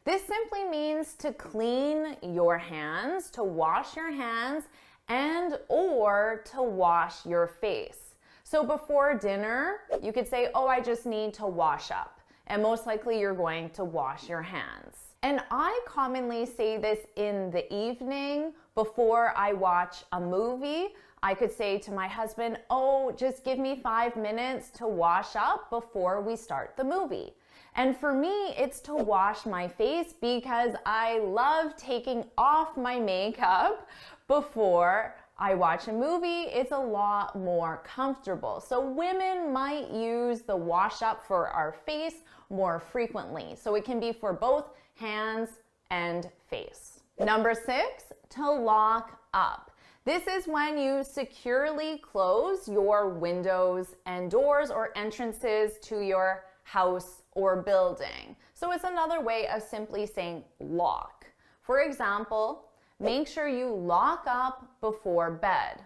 This simply means to clean your hands, to wash your hands, and or to wash your face. So before dinner, you could say, oh, I just need to wash up. And most likely you're going to wash your hands. And I commonly say this in the evening before I watch a movie. I could say to my husband, oh, just give me 5 minutes to wash up before we start the movie. And for me, it's to wash my face because I love taking off my makeup before I watch a movie. It's a lot more comfortable. So women might use the wash up for our face more frequently. So it can be for both hands and face. Number 6, to lock up. This is when you securely close your windows and doors or entrances to your house or building. So it's another way of simply saying lock. For example, make sure you lock up before bed.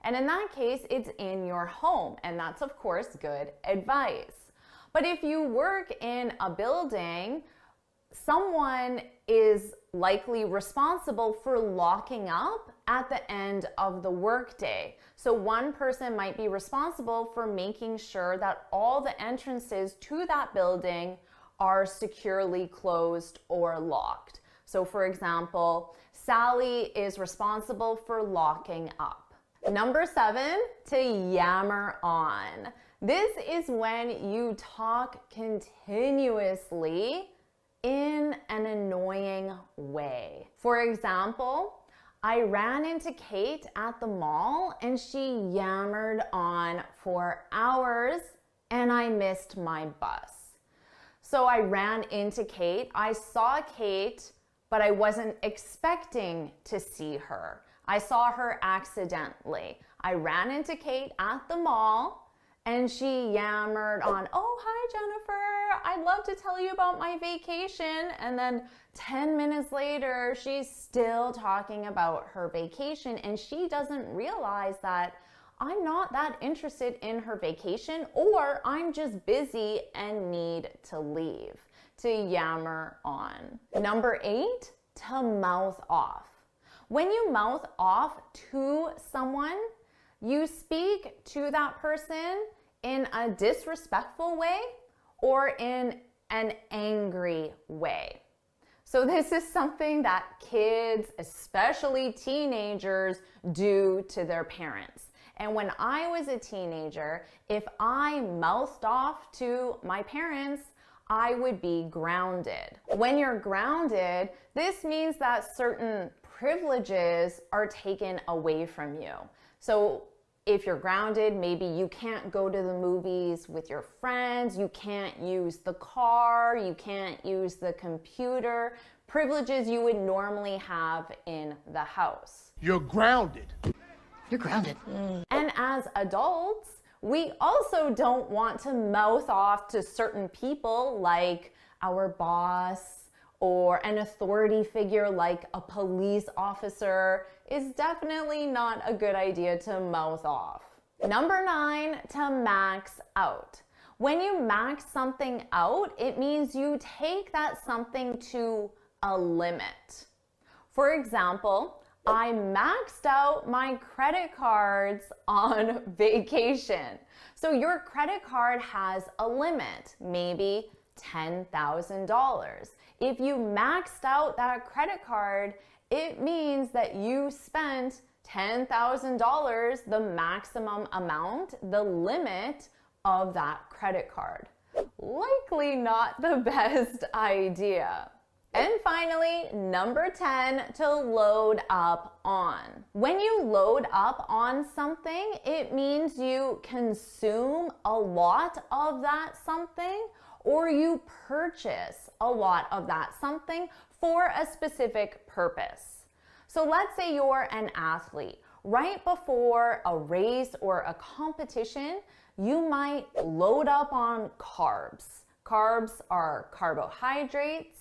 And in that case, it's in your home, and that's of course good advice. But if you work in a building, someone is likely responsible for locking up at the end of the workday. So one person might be responsible for making sure that all the entrances to that building are securely closed or locked. So for example, Sally is responsible for locking up. Number 7, to yammer on. This is when you talk continuously in an annoying way. For example, I ran into Kate at the mall and she yammered on for hours and I missed my bus. So I ran into Kate. I saw Kate, but I wasn't expecting to see her. I saw her accidentally. I ran into Kate at the mall and she yammered on, "Oh, hi, Jennifer. I'd love to tell you about my vacation." And then 10 minutes later, she's still talking about her vacation and she doesn't realize that I'm not that interested in her vacation, or I'm just busy and need to leave. To yammer on. Number 8, to mouth off. When you mouth off to someone, you speak to that person in a disrespectful way or in an angry way. So this is something that kids, especially teenagers, do to their parents. And when I was a teenager, if I mouthed off to my parents, I would be grounded. When you're grounded, this means that certain privileges are taken away from you. So if you're grounded, maybe you can't go to the movies with your friends, you can't use the car, you can't use the computer, privileges you would normally have in the house. You're grounded. You're grounded. And as adults, we also don't want to mouth off to certain people like our boss or an authority figure like a police officer. Is definitely not a good idea to mouth off. Number 9, to max out. When you max something out, it means you take that something to a limit. For example, I maxed out my credit cards on vacation. So your credit card has a limit, maybe $10,000. If you maxed out that credit card, it means that you spent $10,000, the maximum amount, the limit of that credit card. Likely not the best idea. And finally, number 10, to load up on. When you load up on something, it means you consume a lot of that something, or you purchase a lot of that something for a specific purpose. So let's say you're an athlete. Right before a race or a competition, you might load up on carbs. Carbs are carbohydrates,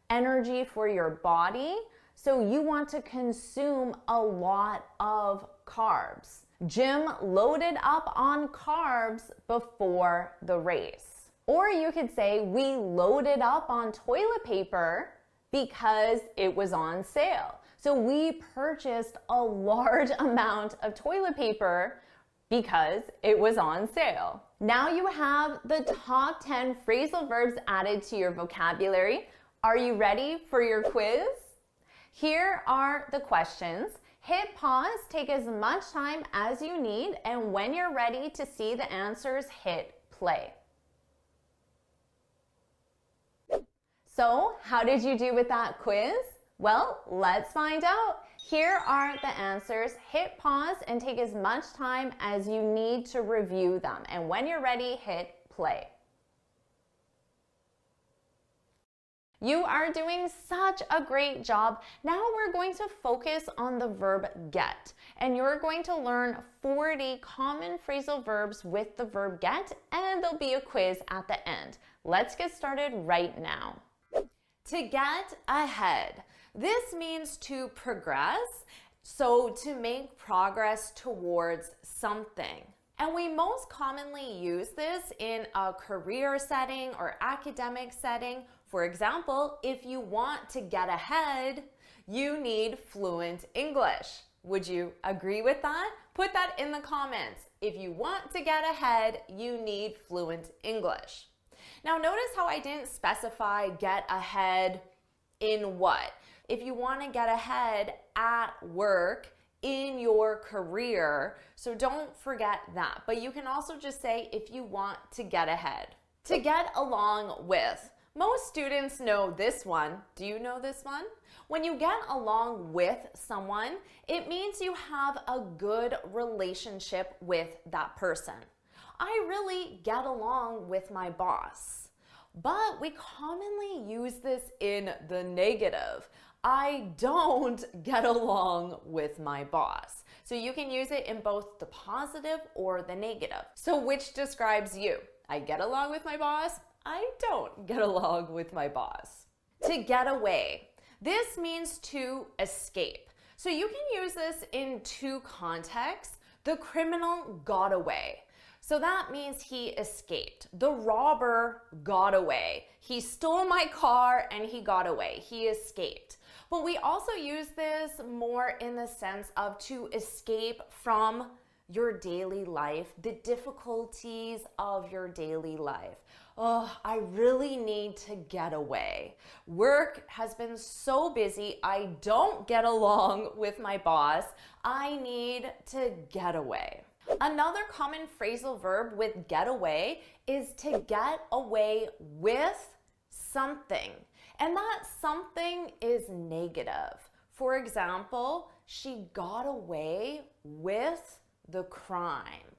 energy for your body, so you want to consume a lot of carbs. Jim loaded up on carbs before the race. Or you could say we loaded up on toilet paper because it was on sale. So we purchased a large amount of toilet paper because it was on sale. Now you have the top 10 phrasal verbs added to your vocabulary. Are you ready for your quiz? Here are the questions. Hit pause, take as much time as you need, and when you're ready to see the answers, hit play. So, how did you do with that quiz? Well, let's find out. Here are the answers. Hit pause and take as much time as you need to review them. And when you're ready, hit play. You are doing such a great job. Now we're going to focus on the verb get. And you're going to learn 40 common phrasal verbs with the verb get, and there'll be a quiz at the end. Let's get started right now. To get ahead. This means to progress, so to make progress towards something. And we most commonly use this in a career setting or academic setting. For example, if you want to get ahead, you need fluent English. Would you agree with that? Put that in the comments. If you want to get ahead, you need fluent English. Now notice how I didn't specify get ahead in what. If you want to get ahead at work, in your career, so don't forget that. But you can also just say if you want to get ahead. To get along with. Most students know this one. Do you know this one? When you get along with someone, it means you have a good relationship with that person. I really get along with my boss. But we commonly use this in the negative. I don't get along with my boss. So you can use it in both the positive or the negative. So which describes you? I get along with my boss. I don't get along with my boss. To get away. This means to escape. So you can use this in two contexts. The criminal got away. So that means he escaped. The robber got away. He stole my car and he got away. He escaped. But we also use this more in the sense of to escape from your daily life, the difficulties of your daily life. Oh, I really need to get away. Work has been so busy. I don't get along with my boss. I need to get away. Another common phrasal verb with get away is to get away with something. And that something is negative. For example, she got away with the crime.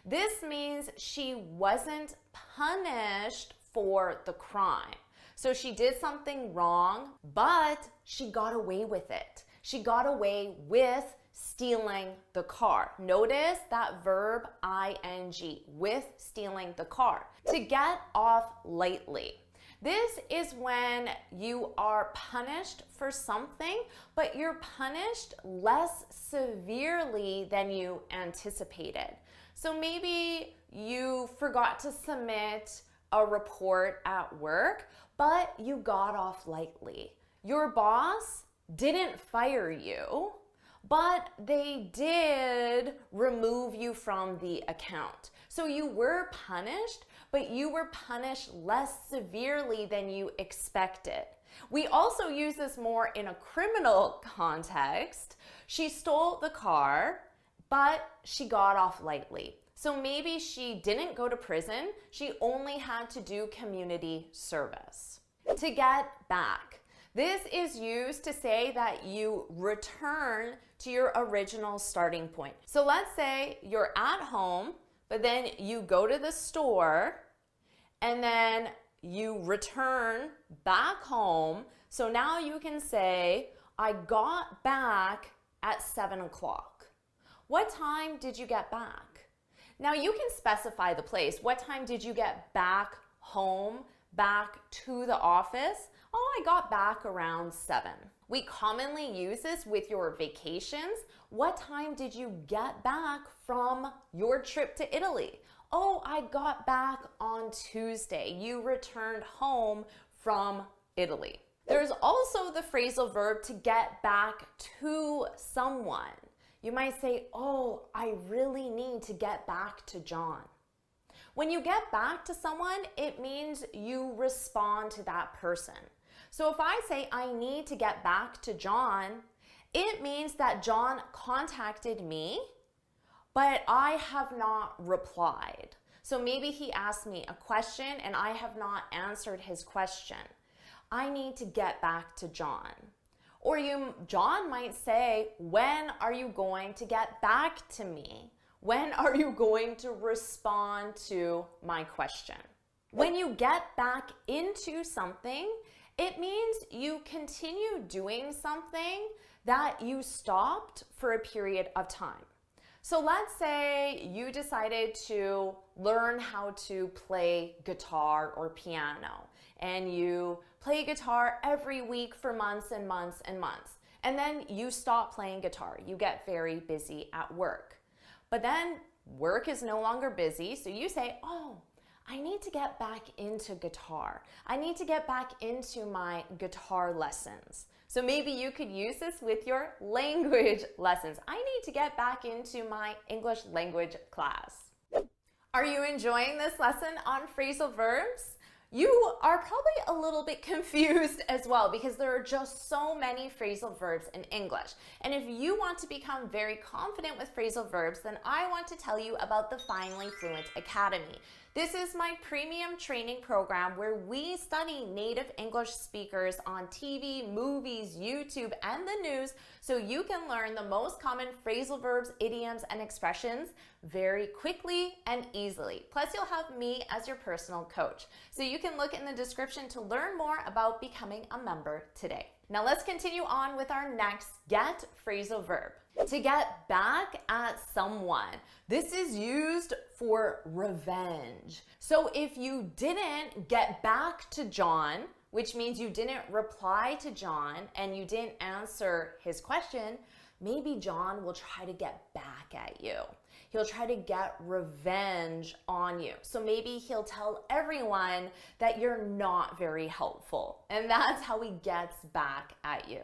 This means she wasn't punished for the crime. So she did something wrong, but she got away with it. She got away with stealing the car. Notice that verb ing, with stealing the car. To get off lightly. This is when you are punished for something, but you're punished less severely than you anticipated. So maybe you forgot to submit a report at work, but you got off lightly. Your boss didn't fire you, but they did remove you from the account. So you were punished, but you were punished less severely than you expected. We also use this more in a criminal context. She stole the car, but she got off lightly. So maybe she didn't go to prison, she only had to do community service. To get back. This is used to say that you return to your original starting point. So let's say you're at home, but then you go to the store and then you return back home. So now you can say, I got back at 7 o'clock. What time did you get back? Now you can specify the place. What time did you get back home, back to the office? Oh, I got back around 7. We commonly use this with your vacations. What time did you get back from your trip to Italy? Oh, I got back on Tuesday. You returned home from Italy. There's also the phrasal verb to get back to someone. You might say, oh, I really need to get back to John. When you get back to someone, it means you respond to that person. So if I say I need to get back to John, it means that John contacted me, but I have not replied. So maybe he asked me a question and I have not answered his question. I need to get back to John. Or John might say, when are you going to get back to me? When are you going to respond to my question? When you get back into something, it means you continue doing something that you stopped for a period of time. So let's say you decided to learn how to play guitar or piano, and you play guitar every week for months and months and months. And then you stop playing guitar. You get very busy at work. But then work is no longer busy, so you say, oh, I need to get back into guitar. I need to get back into my guitar lessons. So maybe you could use this with your language lessons. I need to get back into my English language class. Are you enjoying this lesson on phrasal verbs? You are probably a little bit confused as well because there are just so many phrasal verbs in English. And if you want to become very confident with phrasal verbs, then I want to tell you about the Finally Fluent Academy. This is my premium training program where we study native English speakers on TV, movies, YouTube, and the news so you can learn the most common phrasal verbs, idioms, and expressions very quickly and easily. Plus, you'll have me as your personal coach. So you can look in the description to learn more about becoming a member today. Now let's continue on with our next get phrasal verb. To get back at someone. This is used for revenge. So if you didn't get back to John, which means you didn't reply to John and you didn't answer his question, maybe John will try to get back at you. He'll try to get revenge on you. So maybe he'll tell everyone that you're not very helpful. And that's how he gets back at you.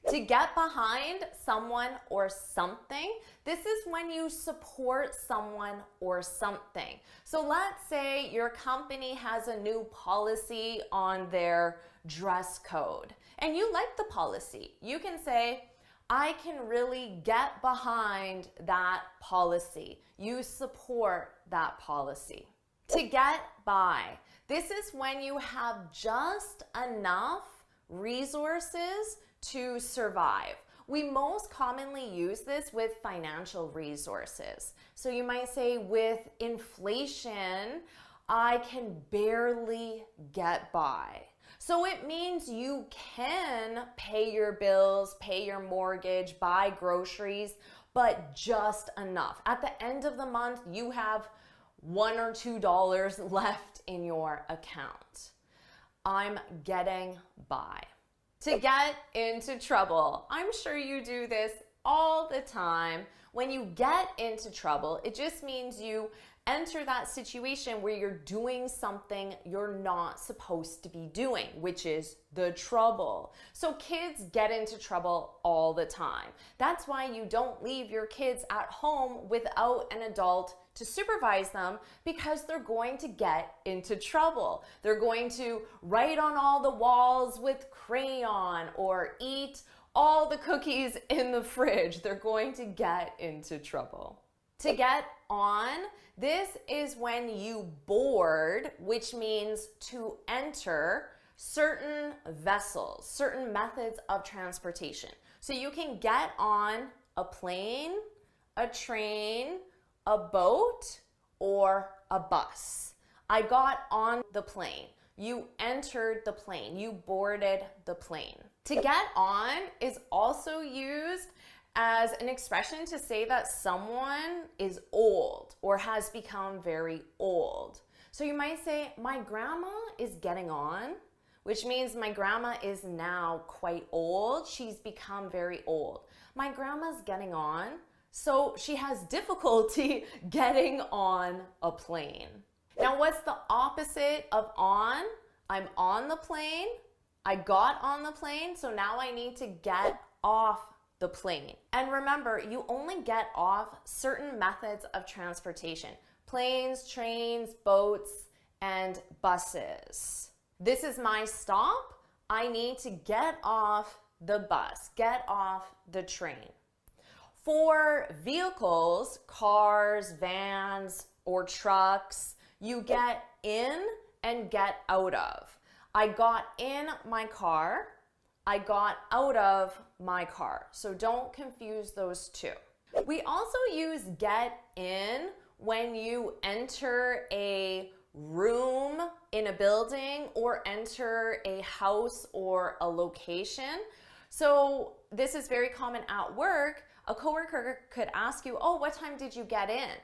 To get behind someone or something, this is when you support someone or something. So let's say your company has a new policy on their dress code and you like the policy. You can say, I can really get behind that policy. You support that policy. To get by. This is when you have just enough resources to survive. We most commonly use this with financial resources. So you might say, with inflation, I can barely get by. So it means you can pay your bills, pay your mortgage, buy groceries, but just enough. At the end of the month, you have $1 or $2 left in your account. I'm getting by. To get into trouble. I'm sure you do this all the time. When you get into trouble, it just means you enter that situation where you're doing something you're not supposed to be doing, which is the trouble. So kids get into trouble all the time. That's why you don't leave your kids at home without an adult to supervise them, because they're going to get into trouble. They're going to write on all the walls with crayon or eat all the cookies in the fridge. They're going to get into trouble. To get on, this is when you board, which means to enter certain vessels, certain methods of transportation. So you can get on a plane, a train, a boat, or a bus. I got on the plane. You entered the plane. You boarded the plane. To get on is also used as an expression to say that someone is old or has become very old. So you might say, my grandma is getting on, which means my grandma is now quite old. She's become very old. My grandma's getting on, so she has difficulty getting on a plane. Now, what's the opposite of on? I'm on the plane. I got on the plane, so now I need to get off the plane. And remember, you only get off certain methods of transportation: planes, trains, boats, and buses. This is my stop. I need to get off the bus, get off the train. For vehicles, cars, vans, or trucks, you get in and get out of. I got in my car. I got out of my car. So don't confuse those two. We also use get in when you enter a room in a building or enter a house or a location. So this is very common at work. A coworker could ask you, oh, what time did you get in?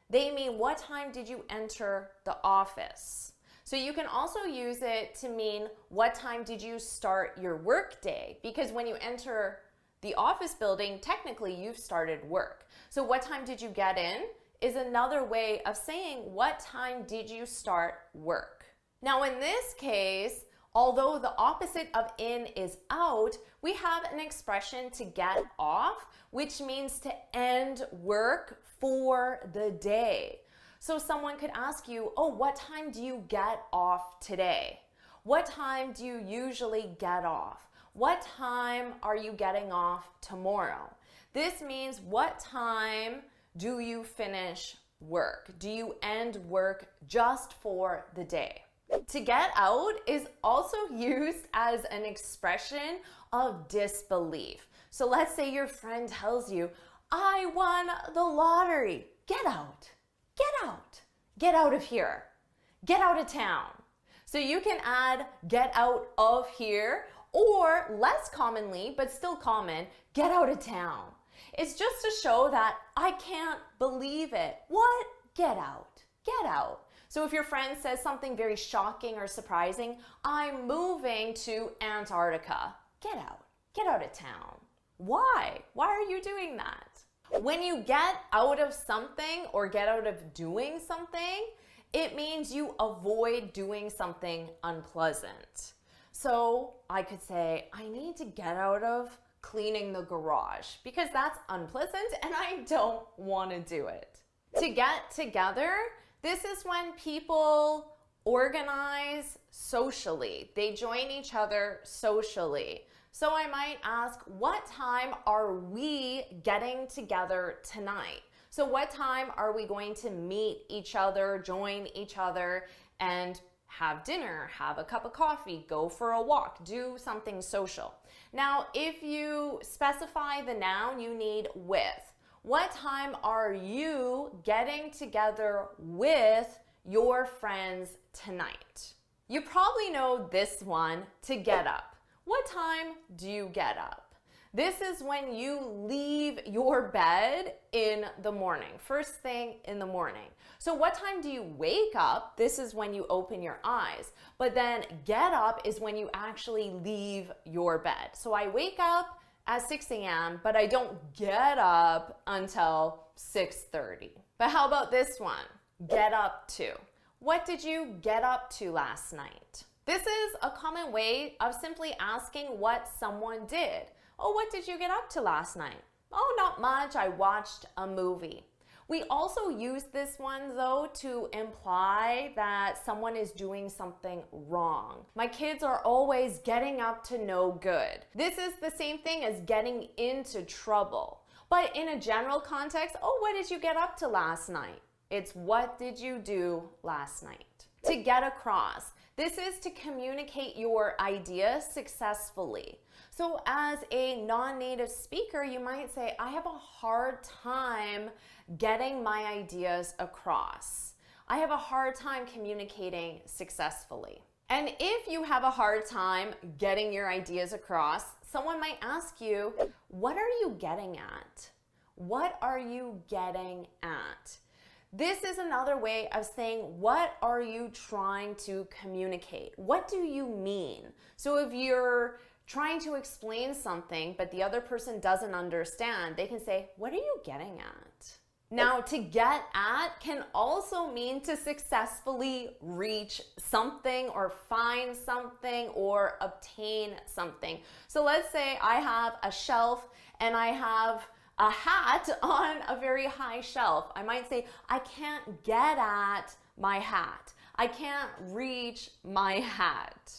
They mean, what time did you enter the office? So you can also use it to mean, what time did you start your work day? Because when you enter the office building, technically you've started work. So what time did you get in is another way of saying, what time did you start work? Now in this case, although the opposite of in is out, we have an expression to get off, which means to end work for the day. So someone could ask you, oh, what time do you get off today? What time do you usually get off? What time are you getting off tomorrow? This means, what time do you finish work? Do you end work just for the day? To get out is also used as an expression of disbelief. So let's say your friend tells you, I won the lottery. Get out. Get out. Get out of here. Get out of town. So you can add get out of here, or less commonly, but still common, get out of town. It's just to show that I can't believe it. What? Get out. Get out. So if your friend says something very shocking or surprising, I'm moving to Antarctica. Get out. Get out of town. Why? Why are you doing that? When you get out of something or get out of doing something, it means you avoid doing something unpleasant. So I could say, I need to get out of cleaning the garage because that's unpleasant and I don't want to do it. To get together, this is when people organize socially. They join each other socially. So I might ask, what time are we getting together tonight? So what time are we going to meet each other, join each other, and have dinner, have a cup of coffee, go for a walk, do something social? Now, if you specify the noun, you need with. What time are you getting together with your friends tonight? You probably know this one, to get up. What time do you get up? This is when you leave your bed in the morning, first thing in the morning. So what time do you wake up? This is when you open your eyes. But then get up is when you actually leave your bed. So I wake up at 6 a.m., but I don't get up until 6:30. But how about this one? Get up to. What did you get up to last night? This is a common way of simply asking what someone did. Oh, what did you get up to last night? Oh, not much. I watched a movie. We also use this one, though, to imply that someone is doing something wrong. My kids are always getting up to no good. This is the same thing as getting into trouble. But in a general context, oh, what did you get up to last night? It's what did you do last night? To get across. This is to communicate your idea successfully. So as a non-native speaker, you might say, I have a hard time getting my ideas across. I have a hard time communicating successfully. And if you have a hard time getting your ideas across, someone might ask you, what are you getting at? What are you getting at? This is another way of saying, what are you trying to communicate? What do you mean? So if you're trying to explain something, but the other person doesn't understand, they can say, what are you getting at? Now, to get at can also mean to successfully reach something or find something or obtain something. So let's say I have a shelf and I have a hat on a very high shelf. I might say, I can't get at my hat. I can't reach my hat.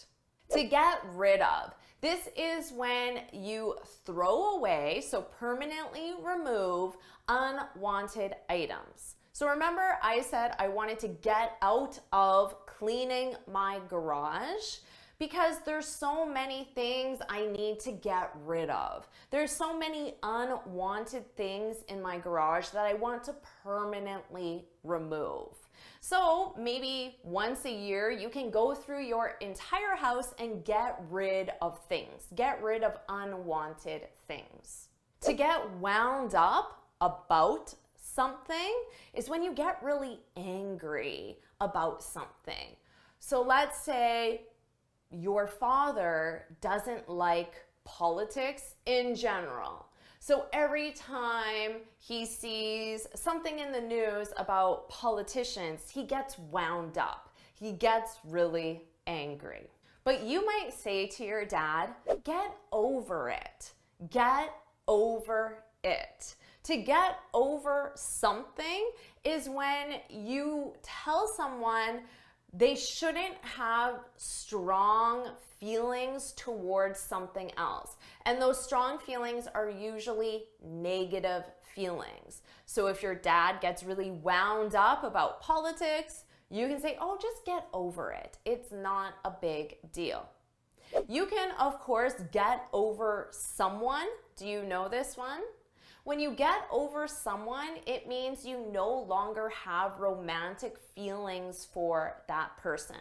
To get rid of. This is when you throw away, so permanently remove unwanted items. So remember I said I wanted to get out of cleaning my garage. because there's so many things I need to get rid of. There's so many unwanted things in my garage that I want to permanently remove. So maybe once a year, you can go through your entire house and get rid of things. Get rid of unwanted things. To get wound up about something is when you get really angry about something. So let's say your father doesn't like politics in general. So every time he sees something in the news about politicians, he gets wound up. He gets really angry. But you might say to your dad, get over it. Get over it. To get over something is when you tell someone they shouldn't have strong feelings towards something else. And those strong feelings are usually negative feelings. So if your dad gets really wound up about politics, you can say, oh, just get over it. It's not a big deal. You can, of course, get over someone. Do you know this one? When you get over someone, it means you no longer have romantic feelings for that person.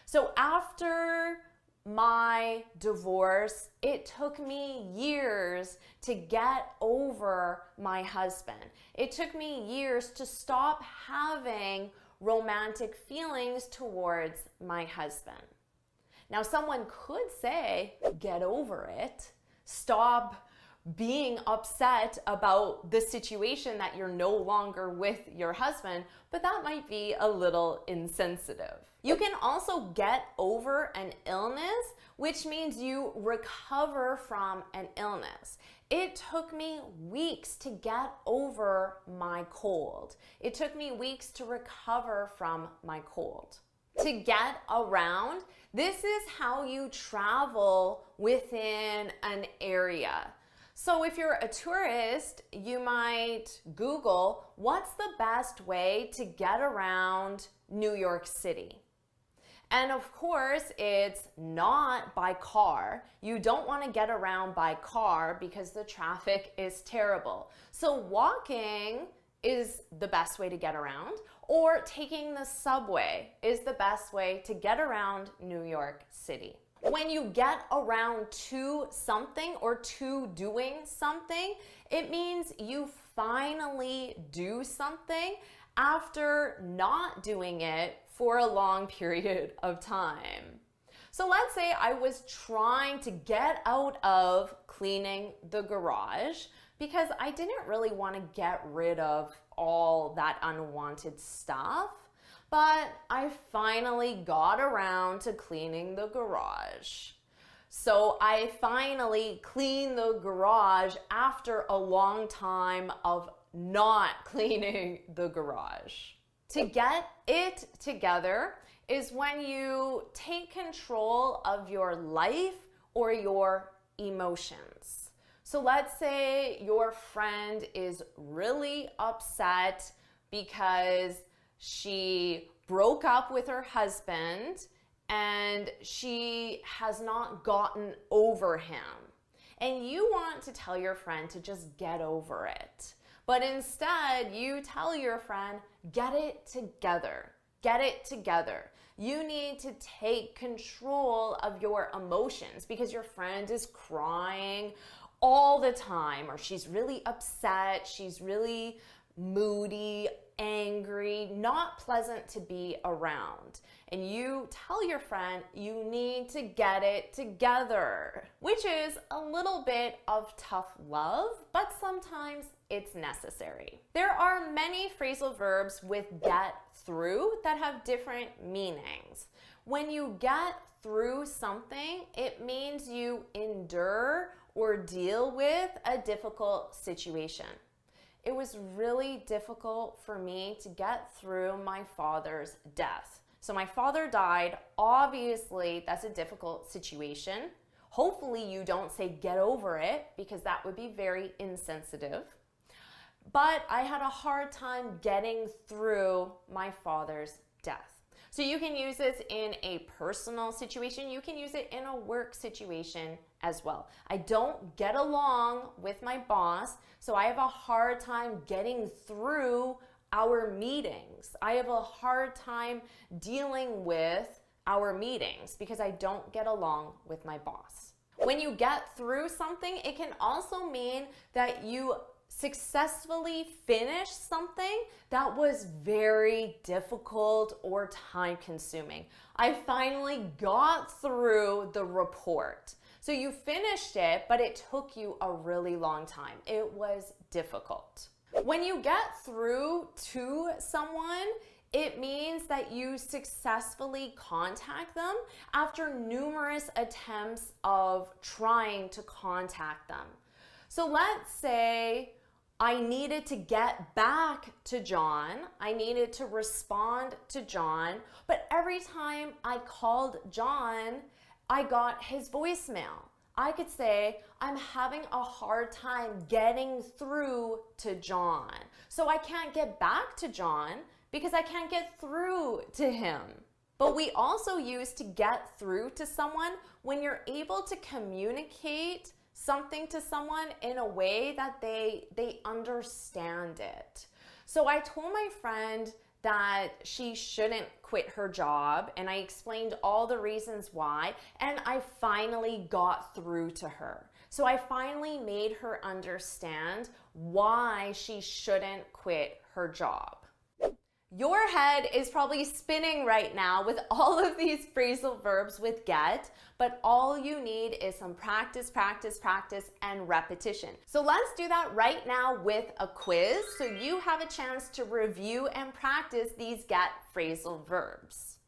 So after my divorce, it took me years to get over my husband. It took me years to stop having romantic feelings towards my husband. Now, someone could say, get over it. Stop being upset about the situation that you're no longer with your husband, but that might be a little insensitive. You can also get over an illness, which means you recover from an illness. It took me weeks to get over my cold. It took me weeks to recover from my cold. To get around, this is how you travel within an area. So if you're a tourist, you might Google, what's the best way to get around New York City? And of course, it's not by car. You don't want to get around by car because the traffic is terrible. So walking is the best way to get around, or taking the subway is the best way to get around New York City. When you get around to something or to doing something, it means you finally do something after not doing it for a long period of time. So let's say I was trying to get out of cleaning the garage because I didn't really want to get rid of all that unwanted stuff. But I finally got around to cleaning the garage. So I finally cleaned the garage after a long time of not cleaning the garage. To get it together is when you take control of your life or your emotions. So let's say your friend is really upset because she broke up with her husband and she has not gotten over him. And you want to tell your friend to just get over it. But instead, you tell your friend, get it together. Get it together. You need to take control of your emotions because your friend is crying all the time, or she's really upset, she's really moody, angry, not pleasant to be around. And you tell your friend you need to get it together, which is a little bit of tough love, but sometimes it's necessary. There are many phrasal verbs with get through that have different meanings. When you get through something, it means you endure or deal with a difficult situation. It was really difficult for me to get through my father's death. So my father died. Obviously, that's a difficult situation. Hopefully you don't say get over it because that would be very insensitive. But I had a hard time getting through my father's death. So you can use this in a personal situation. You can use it in a work situation as well. I don't get along with my boss, so I have a hard time getting through our meetings. I have a hard time dealing with our meetings because I don't get along with my boss. When you get through something, it can also mean that you successfully finish something that was very difficult or time consuming. I finally got through the report. So you finished it, but it took you a really long time. It was difficult. When you get through to someone, it means that you successfully contact them after numerous attempts of trying to contact them. So let's say I needed to get back to John. I needed to respond to John, but every time I called John, I got his voicemail. I could say, I'm having a hard time getting through to John. So I can't get back to John because I can't get through to him. But we also use to get through to someone when you're able to communicate something to someone in a way that they understand it. So I told my friend that she shouldn't quit her job, and I explained all the reasons why, and I finally got through to her. So I finally made her understand why she shouldn't quit her job. Your head is probably spinning right now with all of these phrasal verbs with get, but all you need is some practice, practice, practice, and repetition. So let's do that right now with a quiz so you have a chance to review and practice these get phrasal verbs.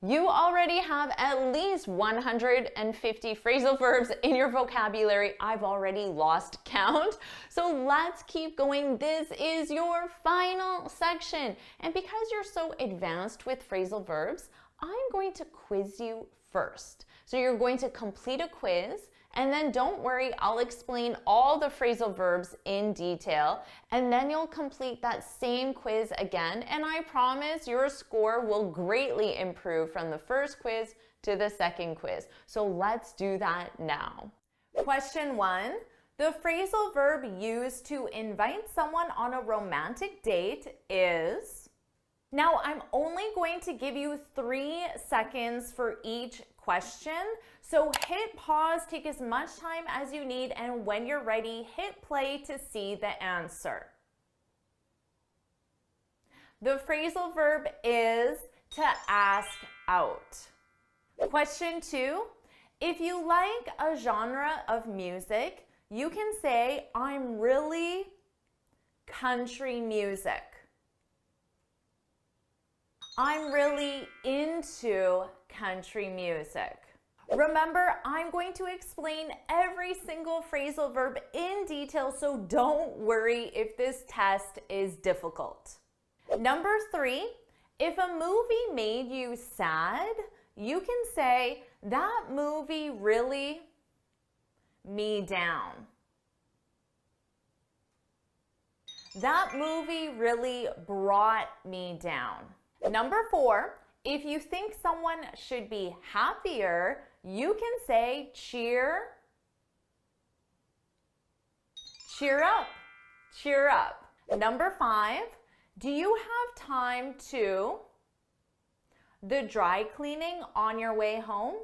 You already have at least 150 phrasal verbs in your vocabulary. I've already lost count. So let's keep going. This is your final section. And because you're so advanced with phrasal verbs, I'm going to quiz you first. So you're going to complete a quiz, and then don't worry, I'll explain all the phrasal verbs in detail, and then you'll complete that same quiz again, and I promise your score will greatly improve from the first quiz to the second quiz. So let's do that now. Question 1. The phrasal verb used to invite someone on a romantic date is... Now, I'm only going to give you 3 seconds for each question. So hit pause, take as much time as you need, and when you're ready, hit play to see the answer. The phrasal verb is to ask out. Question 2. If you like a genre of music, you can say, I'm really country music. I'm really into country music. Remember, I'm going to explain every single phrasal verb in detail, so don't worry if this test is difficult. Number 3, if a movie made you sad, you can say, that movie really me down. That movie really brought me down. Number 4, if you think someone should be happier, you can say cheer up, cheer up. Number 5, do you have time to the dry cleaning on your way home?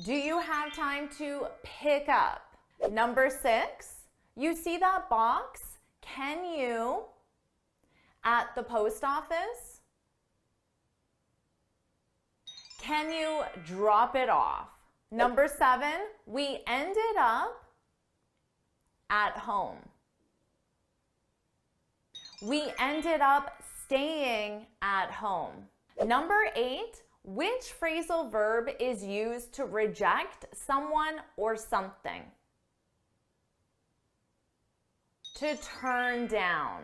Do you have time to pick up Number 6, you see that box? Can you at the post office? Can you drop it off? Number 7, we ended up at home. We ended up staying at home. Number 8, which phrasal verb is used to reject someone or something? To turn down.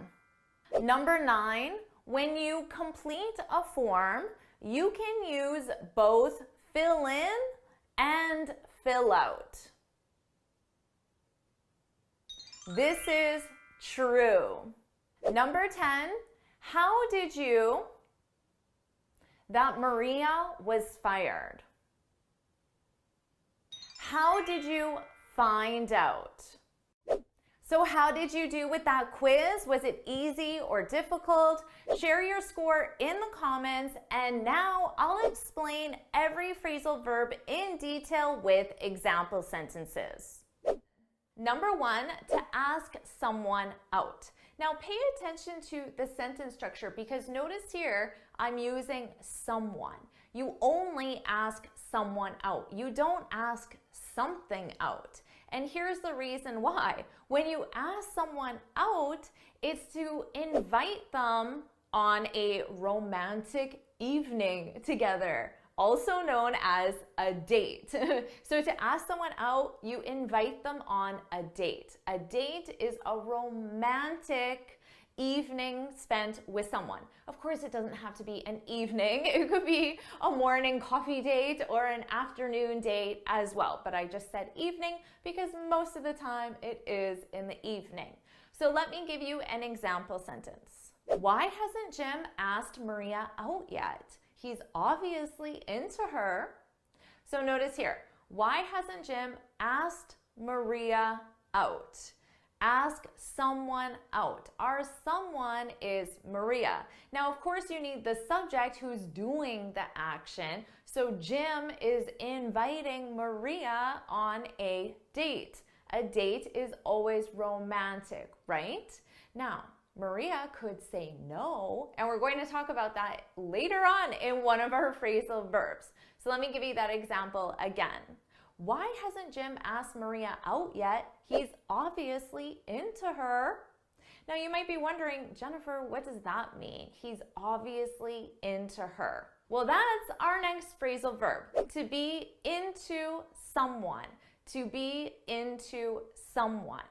Number 9, when you complete a form, you can use both fill in and fill out. This is true. Number 10, how did you that Maria was fired? How did you find out? So how did you do with that quiz? Was it easy or difficult? Share your score in the comments, and now I'll explain every phrasal verb in detail with example sentences. Number 1, to ask someone out. Now pay attention to the sentence structure because notice here I'm using someone. You only ask someone out. You don't ask something out. And here's the reason why. When you ask someone out, it's to invite them on a romantic evening together, also known as a date. So to ask someone out, you invite them on a date. A date is a romantic evening spent with someone. Of course, it doesn't have to be an evening. It could be a morning coffee date or an afternoon date as well. But I just said evening because most of the time it is in the evening. So let me give you an example sentence. Why hasn't Jim asked Maria out yet? He's obviously into her. So notice here, why hasn't Jim asked Maria out? Ask someone out. Our someone is Maria. Now, of course, you need the subject who's doing the action. So Jim is inviting Maria on a date. A date is always romantic, right? Now, Maria could say no, and we're going to talk about that later on in one of our phrasal verbs. So let me give you that example again. Why hasn't Jim asked Maria out yet? He's obviously into her. Now you might be wondering, Jennifer, what does that mean? He's obviously into her. Well, that's our next phrasal verb, to be into someone, to be into someone.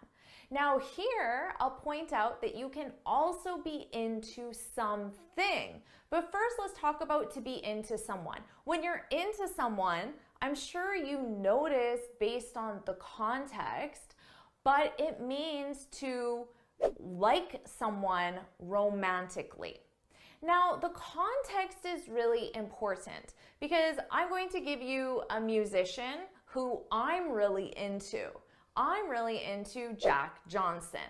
Now here, I'll point out that you can also be into something. But first, let's talk about to be into someone. When you're into someone, I'm sure you notice based on the context, but it means to like someone romantically. Now, the context is really important because I'm going to give you a musician who I'm really into. I'm really into Jack Johnson.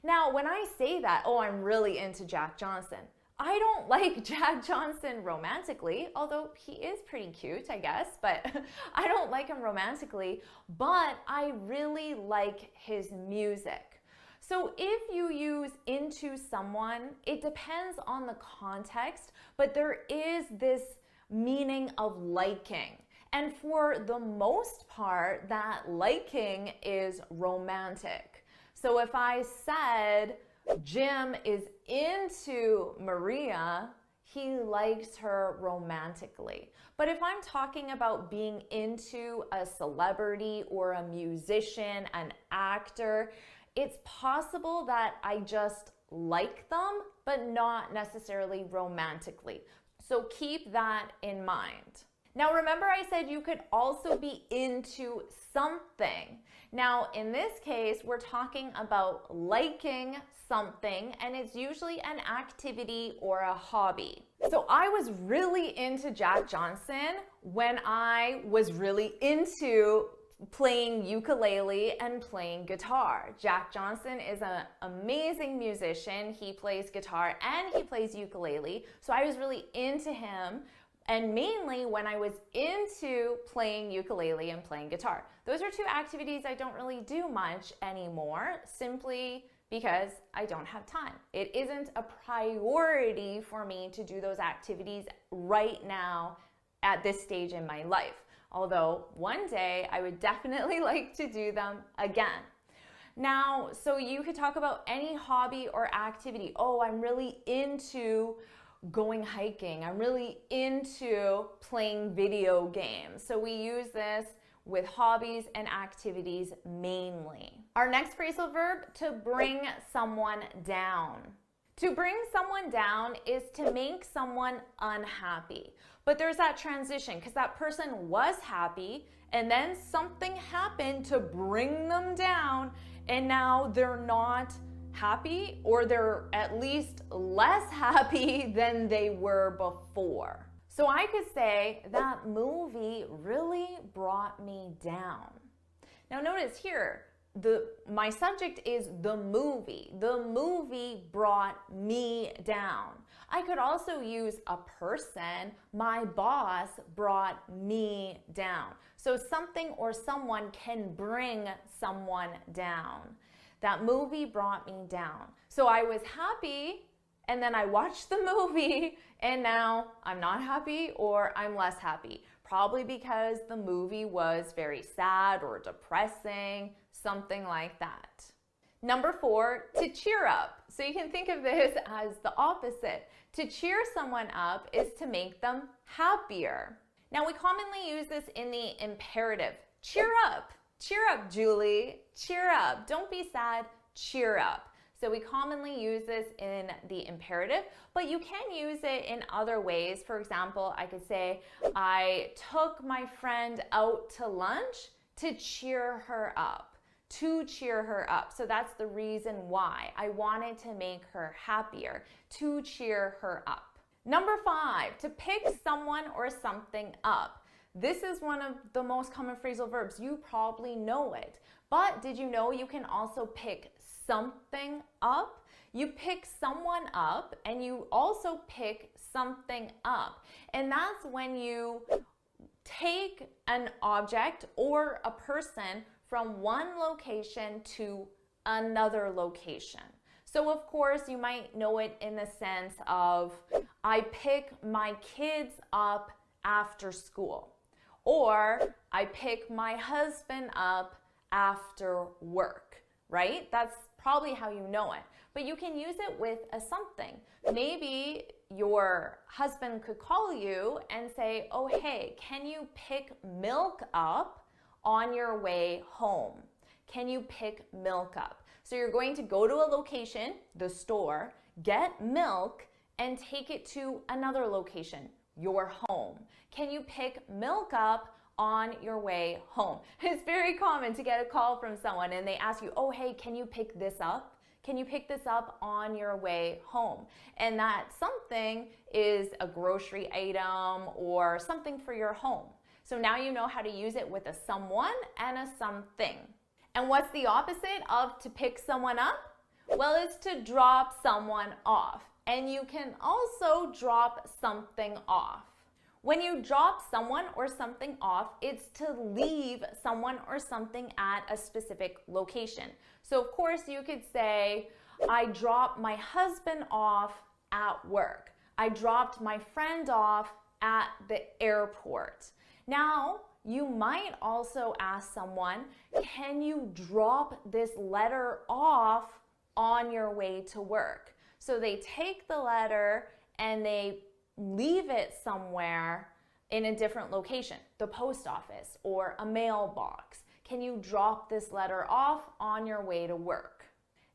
Now, when I say that, oh, I'm really into Jack Johnson, I don't like Jack Johnson romantically, although he is pretty cute, I guess, but I don't like him romantically, but I really like his music. So if you use into someone, it depends on the context, but there is this meaning of liking. And for the most part, that liking is romantic. So if I said, Jim is into Maria, he likes her romantically. But if I'm talking about being into a celebrity or a musician, an actor, it's possible that I just like them, but not necessarily romantically. So keep that in mind. Now remember I said you could also be into something. Now in this case, we're talking about liking something, and it's usually an activity or a hobby. So I was really into Jack Johnson when I was really into playing ukulele and playing guitar. Jack Johnson is an amazing musician. He plays guitar and he plays ukulele. So I was really into him. and mainly when I was into playing ukulele and playing guitar. Those are two activities I don't really do much anymore, simply because I don't have time. It isn't a priority for me to do those activities right now at this stage in my life. Although one day I would definitely like to do them again. Now, so you could talk about any hobby or activity. Oh, I'm really into going hiking. I'm really into playing video games. So we use this with hobbies and activities mainly. Our next phrasal verb, to bring someone down. To bring someone down is to make someone unhappy. But there's that transition because that person was happy and then something happened to bring them down and now they're not happy, or they're at least less happy than they were before. So I could say that movie really brought me down. Now notice here, my subject is the movie. The movie brought me down. I could also use a person. My boss brought me down. So something or someone can bring someone down. That movie brought me down. So I was happy, and then I watched the movie, and now I'm not happy or I'm less happy. Probably because the movie was very sad or depressing, something like that. Number 4, to cheer up. So you can think of this as the opposite. To cheer someone up is to make them happier. Now we commonly use this in the imperative. Cheer up. Cheer up, Julie. Cheer up. Don't be sad. Cheer up. So we commonly use this in the imperative, but you can use it in other ways. For example, I could say, I took my friend out to lunch to cheer her up. To cheer her up. So that's the reason why. I wanted to make her happier. To cheer her up. Number 5, to pick someone or something up. This is one of the most common phrasal verbs. You probably know it. But did you know you can also pick something up? You pick someone up and you also pick something up. And that's when you take an object or a person from one location to another location. So of course you might know it in the sense of, I pick my kids up after school. Or I pick my husband up after work, right? That's probably how you know it. But you can use it with a something. Maybe your husband could call you and say, oh, hey, can you pick milk up on your way home? Can you pick milk up? So you're going to go to a location, the store, get milk, and take it to another location, your home. Can you pick milk up on your way home? It's very common to get a call from someone and they ask you, oh, hey, can you pick this up? Can you pick this up on your way home? And that something is a grocery item or something for your home. So now you know how to use it with a someone and a something. And what's the opposite of to pick someone up? Well, it's to drop someone off. And you can also drop something off. When you drop someone or something off, it's to leave someone or something at a specific location. So of course you could say, I dropped my husband off at work. I dropped my friend off at the airport. Now, you might also ask someone, can you drop this letter off on your way to work? So they take the letter and they leave it somewhere in a different location, the post office or a mailbox. Can you drop this letter off on your way to work?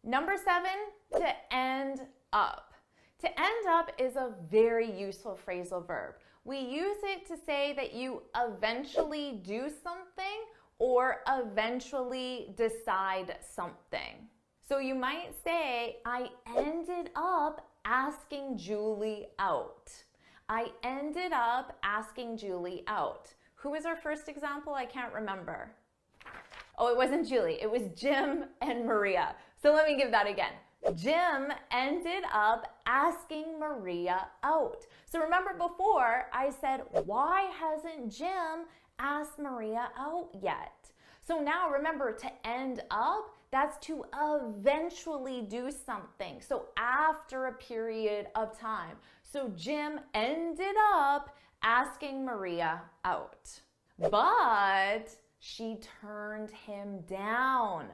Number 7, to end up. To end up is a very useful phrasal verb. We use it to say that you eventually do something or eventually decide something. So you might say, I ended up asking Julie out. I ended up asking Julie out. Who was our first example? I can't remember. Oh, it wasn't Julie. It was Jim and Maria. So let me give that again. Jim ended up asking Maria out. So remember before I said, why hasn't Jim asked Maria out yet? So now remember, to end up, that's to eventually do something. So after a period of time. So Jim ended up asking Maria out, but she turned him down.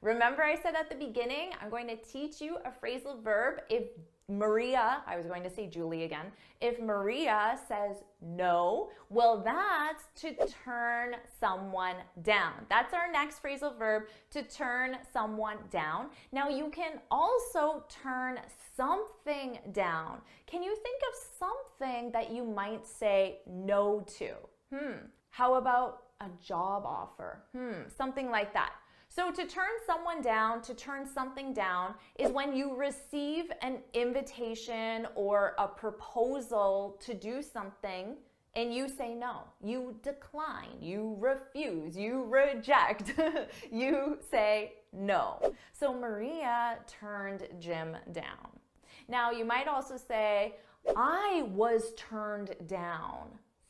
Remember I said at the beginning, I'm going to teach you a phrasal verb if Maria, I was going to say Julie again, if Maria says no, well, that's to turn someone down. That's our next phrasal verb, to turn someone down. Now you can also turn something down. Can you think of something that you might say no to? How about a job offer? Something like that. So to turn someone down, to turn something down, is when you receive an invitation or a proposal to do something and you say no. You decline, you refuse, you reject, you say no. So Maria turned Jim down. Now you might also say, I was turned down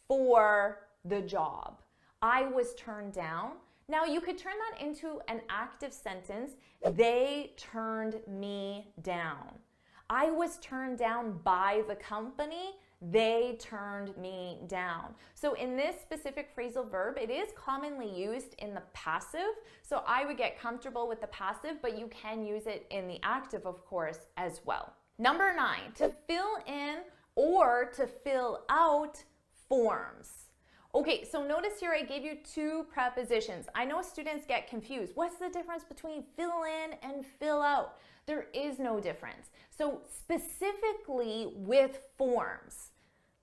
for the job. I was turned down. Now you could turn that into an active sentence. They turned me down. I was turned down by the company. They turned me down. So in this specific phrasal verb, it is commonly used in the passive. So I would get comfortable with the passive, but you can use it in the active, of course, as well. Number 9, to fill in or to fill out forms. Okay, so notice here I gave you 2 prepositions. I know students get confused. What's the difference between fill in and fill out? There is no difference. So specifically with forms,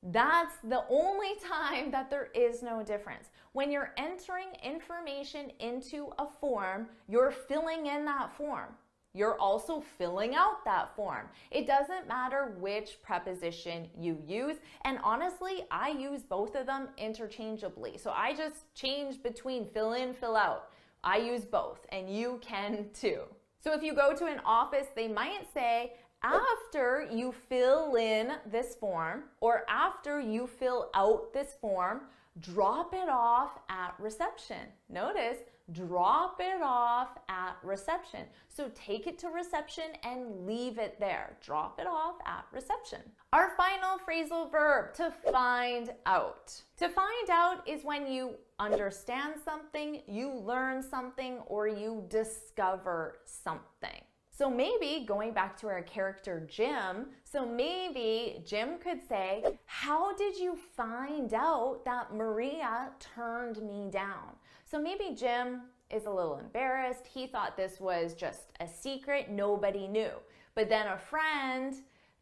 that's the only time that there is no difference. When you're entering information into a form, you're filling in that form. You're also filling out that form. It doesn't matter which preposition you use. And honestly, I use both of them interchangeably. So I just change between fill in, fill out. I use both, and you can too. So if you go to an office, they might say, after you fill in this form, or after you fill out this form, drop it off at reception. Notice, drop it off at reception. So take it to reception and leave it there. Drop it off at reception. Our final phrasal verb, to find out. To find out is when you understand something, you learn something, or you discover something. So maybe, going back to our character Jim, so maybe Jim could say, how did you find out that Maria turned me down? So maybe Jim is a little embarrassed. He thought this was just a secret, nobody knew. But then a friend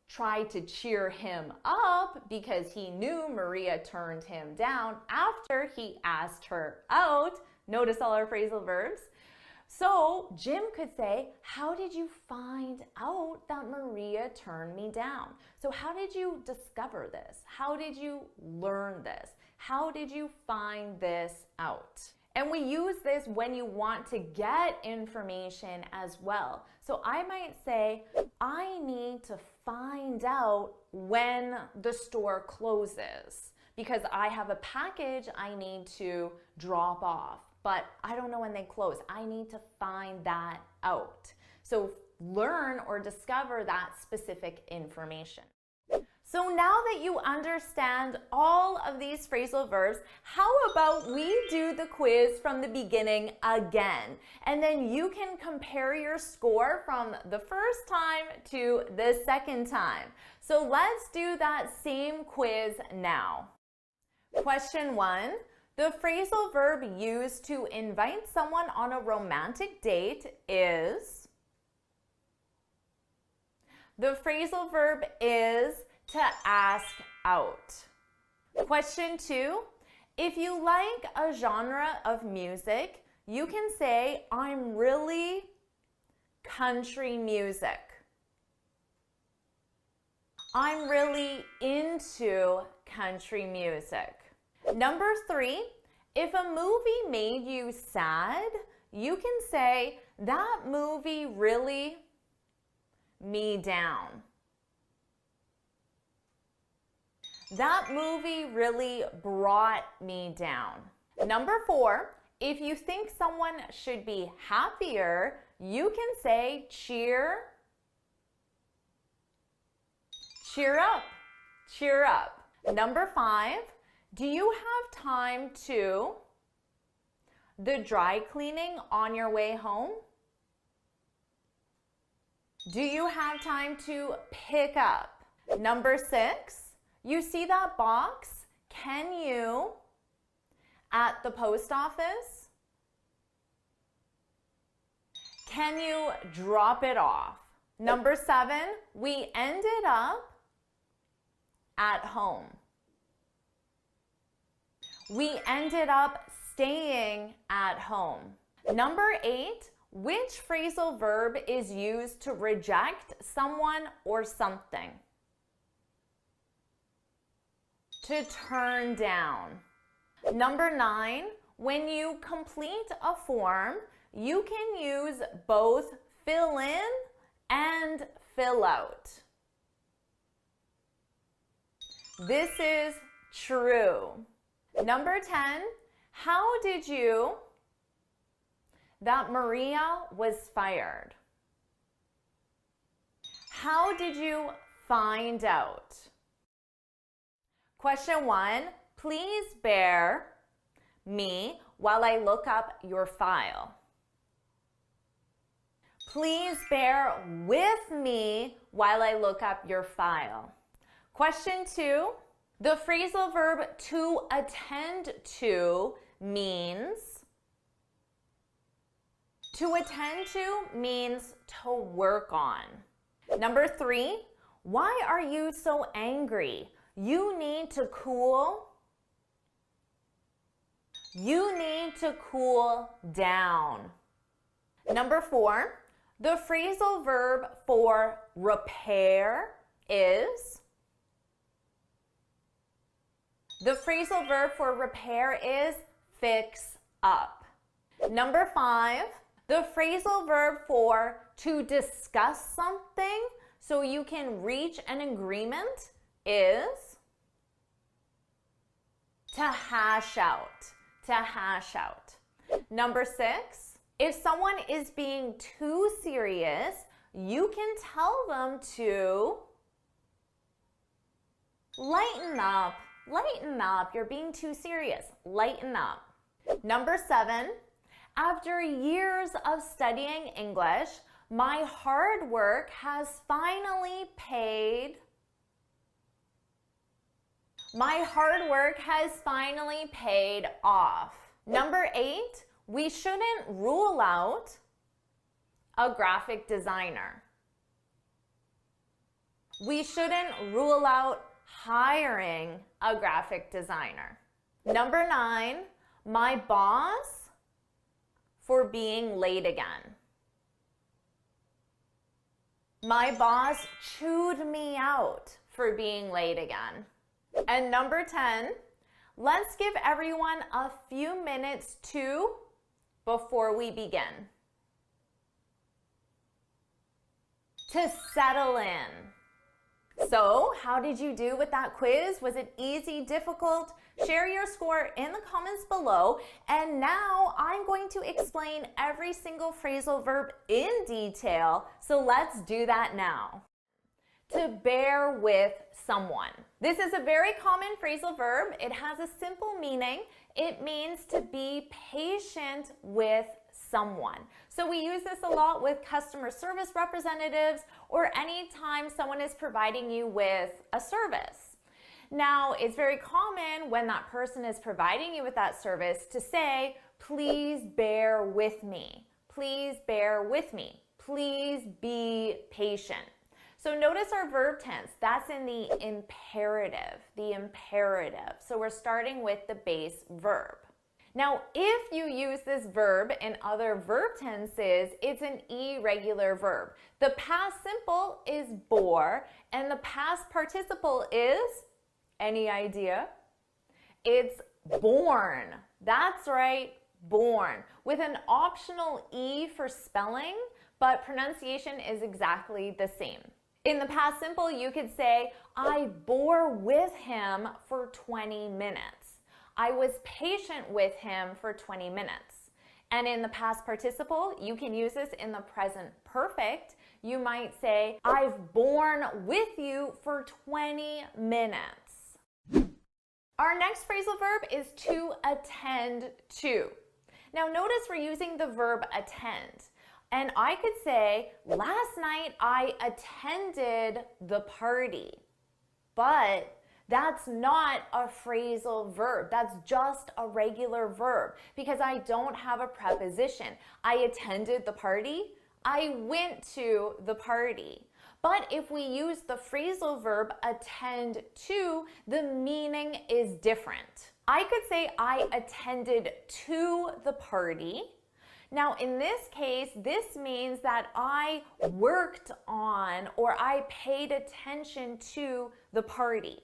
tried to cheer him up because he knew Maria turned him down after he asked her out. Notice all our phrasal verbs. So Jim could say, how did you find out that Maria turned me down? So how did you discover this? How did you learn this? How did you find this out? And we use this when you want to get information as well. So I might say, I need to find out when the store closes because I have a package I need to drop off, but I don't know when they close. I need to find that out. So learn or discover that specific information. So now that you understand all of these phrasal verbs, how about we do the quiz from the beginning again? And then you can compare your score from the first time to the second time. So let's do that same quiz now. Question 1. The phrasal verb used to invite someone on a romantic date is? The phrasal verb is to ask out. Question 2, if you like a genre of music, you can say, I'm really country music. I'm really into country music. Number 3, if a movie made you sad, you can say, that movie really me down. That movie really brought me down. Number 4, if you think someone should be happier, you can say cheer up, cheer up. Number 5, do you have time to the dry cleaning on your way home? Do you have time to pick up? Number 6, you see that box? Can you at the post office? Can you drop it off? Number 7, we ended up at home. We ended up staying at home. Number 8, which phrasal verb is used to reject someone or something? To turn down. Number 9, when you complete a form, you can use both fill in and fill out. This is true. Number 10, how did you that Maria was fired? How did you find out? Question 1, please bear me while I look up your file. Please bear with me while I look up your file. Question 2, the phrasal verb to attend to means to work on. Number 3, why are you so angry? You need to cool. You need to cool down. Number 4, the phrasal verb for repair is fix up. Number 5, the phrasal verb for to discuss something so you can reach an agreement is to hash out. To hash out. Number 6, if someone is being too serious, you can tell them to lighten up. Lighten up. You're being too serious. Lighten up. Number 7, after years of studying English, my hard work has finally paid. My hard work has finally paid off. Number 8, we shouldn't rule out a graphic designer. We shouldn't rule out hiring a graphic designer. Number 9, my boss for being late again. My boss chewed me out for being late again. And number 10, let's give everyone a few minutes before we begin. To settle in. So, how did you do with that quiz? Was it easy, difficult? Share your score in the comments below. And now I'm going to explain every single phrasal verb in detail. So let's do that now. To bear with someone. This is a very common phrasal verb. It has a simple meaning. It means to be patient with someone. So we use this a lot with customer service representatives or anytime someone is providing you with a service. Now, it's very common when that person is providing you with that service to say, please bear with me. Please bear with me. Please be patient. So notice our verb tense, that's in the imperative, So we're starting with the base verb. Now, if you use this verb in other verb tenses, it's an irregular verb. The past simple is bore, and the past participle is, any idea? It's born. That's right, born. With an optional E for spelling, but pronunciation is exactly the same. In the past simple, you could say, I bore with him for 20 minutes. I was patient with him for 20 minutes. And in the past participle, you can use this in the present perfect. You might say, I've borne with you for 20 minutes. Our next phrasal verb is to attend to. Now notice we're using the verb attend. And I could say, last night I attended the party. But that's not a phrasal verb. That's just a regular verb because I don't have a preposition. I attended the party. I went to the party. But if we use the phrasal verb attend to, the meaning is different. I could say I attended to the party. Now, in this case, this means that I worked on or I paid attention to the party.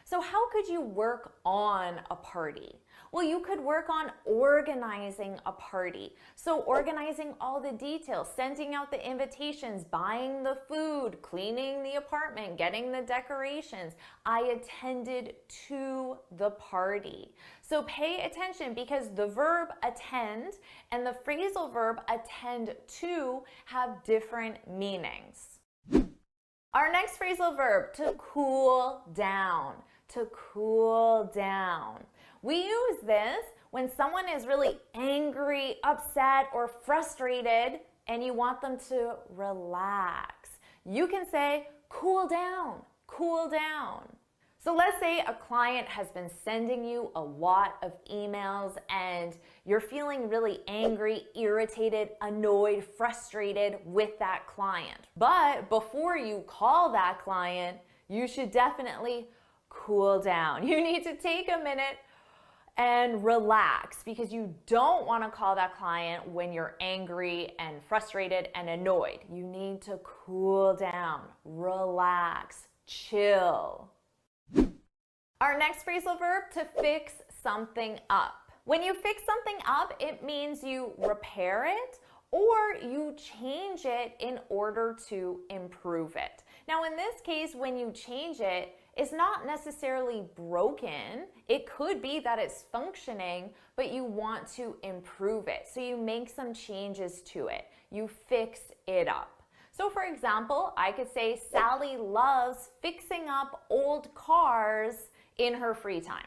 So how could you work on a party? Well, you could work on organizing a party. So organizing all the details, sending out the invitations, buying the food, cleaning the apartment, getting the decorations. I attended to the party. So pay attention because the verb attend and the phrasal verb attend to have different meanings. Our next phrasal verb, to cool down. To cool down. We use this when someone is really angry, upset, or frustrated and you want them to relax. You can say, cool down, cool down. So let's say a client has been sending you a lot of emails and you're feeling really angry, irritated, annoyed, frustrated with that client. But before you call that client, you should definitely cool down. You need to take a minute and relax because you don't want to call that client when you're angry and frustrated and annoyed. You need to cool down, relax, chill. Our next phrasal verb, to fix something up. When you fix something up, it means you repair it or you change it in order to improve it. Now, in this case, when you change it, it's not necessarily broken. It could be that it's functioning, but you want to improve it. So you make some changes to it. You fix it up. So for example, I could say Sally loves fixing up old cars in her free time.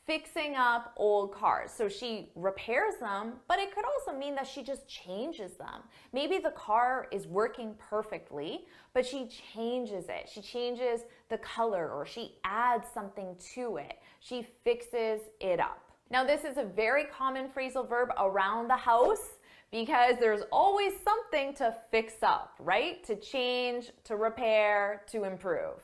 Fixing up old cars. So she repairs them, but it could also mean that she just changes them. Maybe the car is working perfectly, but she changes it. She changes the color or she adds something to it. She fixes it up. Now this is a very common phrasal verb around the house because there's always something to fix up, right? To change, to repair, to improve.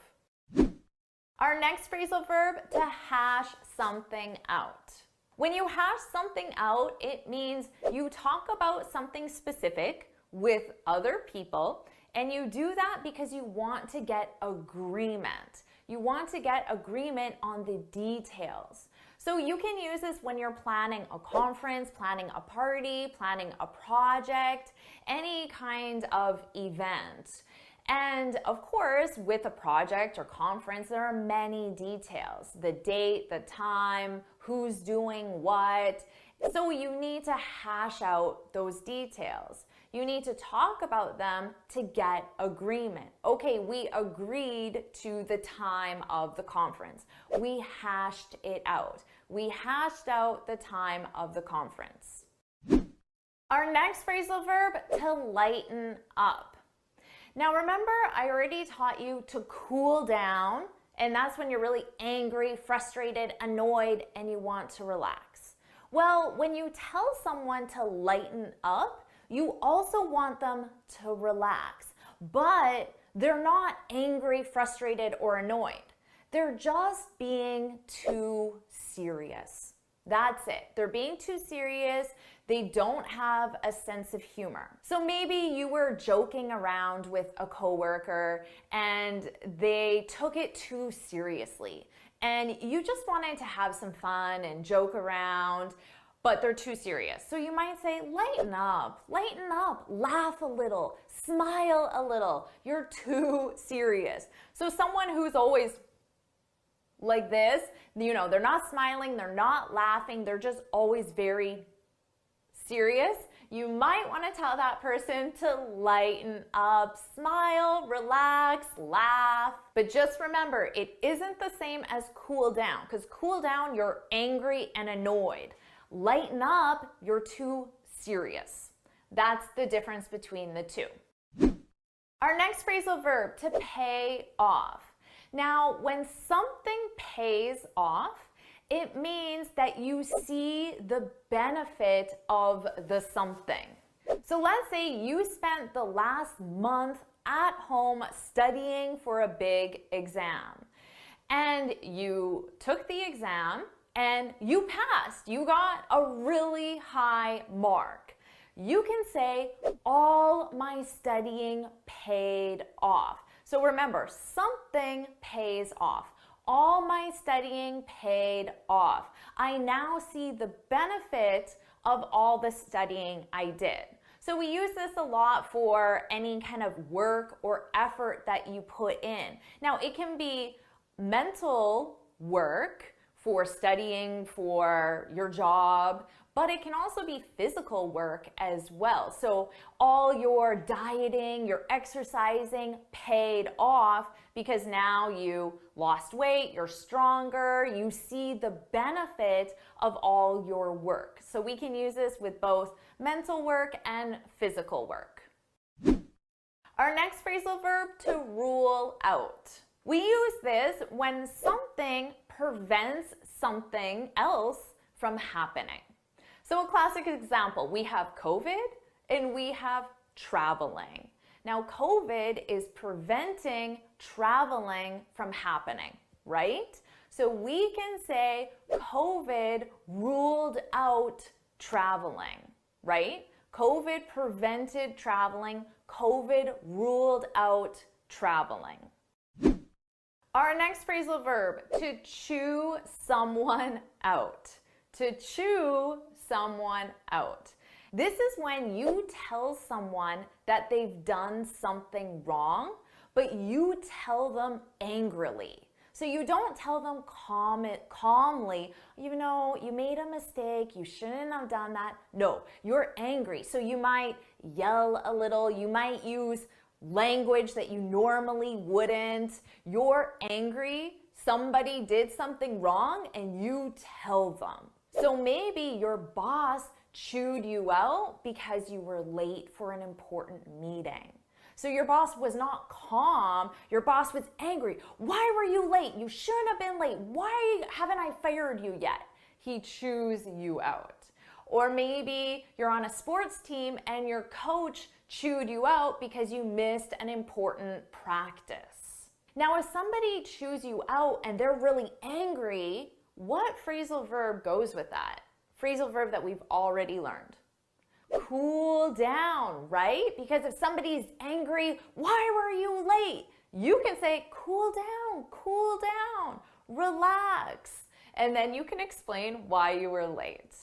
Our next phrasal verb, to hash something out. When you hash something out, it means you talk about something specific with other people, and you do that because you want to get agreement. You want to get agreement on the details. So you can use this when you're planning a conference, planning a party, planning a project, any kind of event. And of course, with a project or conference, there are many details. The date, the time, who's doing what. So you need to hash out those details. You need to talk about them to get agreement. Okay, we agreed to the time of the conference. We hashed it out. We hashed out the time of the conference. Our next phrasal verb, to lighten up. Now remember, I already taught you to cool down, and that's when you're really angry, frustrated, annoyed, and you want to relax. Well, when you tell someone to lighten up, you also want them to relax, but they're not angry, frustrated, or annoyed. They're just being too serious. That's it. They're being too serious. They don't have a sense of humor. So maybe you were joking around with a coworker and they took it too seriously and you just wanted to have some fun and joke around, but they're too serious. So you might say, lighten up, laugh a little, smile a little. You're too serious. So someone who's always like this, you know, they're not smiling, they're not laughing, they're just always very serious. You might want to tell that person to lighten up, smile, relax, laugh. But just remember, it isn't the same as cool down, because cool down, you're angry and annoyed. Lighten up, you're too serious. That's the difference between the two. Our next phrasal verb, to pay off. Now, when something pays off, it means that you see the benefit of the something. So let's say you spent the last month at home studying for a big exam, and you took the exam and you passed. You got a really high mark. You can say, all my studying paid off. So remember, something pays off. All my studying paid off. I now see the benefit of all the studying I did. So we use this a lot for any kind of work or effort that you put in. Now, it can be mental work for studying for your job, but it can also be physical work as well. So all your dieting, your exercising paid off because now you lost weight, you're stronger, you see the benefit of all your work. So we can use this with both mental work and physical work. Our next phrasal verb, to rule out. We use this when something prevents something else from happening. So a classic example, we have COVID and we have traveling. Now, COVID is preventing traveling from happening, right? So we can say COVID ruled out traveling, right? COVID prevented traveling. COVID ruled out traveling. Our next phrasal verb, to chew someone out. To chew someone out. This is when you tell someone that they've done something wrong, but you tell them angrily. So you don't tell them calmly, you know, you made a mistake, you shouldn't have done that. No, you're angry. So you might yell a little, you might use language that you normally wouldn't. You're angry, somebody did something wrong, and you tell them. So maybe your boss chewed you out because you were late for an important meeting. So your boss was not calm, your boss was angry. Why were you late? You shouldn't have been late. Why haven't I fired you yet? He chews you out. Or maybe you're on a sports team and your coach chewed you out because you missed an important practice. Now, if somebody chews you out and they're really angry, what phrasal verb goes with that? Phrasal verb that we've already learned. Cool down, right? Because if somebody's angry, why were you late? You can say, cool down, relax. And then you can explain why you were late.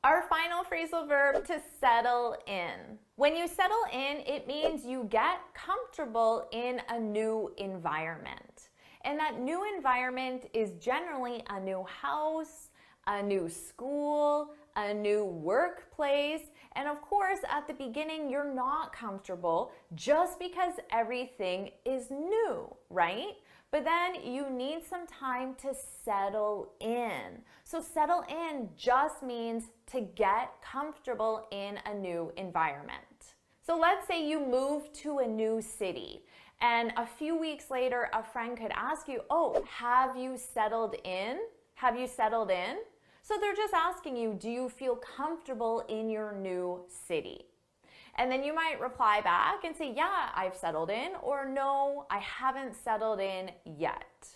Our final phrasal verb, to settle in. When you settle in, it means you get comfortable in a new environment. And that new environment is generally a new house, a new school, a new workplace. And of course, at the beginning, you're not comfortable just because everything is new, right? But then you need some time to settle in. So settle in just means to get comfortable in a new environment. So let's say you move to a new city and a few weeks later, a friend could ask you, oh, have you settled in? Have you settled in? So they're just asking you, do you feel comfortable in your new city? And then you might reply back and say, yeah, I've settled in, or no, I haven't settled in yet.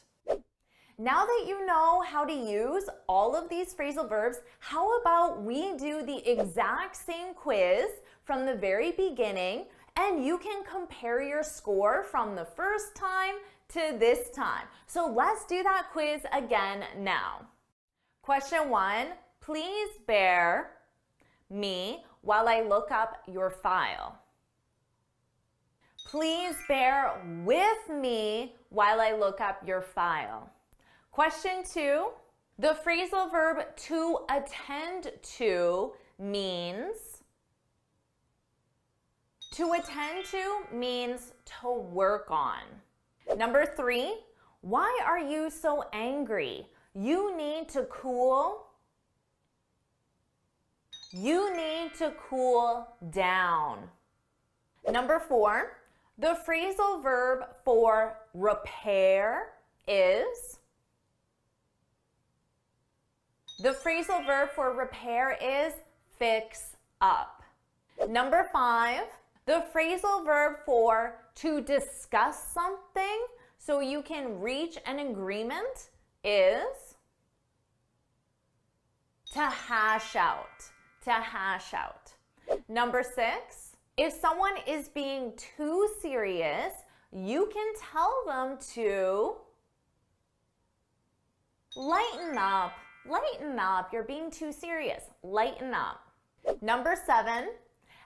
Now that you know how to use all of these phrasal verbs, how about we do the exact same quiz from the very beginning, and you can compare your score from the first time to this time. So let's do that quiz again now. Question 1, Please bear me while I look up your file. Please bear with me while I look up your file. Question 2, the phrasal verb to attend to means to work on. Number 3, why are you so angry? You need to cool. You need to cool down. Number 4, the phrasal verb for repair is? The phrasal verb for repair is fix up. Number 5, the phrasal verb for to discuss something so you can reach an agreement is to hash out. To hash out. Number 6, if someone is being too serious, you can tell them to lighten up. Lighten up. You're being too serious. Lighten up. Number 7,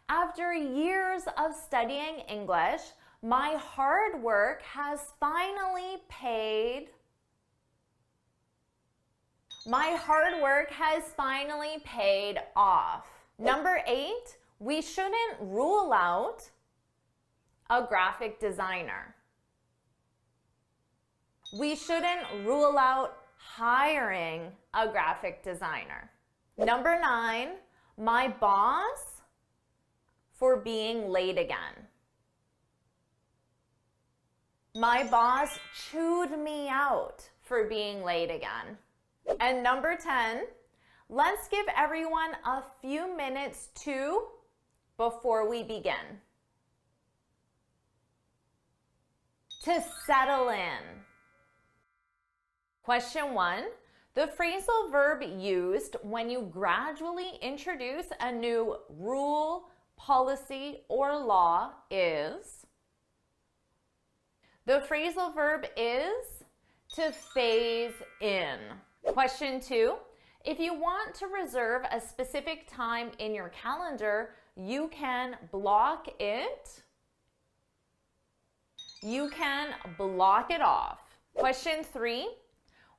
after years of studying English, my hard work has finally paid. My hard work has finally paid off. Number 8, we shouldn't rule out a graphic designer. We shouldn't rule out hiring a graphic designer. Number 9, my boss for being late again. My boss chewed me out for being late again. And number 10, let's give everyone a few minutes before we begin. To settle in. Question 1, the phrasal verb used when you gradually introduce a new rule, policy, or law is? The phrasal verb is to phase in. Question 2, if you want to reserve a specific time in your calendar, you can block it. You can block it off. Question 3,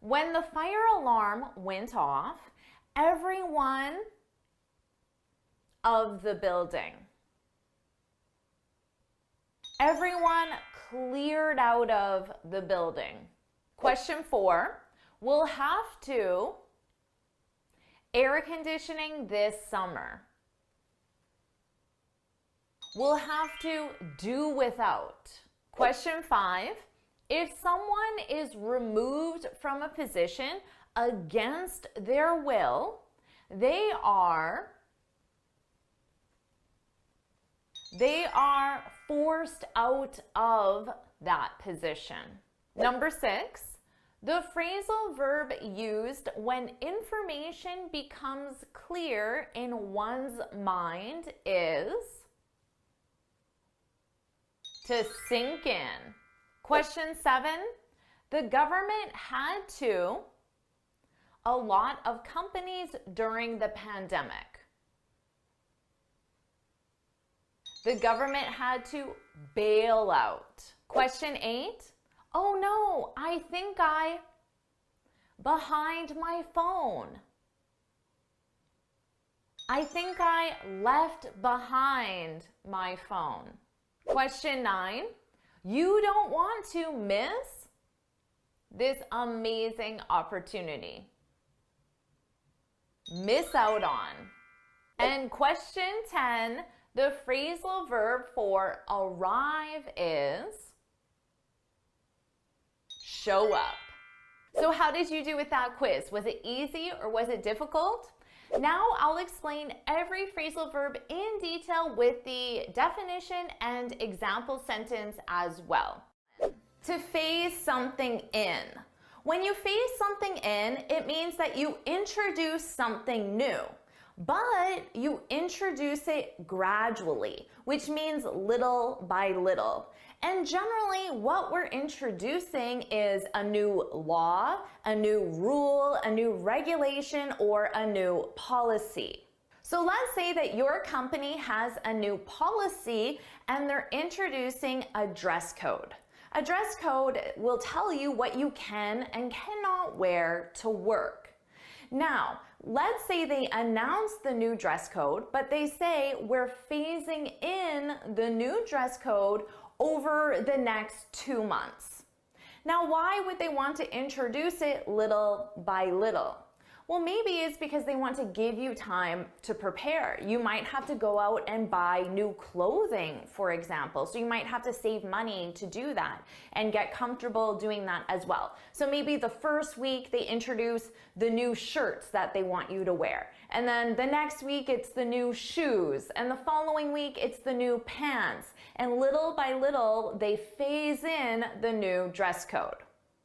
when the fire alarm went off, everyone of the building. Everyone cleared out of the building. Question 4, we'll have to air conditioning this summer. We'll have to do without. Question 5, if someone is removed from a position against their will, they are forced out of that position. Number 6, the phrasal verb used when information becomes clear in one's mind is to sink in. Question 7, the government had to a lot of companies during the pandemic. The government had to bail out. Question 8, oh no, I think I behind my phone. I think I left behind my phone. Question 9, you don't want to miss this amazing opportunity. Miss out on. And question 10, the phrasal verb for arrive is show up. So how did you do with that quiz? Was it easy or was it difficult? Now I'll explain every phrasal verb in detail with the definition and example sentence as well. To phase something in. When you phase something in, it means that you introduce something new. but you introduce it gradually, which means little by little. And generally, what we're introducing is a new law, a new rule, a new regulation, or a new policy. So let's say that your company has a new policy and they're introducing a dress code. A dress code will tell you what you can and cannot wear to work. Now, let's say they announce the new dress code, but they say we're phasing in the new dress code over the next 2 months. Now, why would they want to introduce it little by little? Well, maybe it's because they want to give you time to prepare. You might have to go out and buy new clothing, for example. So you might have to save money to do that and get comfortable doing that as well. So maybe the first week they introduce the new shirts that they want you to wear. And then the next week it's the new shoes. And the following week it's the new pants. And little by little they phase in the new dress code.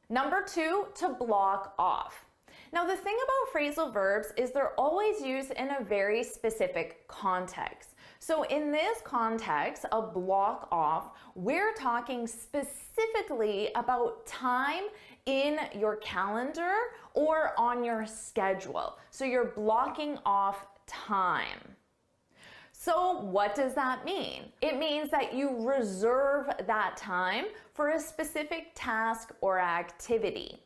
Number 2, to block off. Now, the thing about phrasal verbs is they're always used in a very specific context. So in this context of block off, we're talking specifically about time in your calendar or on your schedule. So you're blocking off time. So what does that mean? It means that you reserve that time for a specific task or activity.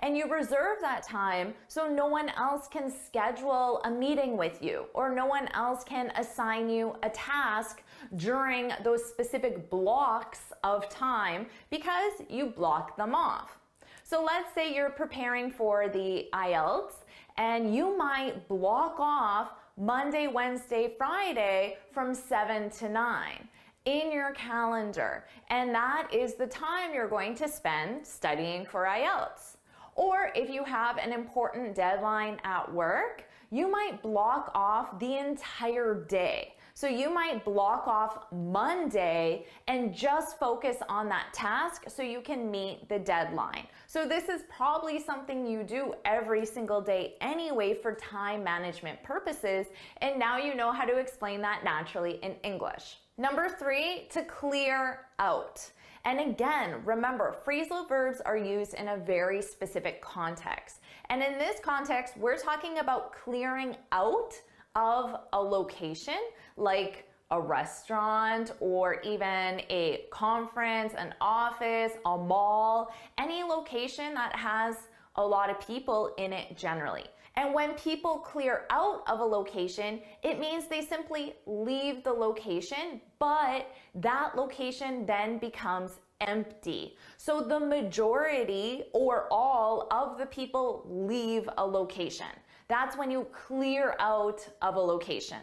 And you reserve that time so no one else can schedule a meeting with you, or no one else can assign you a task during those specific blocks of time because you block them off. So let's say you're preparing for the IELTS and you might block off Monday, Wednesday, Friday from 7 to 9 in your calendar. And that is the time you're going to spend studying for IELTS. Or if you have an important deadline at work, you might block off the entire day. So you might block off Monday and just focus on that task so you can meet the deadline. So this is probably something you do every single day anyway for time management purposes, and now you know how to explain that naturally in English. Number 3, to clear out. And again, remember, phrasal verbs are used in a very specific context. And in this context, we're talking about clearing out of a location, like a restaurant or even a conference, an office, a mall, any location that has a lot of people in it generally. And when people clear out of a location, it means they simply leave the location, but that location then becomes empty. So the majority or all of the people leave a location. That's when you clear out of a location.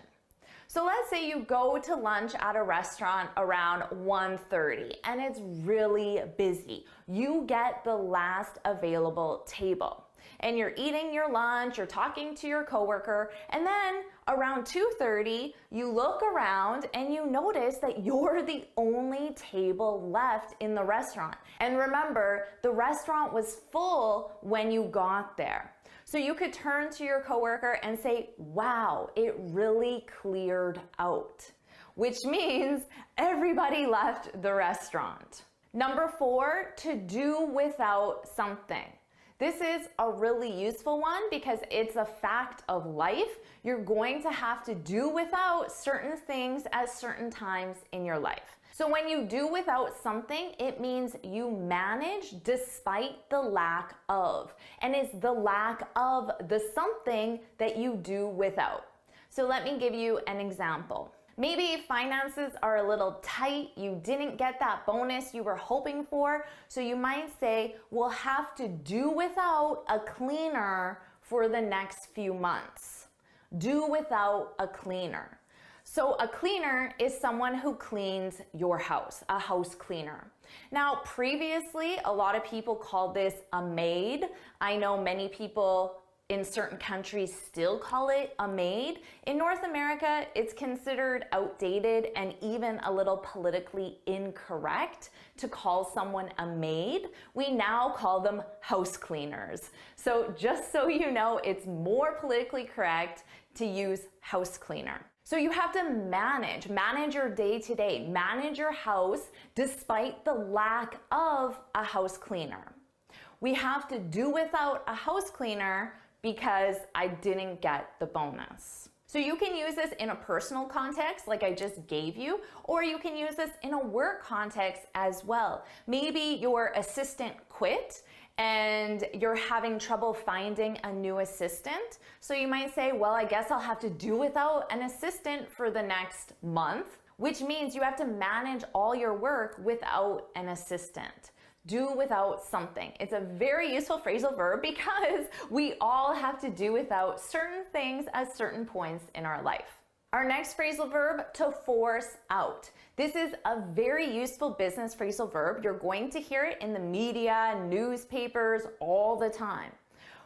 So let's say you go to lunch at a restaurant around 1:30 and it's really busy. You get the last available table. And you're eating your lunch, you're talking to your coworker, and then around 2:30, you look around and you notice that you're the only table left in the restaurant. And remember, the restaurant was full when you got there. So you could turn to your coworker and say, wow, it really cleared out, which means everybody left the restaurant. Number 4, to do without something. This is a really useful one because it's a fact of life. You're going to have to do without certain things at certain times in your life. So when you do without something, it means you manage despite the lack of. And it's the lack of the something that you do without. So let me give you an example. Maybe finances are a little tight, you didn't get that bonus you were hoping for, so you might say, we'll have to do without a cleaner for the next few months. Do without a cleaner. So a cleaner is someone who cleans your house, a house cleaner. Now, previously, a lot of people called this a maid. I know many people in certain countries still call it a maid. In North America, it's considered outdated and even a little politically incorrect to call someone a maid. We now call them house cleaners. So just so you know, it's more politically correct to use house cleaner. So you have to manage your day-to-day, manage your house despite the lack of a house cleaner. We have to do without a house cleaner because I didn't get the bonus. So you can use this in a personal context like I just gave you, or you can use this in a work context as well. Maybe your assistant quit and you're having trouble finding a new assistant. So you might say, well, I guess I'll have to do without an assistant for the next month, which means you have to manage all your work without an assistant. Do without something. It's a very useful phrasal verb because we all have to do without certain things at certain points in our life. Our next phrasal verb, to force out. This is a very useful business phrasal verb. You're going to hear it in the media, newspapers, all the time.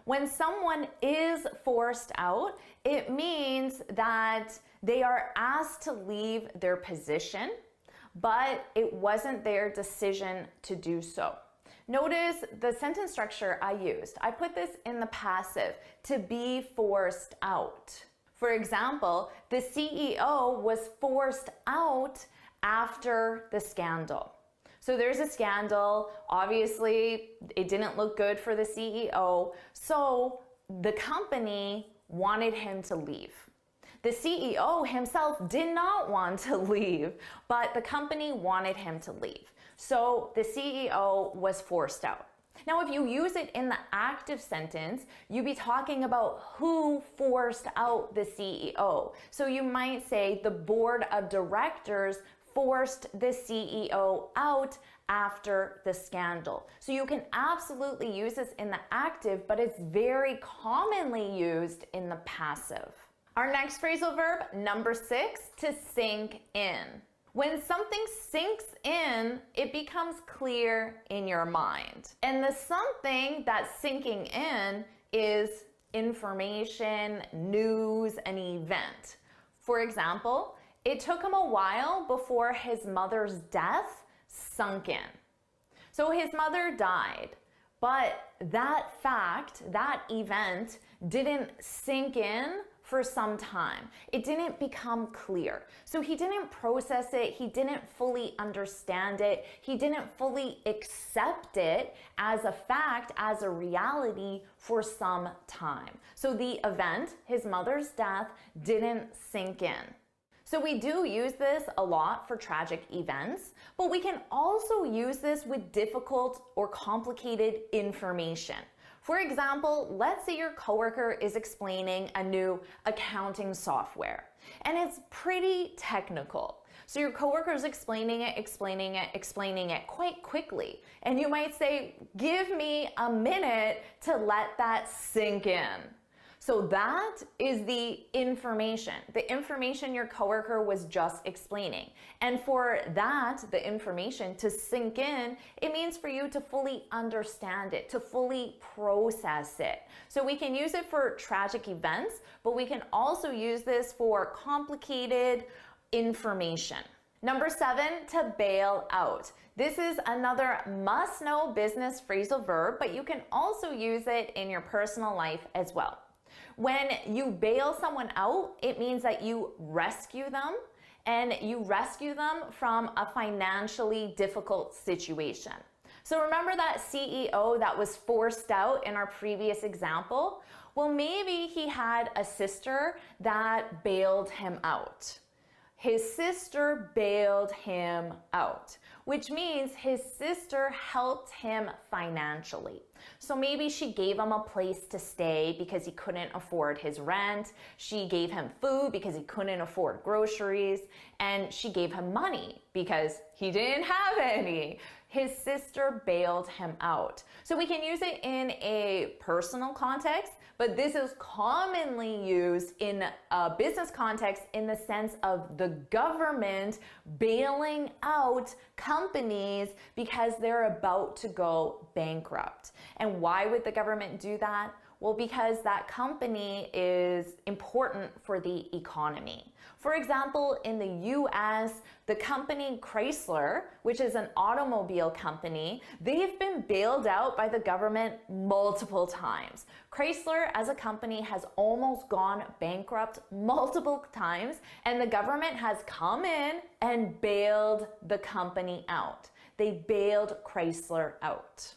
When someone is forced out, it means that they are asked to leave their position, but it wasn't their decision to do so. Notice the sentence structure I used. I put this in the passive, to be forced out. For example, the CEO was forced out after the scandal. So there's a scandal. Obviously, it didn't look good for the CEO. So the company wanted him to leave. The CEO himself did not want to leave, but the company wanted him to leave. So the CEO was forced out. Now, if you use it in the active sentence, you'd be talking about who forced out the CEO. So you might say the board of directors forced the CEO out after the scandal. So you can absolutely use this in the active, but it's very commonly used in the passive. Our next phrasal verb, number 6, to sink in. When something sinks in, it becomes clear in your mind. And the something that's sinking in is information, news, an event. For example, it took him a while before his mother's death sunk in. So his mother died, but that fact, that event, didn't sink in for some time. It didn't become clear. So he didn't process it, he didn't fully understand it, he didn't fully accept it as a fact, as a reality for some time. So the event, his mother's death, didn't sink in. So we do use this a lot for tragic events, but we can also use this with difficult or complicated information. For example, let's say your coworker is explaining a new accounting software, and it's pretty technical. So your coworker is explaining it quite quickly. And you might say, give me a minute to let that sink in. So that is the information your coworker was just explaining. And for that, the information to sink in, it means for you to fully understand it, to fully process it. So we can use it for tragic events, but we can also use this for complicated information. Number 7, to bail out. This is another must-know business phrasal verb, but you can also use it in your personal life as well. When you bail someone out, it means that you rescue them, and you rescue them from a financially difficult situation. So remember that CEO that was forced out in our previous example? Well, maybe he had a sister that bailed him out. His sister bailed him out, which means his sister helped him financially. So maybe she gave him a place to stay because he couldn't afford his rent. She gave him food because he couldn't afford groceries. And she gave him money because he didn't have any. His sister bailed him out. So we can use it in a personal context, but this is commonly used in a business context in the sense of the government bailing out companies because they're about to go bankrupt. And why would the government do that? Well, because that company is important for the economy. For example, in the US, the company Chrysler, which is an automobile company, they've been bailed out by the government multiple times. Chrysler as a company has almost gone bankrupt multiple times, and the government has come in and bailed the company out. They bailed Chrysler out.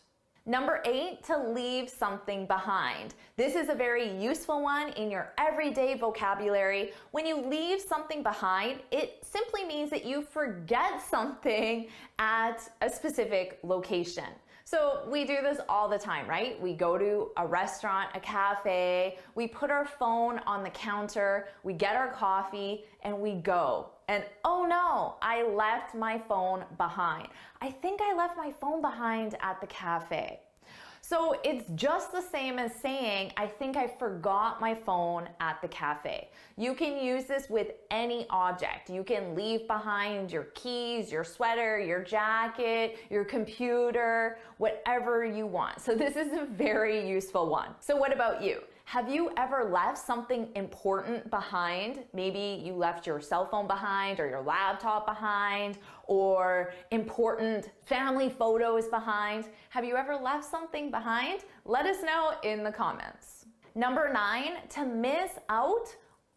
Number 8, to leave something behind. This is a very useful one in your everyday vocabulary. When you leave something behind, it simply means that you forget something at a specific location. So we do this all the time, right? We go to a restaurant, a cafe, we put our phone on the counter, we get our coffee, and we go. And oh no, I left my phone behind. I think I left my phone behind at the cafe. So it's just the same as saying, I think I forgot my phone at the cafe. You can use this with any object. You can leave behind your keys, your sweater, your jacket, your computer, whatever you want. So this is a very useful one. So what about you? Have you ever left something important behind? Maybe you left your cell phone behind or your laptop behind or important family photos behind. Have you ever left something behind? Let us know in the comments. Number 9, to miss out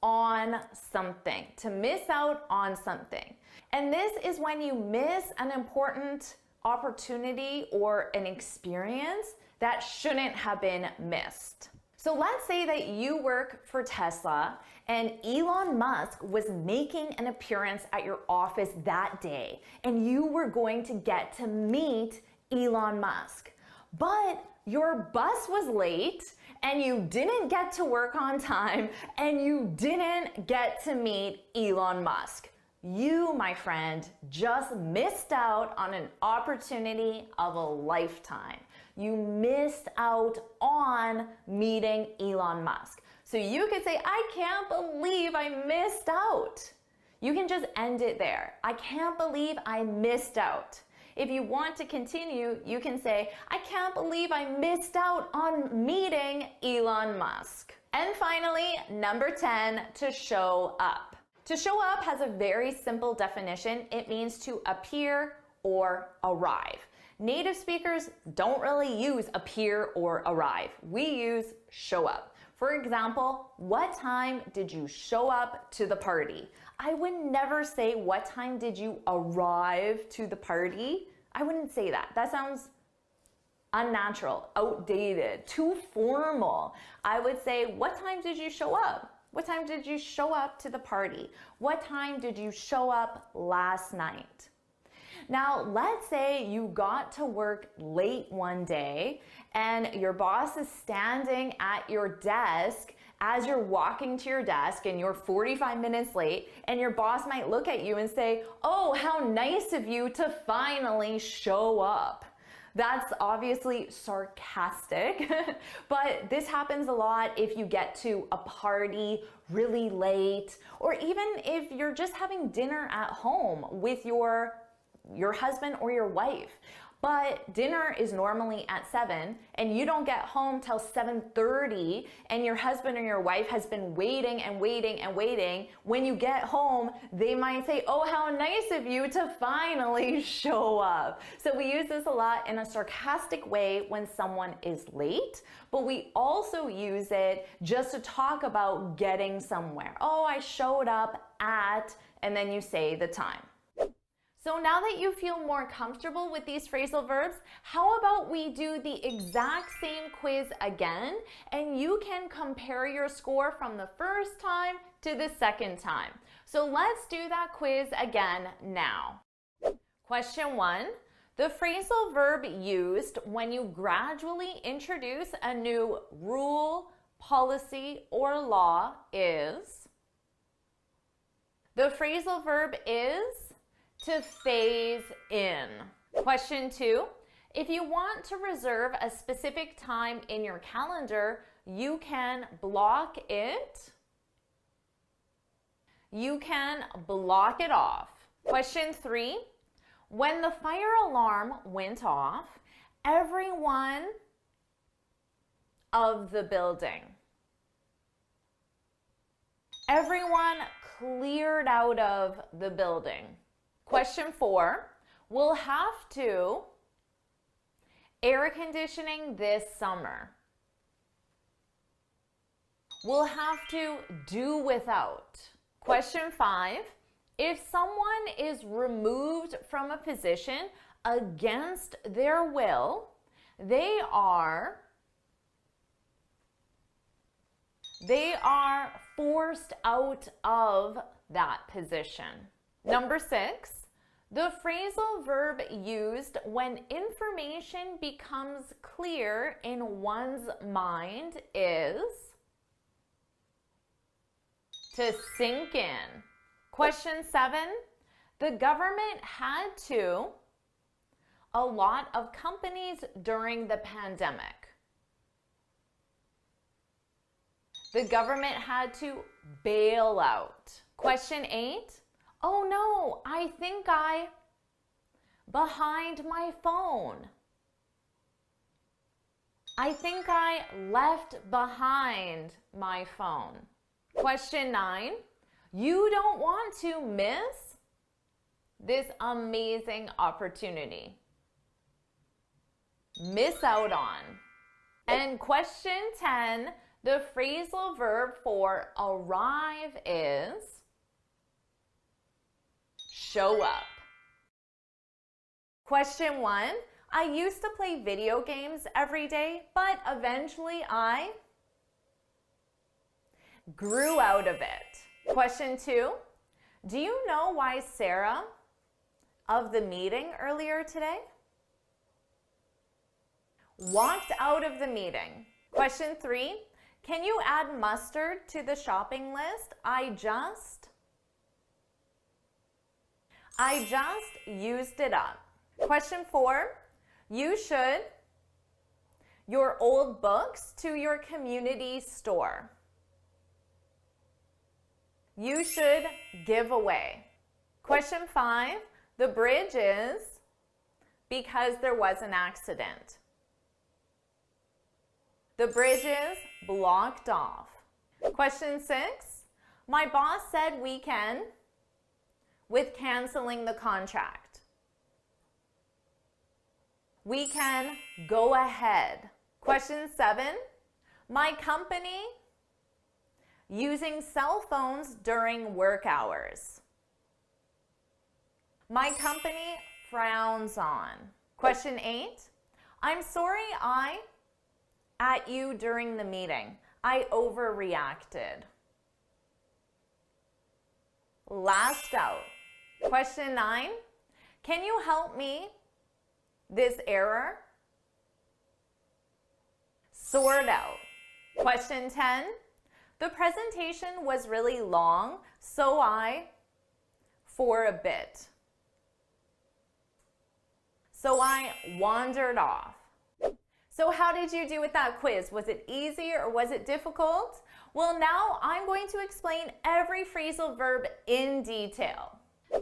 on something. To miss out on something. And this is when you miss an important opportunity or an experience that shouldn't have been missed. So let's say that you work for Tesla and Elon Musk was making an appearance at your office that day and you were going to get to meet Elon Musk. But your bus was late and you didn't get to work on time and you didn't get to meet Elon Musk. You, my friend, just missed out on an opportunity of a lifetime. You missed out on meeting Elon Musk. So you could say, I can't believe I missed out. You can just end it there. I can't believe I missed out. If you want to continue, you can say, I can't believe I missed out on meeting Elon Musk. And finally, number 10, to show up. To show up has a very simple definition. It means to appear or arrive. Native speakers don't really use appear or arrive. We use show up. For example, what time did you show up to the party? I would never say, what time did you arrive to the party? I wouldn't say that. That sounds unnatural, outdated, too formal. I would say, what time did you show up? What time did you show up to the party? What time did you show up last night? Now, let's say you got to work late one day and your boss is standing at your desk as you're walking to your desk and you're 45 minutes late, and your boss might look at you and say, oh, how nice of you to finally show up. That's obviously sarcastic, but this happens a lot if you get to a party really late, or even if you're just having dinner at home with your husband or your wife. But dinner is normally at 7 and you don't get home till 7:30 and your husband or your wife has been waiting and waiting and waiting. When you get home, they might say, oh, how nice of you to finally show up. So we use this a lot in a sarcastic way when someone is late, but we also use it just to talk about getting somewhere. Oh, I showed up at, and then you say the time. So now that you feel more comfortable with these phrasal verbs, how about we do the exact same quiz again, and you can compare your score from the first time to the second time. So let's do that quiz again now. Question 1. The phrasal verb used when you gradually introduce a new rule, policy, or law is? The phrasal verb is to phase in. Question 2, if you want to reserve a specific time in your calendar, you can block it. You can block it off. Question 3, when the fire alarm went off, everyone of the building. Everyone cleared out of the building. Question 4, we'll have to air conditioning this summer. We'll have to do without. Question 5, if someone is removed from a position against their will, they are forced out of that position. Number 6, the phrasal verb used when information becomes clear in one's mind is to sink in. Question 7, the government had to a lot of companies during the pandemic. The government had to bail out. Question 8, oh no, I think I behind my phone. I think I left behind my phone. Question 9, you don't want to miss this amazing opportunity. Miss out on. And question 10, the phrasal verb for arrive is show up. Question 1, I used to play video games every day, but eventually I grew out of it. Question 2, do you know why Sarah of the meeting earlier today walked out of the meeting? Question 3, can you add mustard to the shopping list? I just used it up. Question 4, you should your old books to your community store. You should give away. Question 5, the bridge is because there was an accident. The bridge is blocked off. Question 6, my boss said we can with canceling the contract. We can go ahead. Question 7, my company using cell phones during work hours. My company frowns on. Question 8, I'm sorry I at you during the meeting. I overreacted. Last out. Question 9, can you help me this error sort out? Question 10, the presentation was really long, so for a bit. So I wandered off. So how did you do with that quiz? Was it easy or was it difficult? Well, now I'm going to explain every phrasal verb in detail.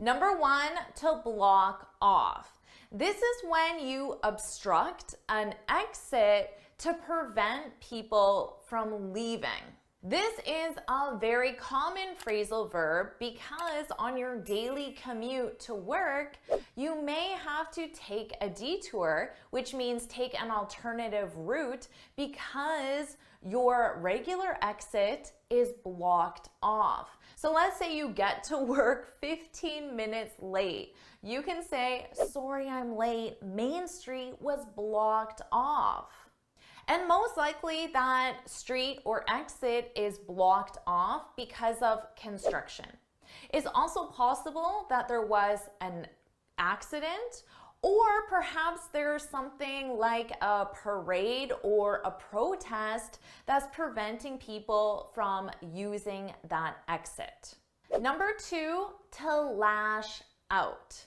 Number 1, to block off. This is when you obstruct an exit to prevent people from leaving. This is a very common phrasal verb because on your daily commute to work, you may have to take a detour, which means take an alternative route because your regular exit is blocked off. So let's say you get to work 15 minutes late. You can say, sorry, I'm late. Main Street was blocked off. And most likely that street or exit is blocked off because of construction. It's also possible that there was an accident, or perhaps there's something like a parade or a protest that's preventing people from using that exit. Number 2, to lash out.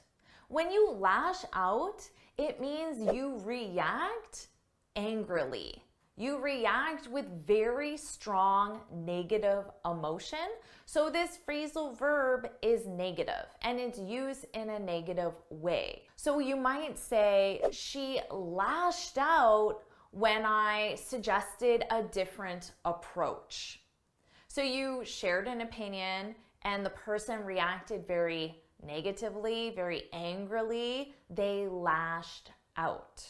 When you lash out, it means you react angrily. You react with very strong negative emotion. So this phrasal verb is negative and it's used in a negative way. So you might say, she lashed out when I suggested a different approach. So you shared an opinion and the person reacted very negatively, very angrily. They lashed out.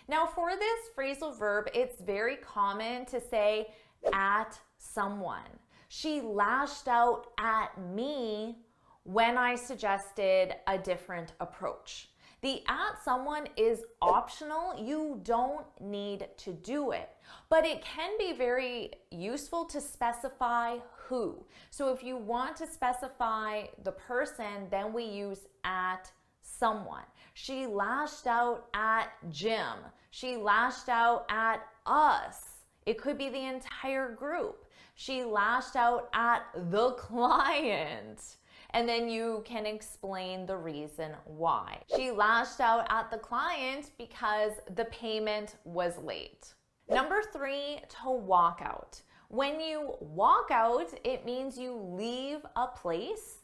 Now for this phrasal verb, it's very common to say at someone. She lashed out at me when I suggested a different approach. The at someone is optional. You don't need to do it, but it can be very useful to specify who. So if you want to specify the person, then we use at someone. She lashed out at Jim. She lashed out at us. It could be the entire group. She lashed out at the client. And then you can explain the reason why. She lashed out at the client because the payment was late. Number 3, to walk out. When you walk out, it means you leave a place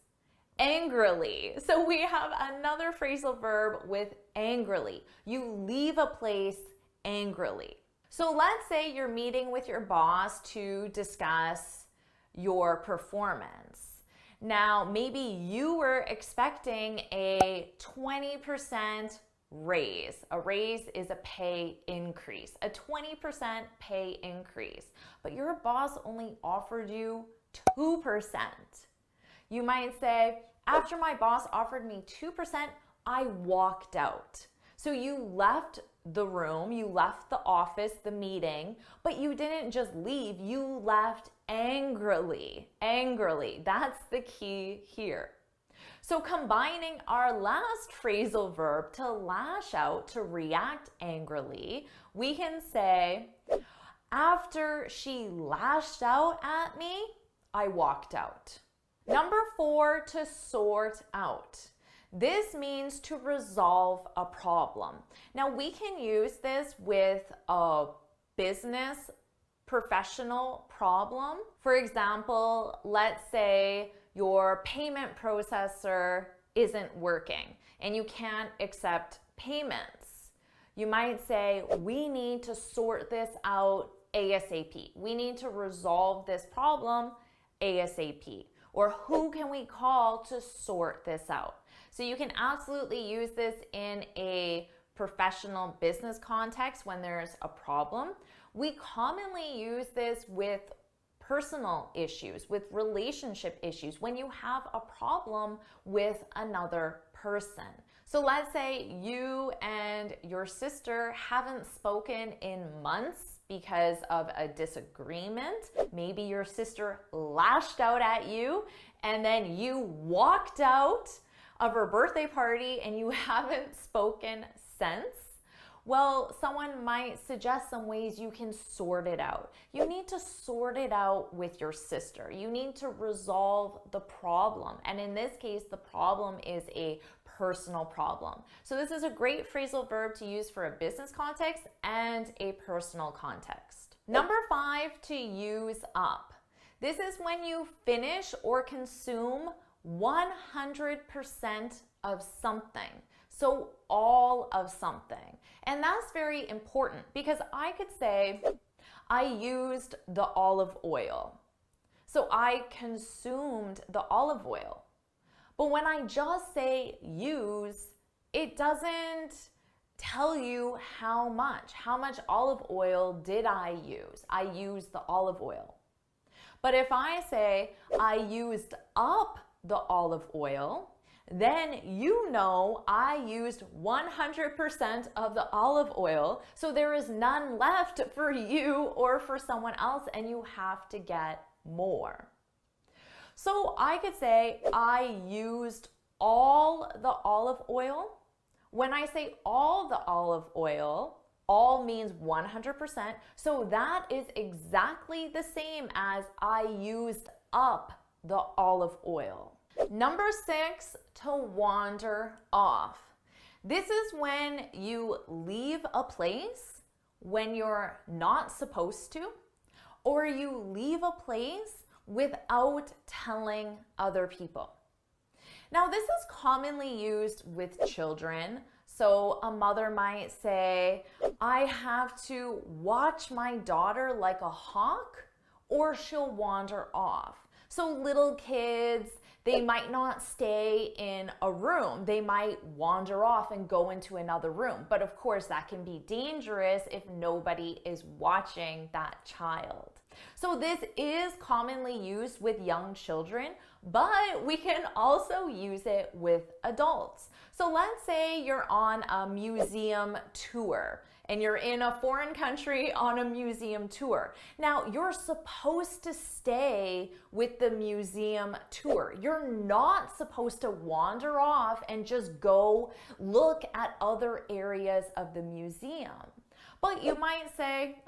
angrily. So we have another phrasal verb with angrily. You leave a place angrily. So let's say you're meeting with your boss to discuss your performance. Now, maybe you were expecting a 20% raise. A raise is a pay increase, a 20% pay increase, but your boss only offered you 2%. You might say, after my boss offered me 2%, I walked out. So you left the room, you left the office, the meeting, but you didn't just leave, you left angrily. Angrily, that's the key here. So combining our last phrasal verb to lash out, to react angrily, we can say, after she lashed out at me, I walked out. Number 4, to sort out. This means to resolve a problem. Now we can use this with a business professional problem. For example, let's say your payment processor isn't working and you can't accept payments. You might say, we need to sort this out ASAP. We need to resolve this problem ASAP. Or who can we call to sort this out? So you can absolutely use this in a professional business context when there's a problem. We commonly use this with personal issues, with relationship issues, when you have a problem with another person. So let's say you and your sister haven't spoken in months because of a disagreement. Maybe your sister lashed out at you and then you walked out of her birthday party and you haven't spoken since. Well, someone might suggest some ways you can sort it out. You need to sort it out with your sister. You need to resolve the problem. And in this case, the problem is a personal problem. So this is a great phrasal verb to use for a business context and a personal context. Number 5, to use up. This is when you finish or consume 100% of something. So all of something. And that's very important because I could say, I used the olive oil. So I consumed the olive oil. But when I just say use, it doesn't tell you how much olive oil did I use. I used the olive oil. But if I say I used up the olive oil, then you know I used 100% of the olive oil, so there is none left for you or for someone else, and you have to get more. So I could say I used all the olive oil. When I say all the olive oil, all means 100%, so that is exactly the same as I used up the olive oil. Number 6, to wander off. This is when you leave a place when you're not supposed to, or you leave a place without telling other people. Now, this is commonly used with children. So a mother might say, I have to watch my daughter like a hawk, or she'll wander off. So little kids, they might not stay in a room. They might wander off and go into another room. But of course, that can be dangerous if nobody is watching that child. So this is commonly used with young children, but we can also use it with adults. So let's say you're on a museum tour and you're in a foreign country on a museum tour. Now, you're supposed to stay with the museum tour. You're not supposed to wander off and just go look at other areas of the museum. But you might say,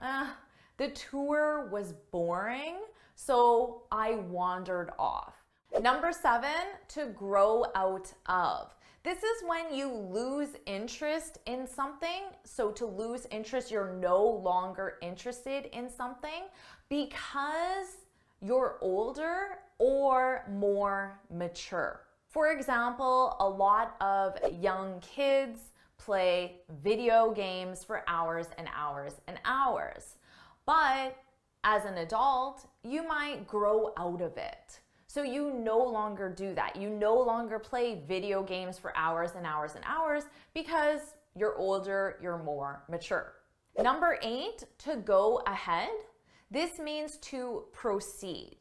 the tour was boring, so I wandered off. Number 7, to grow out of. This is when you lose interest in something. So to lose interest, you're no longer interested in something because you're older or more mature. For example, a lot of young kids play video games for hours and hours and hours. But as an adult, you might grow out of it. So you no longer do that. You no longer play video games for hours and hours and hours because you're older, you're more mature. Number 8, to go ahead. This means to proceed.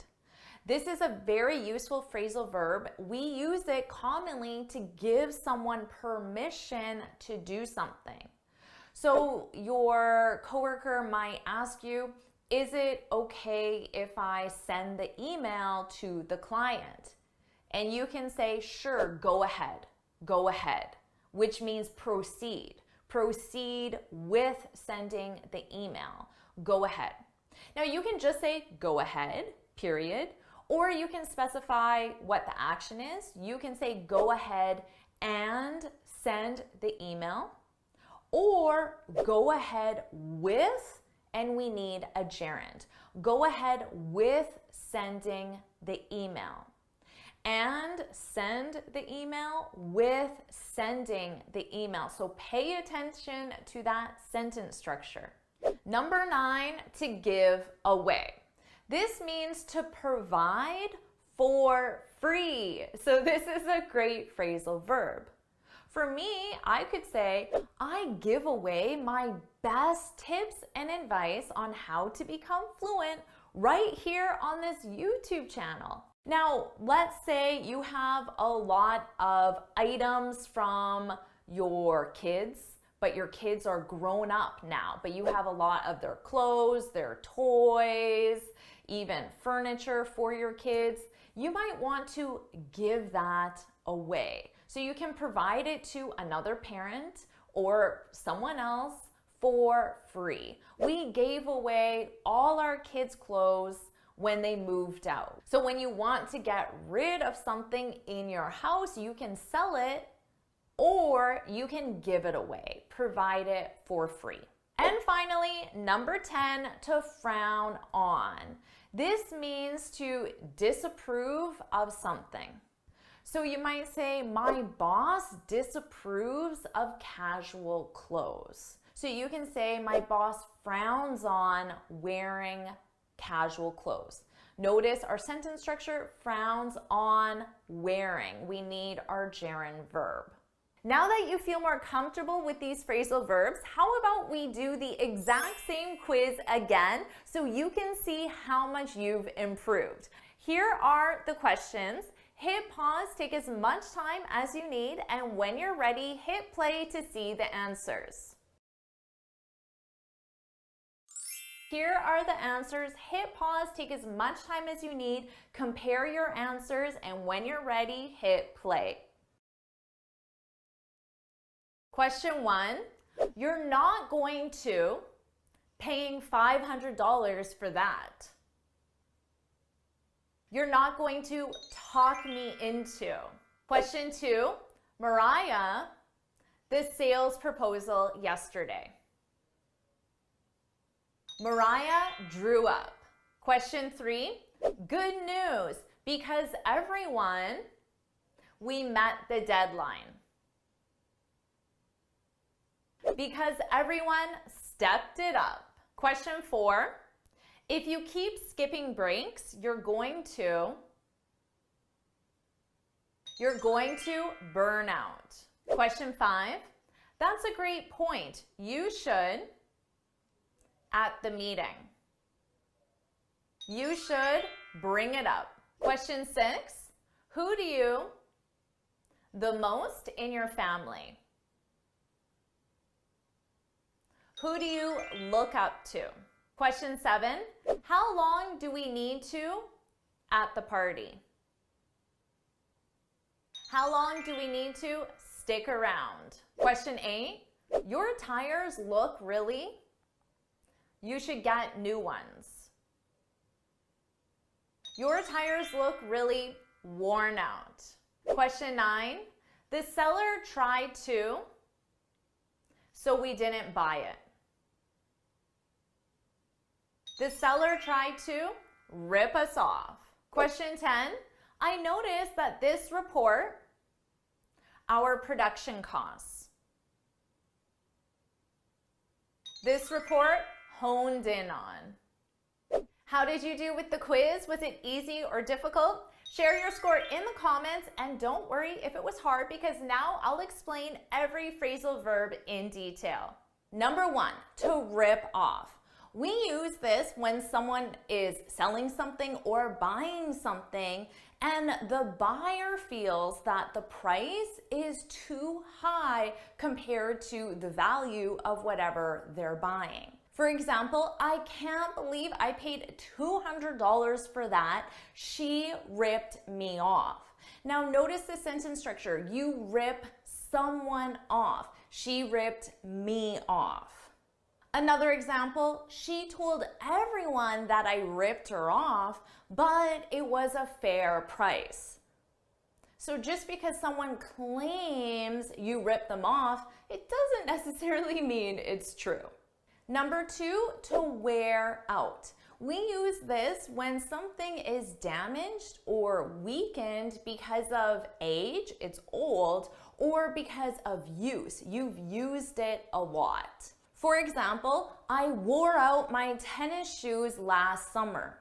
This is a very useful phrasal verb. We use it commonly to give someone permission to do something. So your coworker might ask you, is it okay if I send the email to the client? And you can say, sure, go ahead, which means proceed. Proceed with sending the email. Go ahead. Now you can just say go ahead, period, or you can specify what the action is. You can say go ahead and send the email, or go ahead with, and we need a gerund. Go ahead with sending the email. And send the email with sending the email. So pay attention to that sentence structure. Number 9, to give away. This means to provide for free. So this is a great phrasal verb. For me, I could say, I give away my best tips and advice on how to become fluent right here on this YouTube channel. Now, let's say you have a lot of items from your kids, but your kids are grown up now, but you have a lot of their clothes, their toys, even furniture for your kids. You might want to give that away. So you can provide it to another parent or someone else for free. We gave away all our kids' clothes when they moved out. So when you want to get rid of something in your house, you can sell it or you can give it away, provide it for free. And finally, number 10, to frown on. This means to disapprove of something. So you might say, my boss disapproves of casual clothes. So you can say, my boss frowns on wearing casual clothes. Notice our sentence structure, frowns on wearing. We need our gerund verb. Now that you feel more comfortable with these phrasal verbs, how about we do the exact same quiz again so you can see how much you've improved. Here are the questions. Hit pause, take as much time as you need, and when you're ready, hit play to see the answers. Here are the answers. Hit pause, take as much time as you need, compare your answers, and when you're ready, hit play. Question 1, you're not going to paying $500 for that. You're not going to talk me into. Question 2, Mariah, the sales proposal yesterday. Mariah drew up. Question 3, good news, because everyone, we met the deadline. Because everyone stepped it up. Question 4, If you keep skipping breaks, you're going to burn out. Question 5. That's a great point. You should at the meeting. You should bring it up. Question 6. Who do you the most in your family? Who do you look up to? Question 7. How long do we need to at the party? How long do we need to stick around? Question 8. Your tires look really. You should get new ones. Your tires look really worn out. Question 9. The seller tried to, so we didn't buy it. The seller tried to rip us off. Question 10. I noticed that this report, our production costs. This report honed in on. How did you do with the quiz? Was it easy or difficult? Share your score in the comments, and don't worry if it was hard, because now I'll explain every phrasal verb in detail. Number 1, to rip off. We use this when someone is selling something or buying something and the buyer feels that the price is too high compared to the value of whatever they're buying. For example, I can't believe I paid $200 for that. She ripped me off. Now notice the sentence structure. You rip someone off. She ripped me off. Another example, she told everyone that I ripped her off, but it was a fair price. So just because someone claims you ripped them off, it doesn't necessarily mean it's true. Number 2, to wear out. We use this when something is damaged or weakened because of age, it's old, or because of use. You've used it a lot. For example, I wore out my tennis shoes last summer.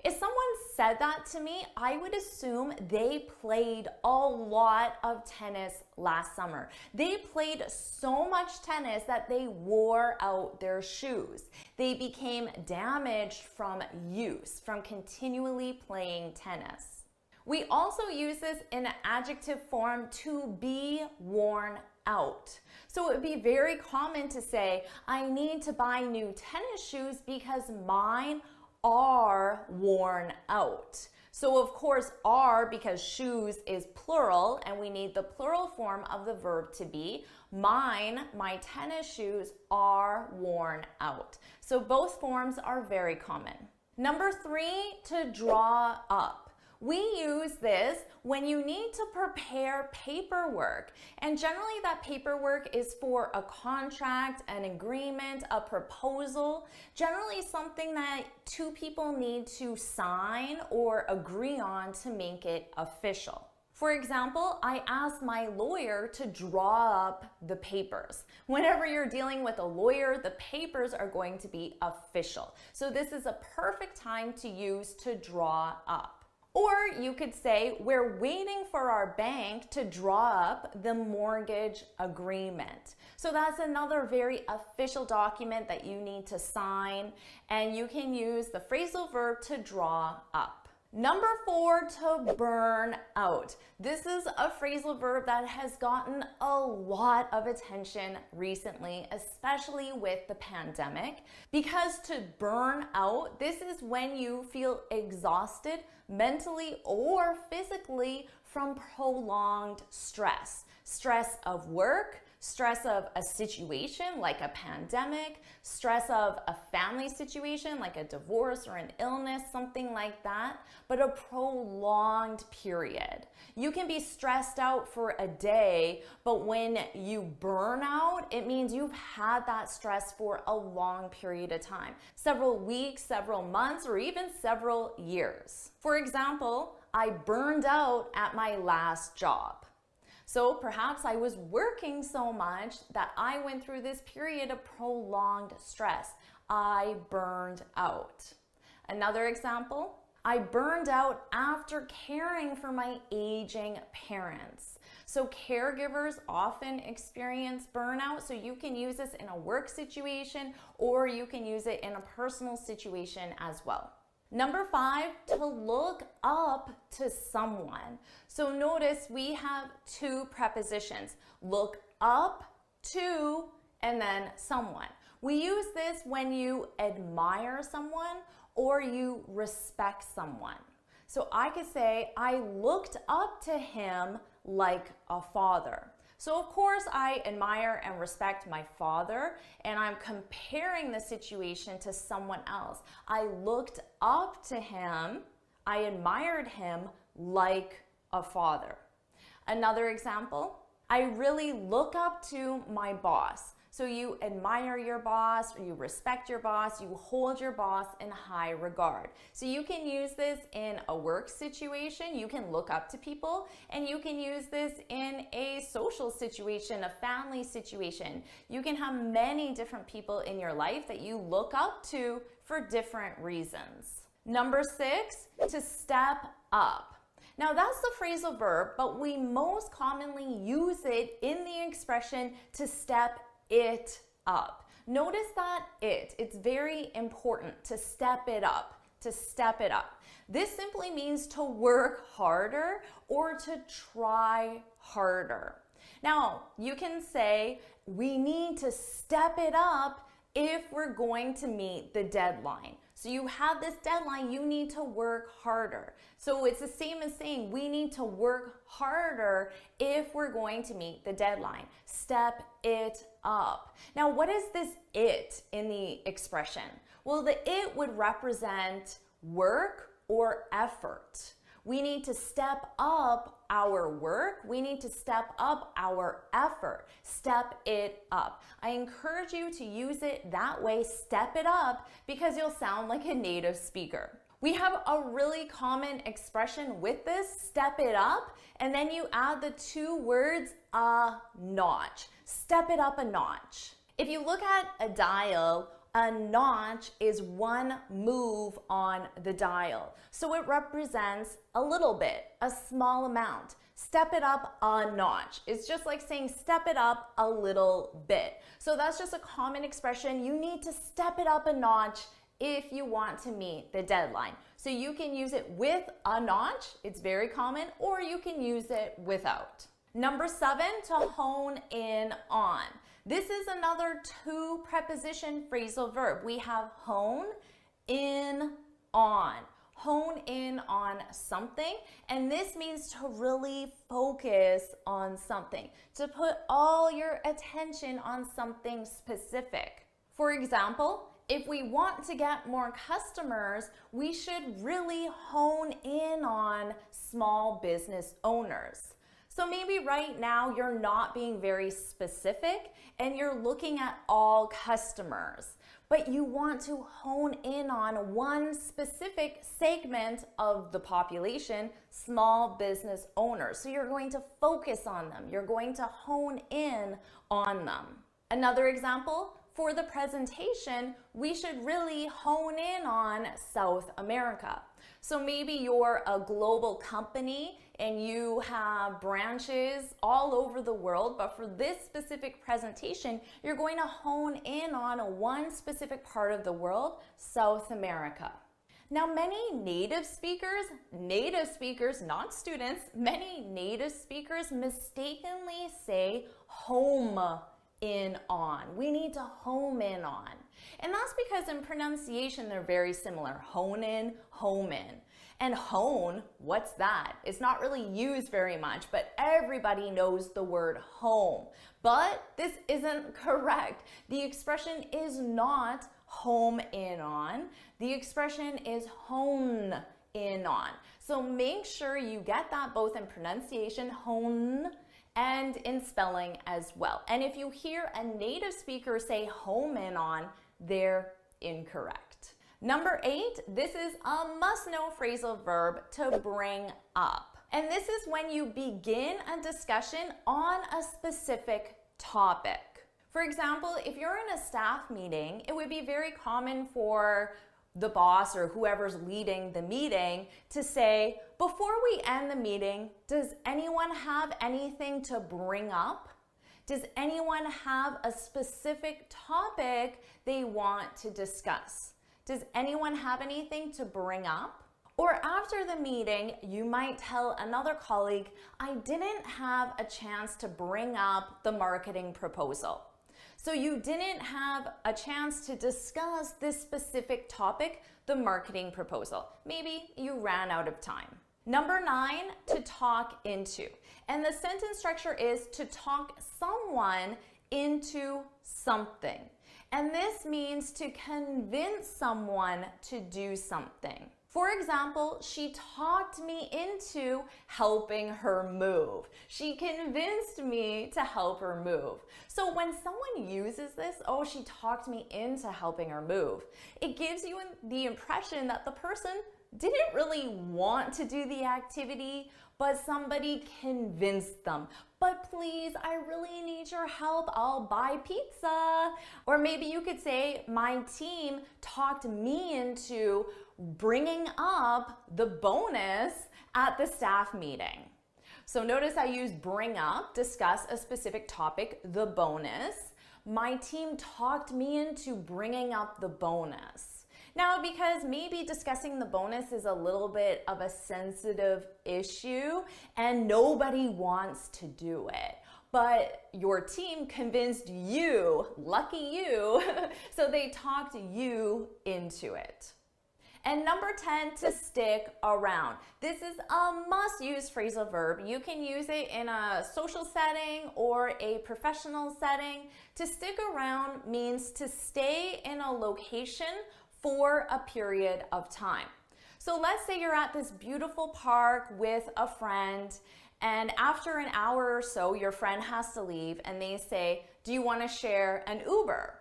If someone said that to me, I would assume they played a lot of tennis last summer. They played so much tennis that they wore out their shoes. They became damaged from use, from continually playing tennis. We also use this in an adjective form, to be worn out. So it would be very common to say, I need to buy new tennis shoes because mine are worn out. So of course are, because shoes is plural and we need the plural form of the verb to be. Mine, my tennis shoes are worn out. So both forms are very common. Number 3, to draw up. We use this when you need to prepare paperwork, and generally that paperwork is for a contract, an agreement, a proposal, generally something that 2 people need to sign or agree on to make it official. For example, I asked my lawyer to draw up the papers. Whenever you're dealing with a lawyer, the papers are going to be official. So this is a perfect time to use to draw up. Or you could say, we're waiting for our bank to draw up the mortgage agreement. So that's another very official document that you need to sign, and you can use the phrasal verb to draw up. Number 4, to burn out. This is a phrasal verb that has gotten a lot of attention recently, especially with the pandemic, because to burn out, this is when you feel exhausted mentally or physically from prolonged stress. Stress of work, stress of a situation like a pandemic, stress of a family situation like a divorce or an illness, something like that, but a prolonged period. You can be stressed out for a day, but when you burn out, it means you've had that stress for a long period of time, several weeks, several months, or even several years. For example, I burned out at my last job. So perhaps I was working so much that I went through this period of prolonged stress. I burned out. Another example, I burned out after caring for my aging parents. So caregivers often experience burnout, so you can use this in a work situation or you can use it in a personal situation as well. Number 5, to look up to someone. So notice we have 2 prepositions, look up to and then someone. We use this when you admire someone or you respect someone. So I could say, I looked up to him like a father. So of course I admire and respect my father, and I'm comparing the situation to someone else. I looked up to him, I admired him like a father. Another example, I really look up to my boss. So you admire your boss, or you respect your boss, you hold your boss in high regard. So you can use this in a work situation, you can look up to people, and you can use this in a social situation, a family situation. You can have many different people in your life that you look up to for different reasons. Number 6, to step up. Now that's the phrasal verb, but we most commonly use it in the expression to step it up. Notice that it's very important to step it up, to step it up. This simply means to work harder or to try harder. Now, you can say we need to step it up if we're going to meet the deadline. So you have this deadline, you need to work harder. So it's the same as saying we need to work harder if we're going to meet the deadline. Step it up. Now, what is this it in the expression? Well, the it would represent work or effort. We need to step up our work. We need to step up our effort. Step it up. I encourage you to use it that way, step it up, because you'll sound like a native speaker. We have a really common expression with this, step it up, and then you add the 2 words, a notch. Step it up a notch. If you look at a dial, a notch is 1 move on the dial. So it represents a little bit, a small amount. Step it up a notch. It's just like saying step it up a little bit. So that's just a common expression. You need to step it up a notch if you want to meet the deadline. So you can use it with a notch, it's very common, or you can use it without. Number 7, to hone in on. This is another 2 preposition phrasal verb. We have hone in on. Hone in on something, and this means to really focus on something, to put all your attention on something specific. For example, if we want to get more customers, we should really hone in on small business owners. So maybe right now you're not being very specific and you're looking at all customers, but you want to hone in on one specific segment of the population, small business owners. So you're going to focus on them. You're going to hone in on them. Another example, for the presentation, we should really hone in on South America. So maybe you're a global company and you have branches all over the world, but for this specific presentation, you're going to hone in on one specific part of the world, South America. Now, many native speakers, not students, many native speakers mistakenly say home in on. We need to home in on. And that's because in pronunciation, they're very similar. Hone in, home in. And hone, what's that? It's not really used very much, but everybody knows the word home. But this isn't correct. The expression is not home in on. The expression is hone in on. So make sure you get that both in pronunciation, hone, and in spelling as well. And if you hear a native speaker say home in on, they're incorrect. Number 8, this is a must-know phrasal verb, to bring up. And this is when you begin a discussion on a specific topic. For example, if you're in a staff meeting, it would be very common for the boss or whoever's leading the meeting to say, before we end the meeting, does anyone have anything to bring up? Does anyone have a specific topic they want to discuss? Does anyone have anything to bring up? Or after the meeting, you might tell another colleague, I didn't have a chance to bring up the marketing proposal. So you didn't have a chance to discuss this specific topic, the marketing proposal. Maybe you ran out of time. Number 9, to talk into. And the sentence structure is to talk someone into something. And this means to convince someone to do something. For example, she talked me into helping her move. She convinced me to help her move. So when someone uses this, oh, she talked me into helping her move, it gives you the impression that the person didn't really want to do the activity, but somebody convinced them. But please, I really need your help. I'll buy pizza. Or maybe you could say, my team talked me into bringing up the bonus at the staff meeting. So notice I use bring up, discuss a specific topic, the bonus. My team talked me into bringing up the bonus. Now, because maybe discussing the bonus is a little bit of a sensitive issue and nobody wants to do it, but your team convinced you, lucky you, so they talked you into it. And number 10, to stick around. This is a must-use phrasal verb. You can use it in a social setting or a professional setting. To stick around means to stay in a location for a period of time. So let's say you're at this beautiful park with a friend, and after an hour or so, your friend has to leave, and they say, do you want to share an Uber?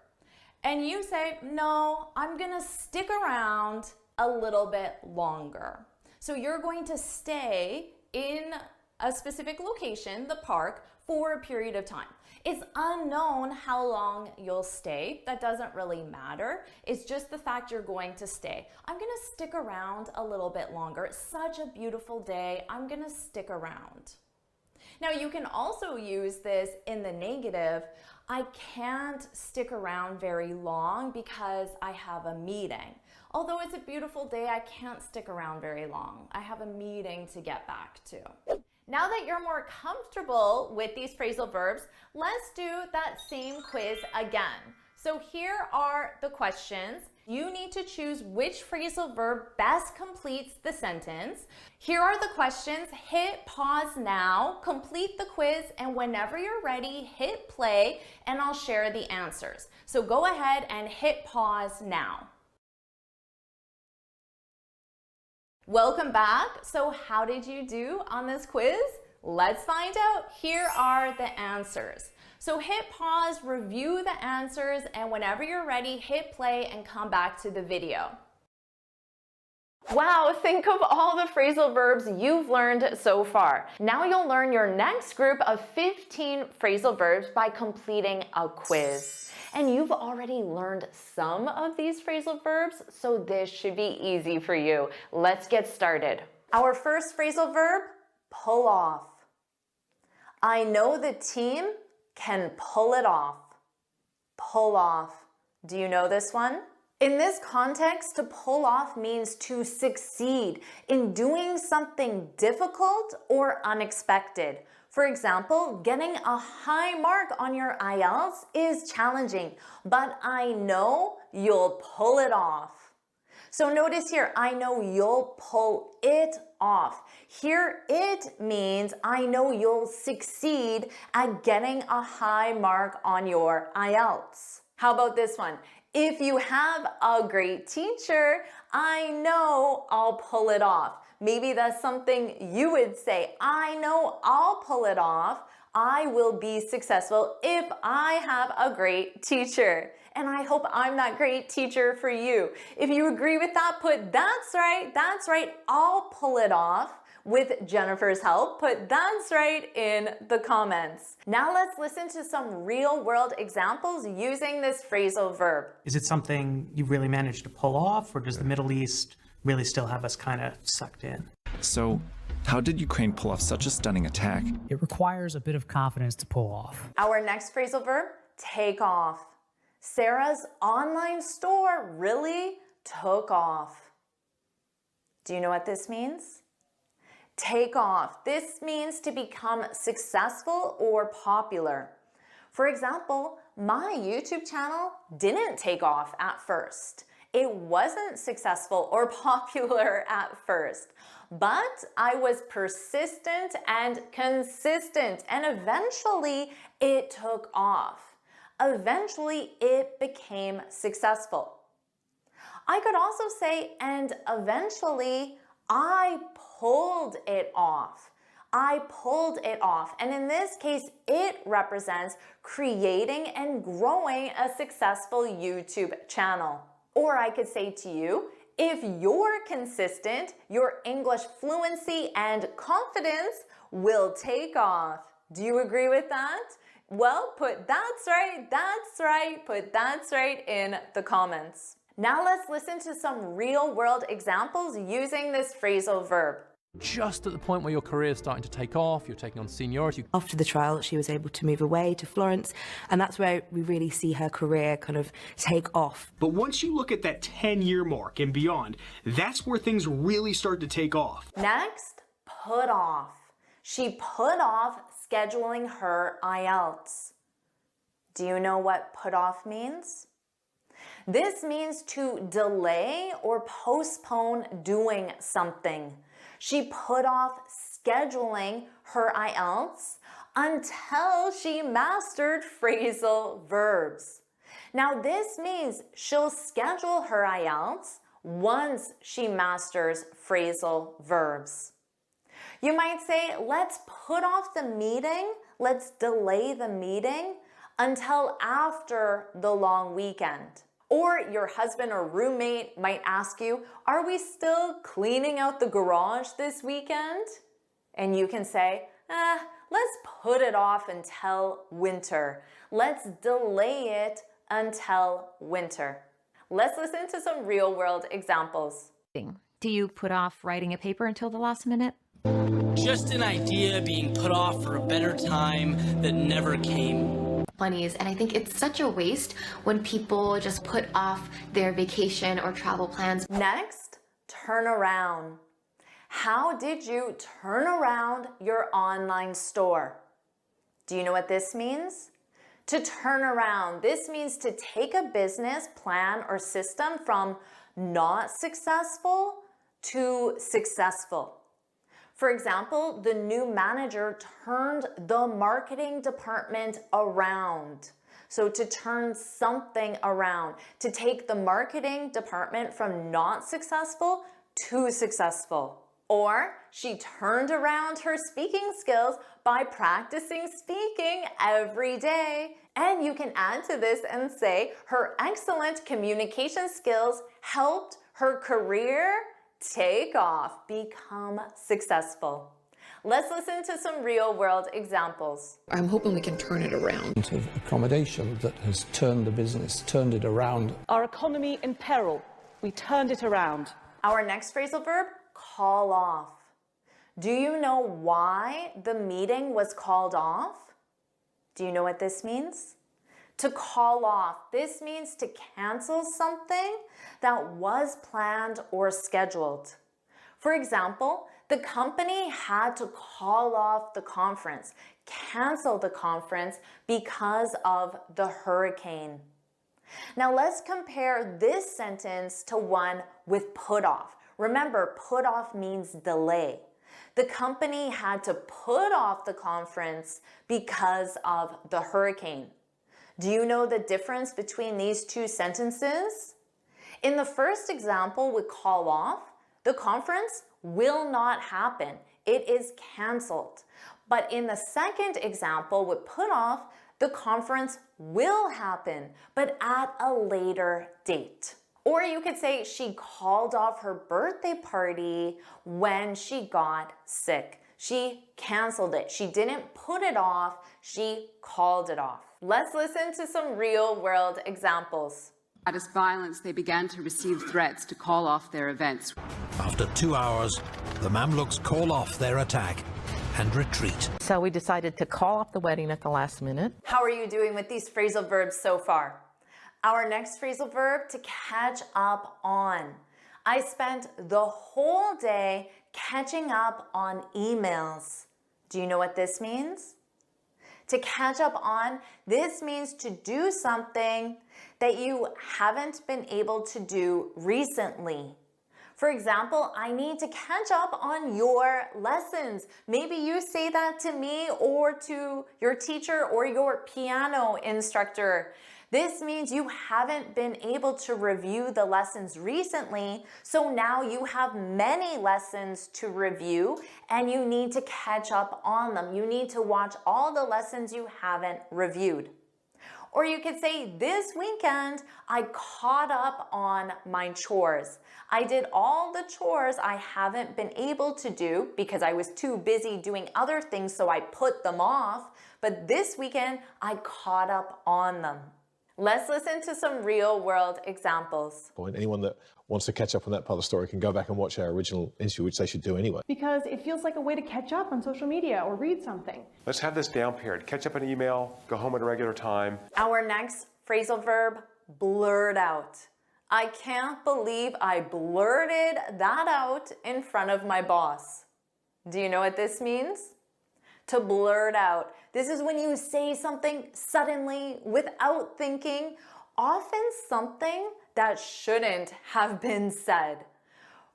And you say, no, I'm gonna stick around a little bit longer. So you're going to stay in a specific location, the park, for a period of time. It's unknown how long you'll stay. That doesn't really matter. It's just the fact you're going to stay. I'm gonna stick around a little bit longer. It's such a beautiful day. I'm gonna stick around. Now you can also use this in the negative. I can't stick around very long because I have a meeting. Although it's a beautiful day, I can't stick around very long. I have a meeting to get back to. Now that you're more comfortable with these phrasal verbs, let's do that same quiz again. So here are the questions. You need to choose which phrasal verb best completes the sentence. Here are the questions. Hit pause now, complete the quiz, and whenever you're ready, hit play, and I'll share the answers. So go ahead and hit pause now. Welcome back. So how did you do on this quiz? Let's find out. Here are the answers. So hit pause, review the answers, and whenever you're ready, hit play and come back to the video. Wow, think of all the phrasal verbs you've learned so far. Now you'll learn your next group of 15 phrasal verbs by completing a quiz. And you've already learned some of these phrasal verbs, so this should be easy for you. Let's get started. Our first phrasal verb, pull off. I know the team can pull it off. Pull off. Do you know this one? In this context, to pull off means to succeed in doing something difficult or unexpected. For example, getting a high mark on your IELTS is challenging, but I know you'll pull it off. So notice here, I know you'll pull it off. Here it means I know you'll succeed at getting a high mark on your IELTS. How about this one? If you have a great teacher, I know I'll pull it off. Maybe that's something you would say. I know I'll pull it off. I will be successful if I have a great teacher. And I hope I'm that great teacher for you. If you agree with that, put that's right, I'll pull it off With Jennifer's help, put "that's right" in the comments. Now let's listen to some real-world examples using this phrasal verb. Is it something you really managed to pull off, or does the Middle East really still have us kind of sucked in? So, how did Ukraine pull off such a stunning attack? It requires a bit of confidence to pull off. Our next phrasal verb, take off. Sarah's online store really took off. Do you know what this means? Take off. This means to become successful or popular. For example, my YouTube channel didn't take off at first. It wasn't successful or popular at first, but I was persistent and consistent, and eventually it took off. Eventually it became successful. I could also say, and eventually I pulled it off. I pulled it off. And in this case, it represents creating and growing a successful YouTube channel. Or I could say to you, if you're consistent, your English fluency and confidence will take off. Do you agree with that? Well, put "that's right," put "that's right" in the comments. Now let's listen to some real-world examples using this phrasal verb. Just at the point where your career is starting to take off, you're taking on seniority. After the trial, she was able to move away to Florence, and that's where we really see her career kind of take off. But once you look at that 10-year mark and beyond, that's where things really start to take off. Next, put off. She put off scheduling her IELTS. Do you know what put off means? This means to delay or postpone doing something. She put off scheduling her IELTS until she mastered phrasal verbs. Now this means she'll schedule her IELTS once she masters phrasal verbs. You might say, let's put off the meeting, let's delay the meeting until after the long weekend. Or your husband or roommate might ask you, are we still cleaning out the garage this weekend? And you can say, let's put it off until winter. Let's delay it until winter. Let's listen to some real-world examples. Do you put off writing a paper until the last minute? Just an idea being put off for a better time that never came. 20s, and I think it's such a waste when people just put off their vacation or travel plans. Next, turn around. How did you turn around your online store? Do you know what this means? To turn around, this means to take a business plan or system from not successful to successful. For example, the new manager turned the marketing department around. So to turn something around, to take the marketing department from not successful to successful. Or she turned around her speaking skills by practicing speaking every day. And you can add to this and say her excellent communication skills helped her career take off, become successful. Let's listen to some real-world examples. I'm hoping we can turn it around. Of accommodation that has turned the business, turned it around. Our economy in peril. We turned it around. Our next phrasal verb, call off. Do you know why the meeting was called off? Do you know what this means? To call off, this means to cancel something that was planned or scheduled. For example, the company had to call off the conference, cancel the conference because of the hurricane. Now let's compare this sentence to one with put off. Remember, put off means delay. The company had to put off the conference because of the hurricane. Do you know the difference between these two sentences? In the first example with call off, the conference will not happen. It is canceled. But in the second example with put off, the conference will happen, but at a later date. Or you could say she called off her birthday party when she got sick. She canceled it. She didn't put it off, she called it off. Let's listen to some real world examples. This violence, they began to receive threats to call off their events. After 2 hours, the Mamluks call off their attack and retreat. So we decided to call off the wedding at the last minute. How are you doing with these phrasal verbs so far? Our next phrasal verb, to catch up on. I spent the whole day catching up on emails. Do you know what this means? To catch up on, this means to do something that you haven't been able to do recently. For example, I need to catch up on your lessons. Maybe you say that to me or to your teacher or your piano instructor. This means you haven't been able to review the lessons recently, so now you have many lessons to review and you need to catch up on them. You need to watch all the lessons you haven't reviewed. Or you could say, this weekend, I caught up on my chores. I did all the chores I haven't been able to do because I was too busy doing other things, so I put them off. But this weekend, I caught up on them. Let's listen to some real world examples. Anyone that wants to catch up on that part of the story can go back and watch our original interview, which they should do anyway. Because it feels like a way to catch up on social media or read something. Let's have this down period. Catch up on email, go home at a regular time. Our next phrasal verb, blurt out. I can't believe I blurted that out in front of my boss. Do you know what this means? To blurt out. This is when you say something suddenly without thinking, often something that shouldn't have been said.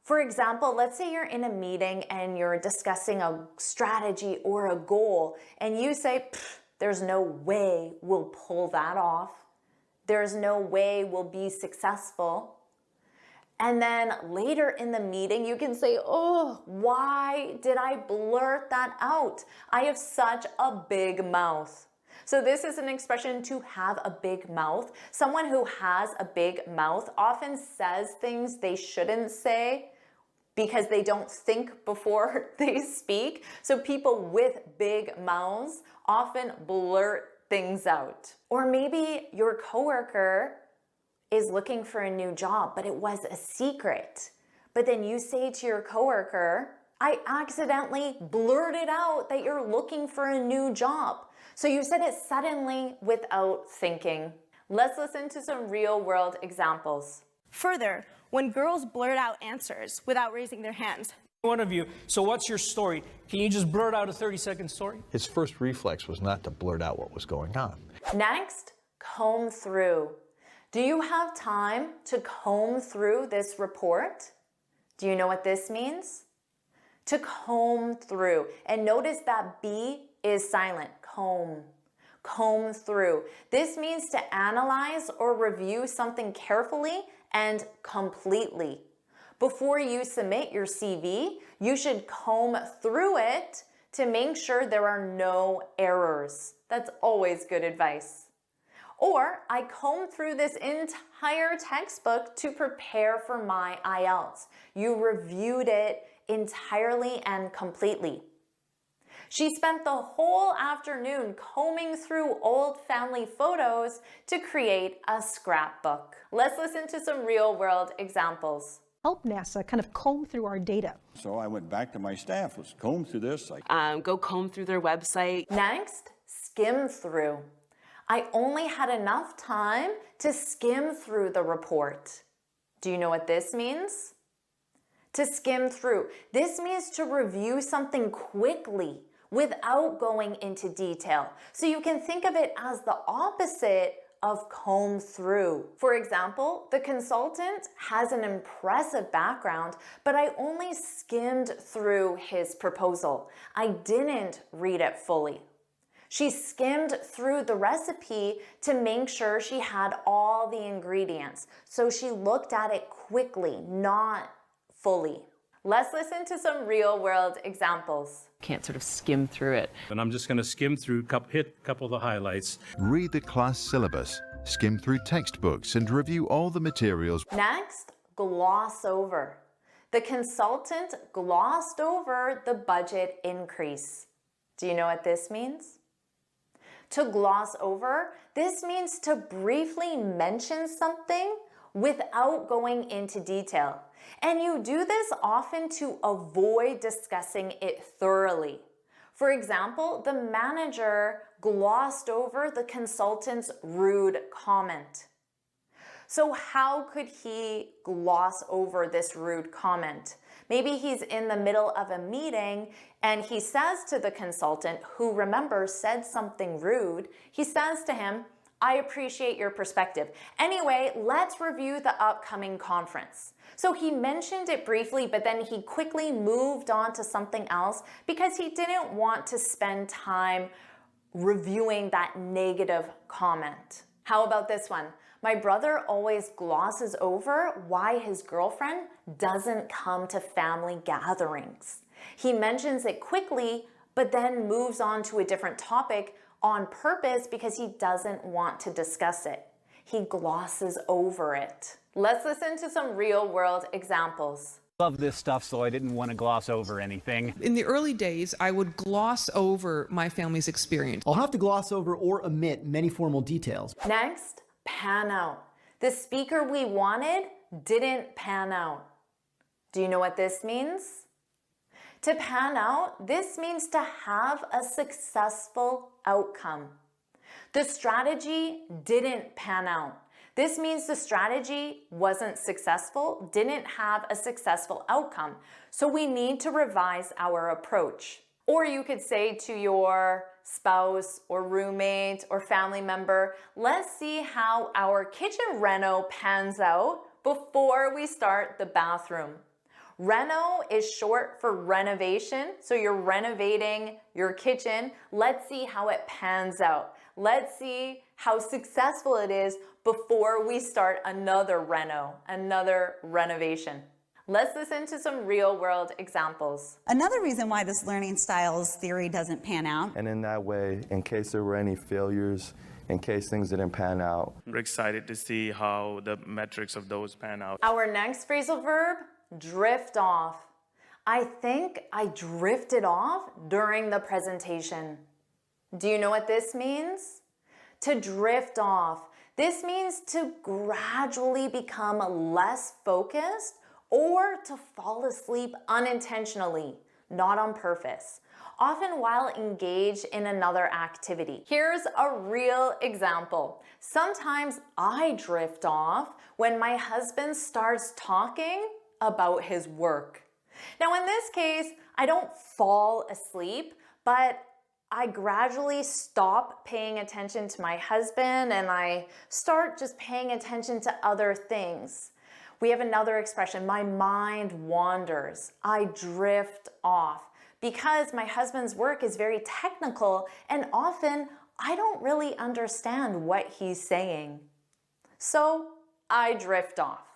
For example, let's say you're in a meeting and you're discussing a strategy or a goal, and you say, there's no way we'll pull that off. There's no way we'll be successful. And then later in the meeting, you can say, oh, why did I blurt that out? I have such a big mouth. So this is an expression, to have a big mouth. Someone who has a big mouth often says things they shouldn't say because they don't think before they speak. So people with big mouths often blurt things out. Or maybe your coworker is looking for a new job, but it was a secret. But then you say to your coworker, I accidentally blurted out that you're looking for a new job. So you said it suddenly without thinking. Let's listen to some real world examples. Further, when girls blurt out answers without raising their hands. One of you, so what's your story? Can you just blurt out a 30-second story? His first reflex was not to blurt out what was going on. Next, comb through. Do you have time to comb through this report? Do you know what this means? To comb through. And notice that B is silent. Comb. Comb through. This means to analyze or review something carefully and completely. Before you submit your CV, you should comb through it to make sure there are no errors. That's always good advice. Or, I combed through this entire textbook to prepare for my IELTS. You reviewed it entirely and completely. She spent the whole afternoon combing through old family photos to create a scrapbook. Let's listen to some real-world examples. Help NASA kind of comb through our data. So I went back to my staff, let's comb through this. Go comb through their website. Next, skim through. I only had enough time to skim through the report. Do you know what this means? To skim through. This means to review something quickly without going into detail. So you can think of it as the opposite of comb through. For example, the consultant has an impressive background, but I only skimmed through his proposal. I didn't read it fully. She skimmed through the recipe to make sure she had all the ingredients. So she looked at it quickly, not fully. Let's listen to some real-world examples. Can't sort of skim through it. And I'm just going to skim through, hit a couple of the highlights. Read the class syllabus Skim through textbooks and review all the materials. Next, gloss over. The consultant glossed over the budget increase. Do you know what this means? To gloss over, this means to briefly mention something without going into detail. And you do this often to avoid discussing it thoroughly. For example, the manager glossed over the consultant's rude comment. So how could he gloss over this rude comment? Maybe he's in the middle of a meeting and he says to the consultant, who remember said something rude, he says to him, I appreciate your perspective. Anyway, let's review the upcoming conference. So he mentioned it briefly, but then he quickly moved on to something else because he didn't want to spend time reviewing that negative comment. How about this one? My brother always glosses over why his girlfriend doesn't come to family gatherings. He mentions it quickly, but then moves on to a different topic on purpose because he doesn't want to discuss it. He glosses over it. Let's listen to some real-world examples. Love this stuff, so I didn't want to gloss over anything. In the early days, I would gloss over my family's experience. I'll have to gloss over or omit many formal details. Next, pan out. The speaker we wanted didn't pan out. Do you know what this means? To pan out, this means to have a successful outcome. The strategy didn't pan out. This means the strategy wasn't successful, didn't have a successful outcome. So we need to revise our approach. Or you could say to your spouse or roommate or family member, let's see how our kitchen reno pans out before we start the bathroom. Reno is short for renovation, so you're renovating your kitchen. Let's see how it pans out. Let's see how successful it is before we start another renovation. Let's listen to some real-world examples. Another reason why this learning styles theory doesn't pan out. And in that way, in case there were any failures, in case things didn't pan out. We're excited to see how the metrics of those pan out. Our next phrasal verb, drift off. I think I drifted off during the presentation. Do you know what this means? To drift off. This means to gradually become less focused or to fall asleep unintentionally, not on purpose, often while engaged in another activity. Here's a real example. Sometimes I drift off when my husband starts talking about his work. Now in this case, I don't fall asleep, but I gradually stop paying attention to my husband and I start just paying attention to other things. We have another expression, my mind wanders. I drift off because my husband's work is very technical and often I don't really understand what he's saying. So I drift off.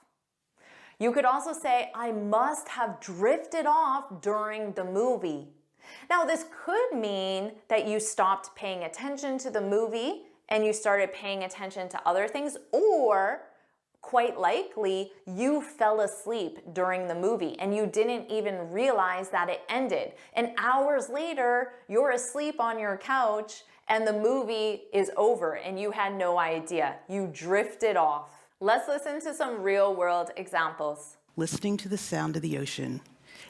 You could also say, I must have drifted off during the movie. Now, this could mean that you stopped paying attention to the movie and you started paying attention to other things, or quite likely you fell asleep during the movie and you didn't even realize that it ended. And hours later, you're asleep on your couch and the movie is over and you had no idea. You drifted off. Let's listen to some real-world examples. Listening to the sound of the ocean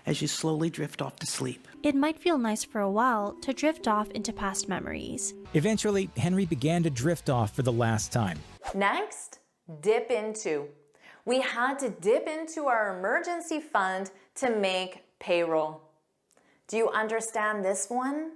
as you slowly drift off to sleep. It might feel nice for a while to drift off into past memories. Eventually, Henry began to drift off for the last time. Next, dip into. We had to dip into our emergency fund to make payroll. Do you understand this one?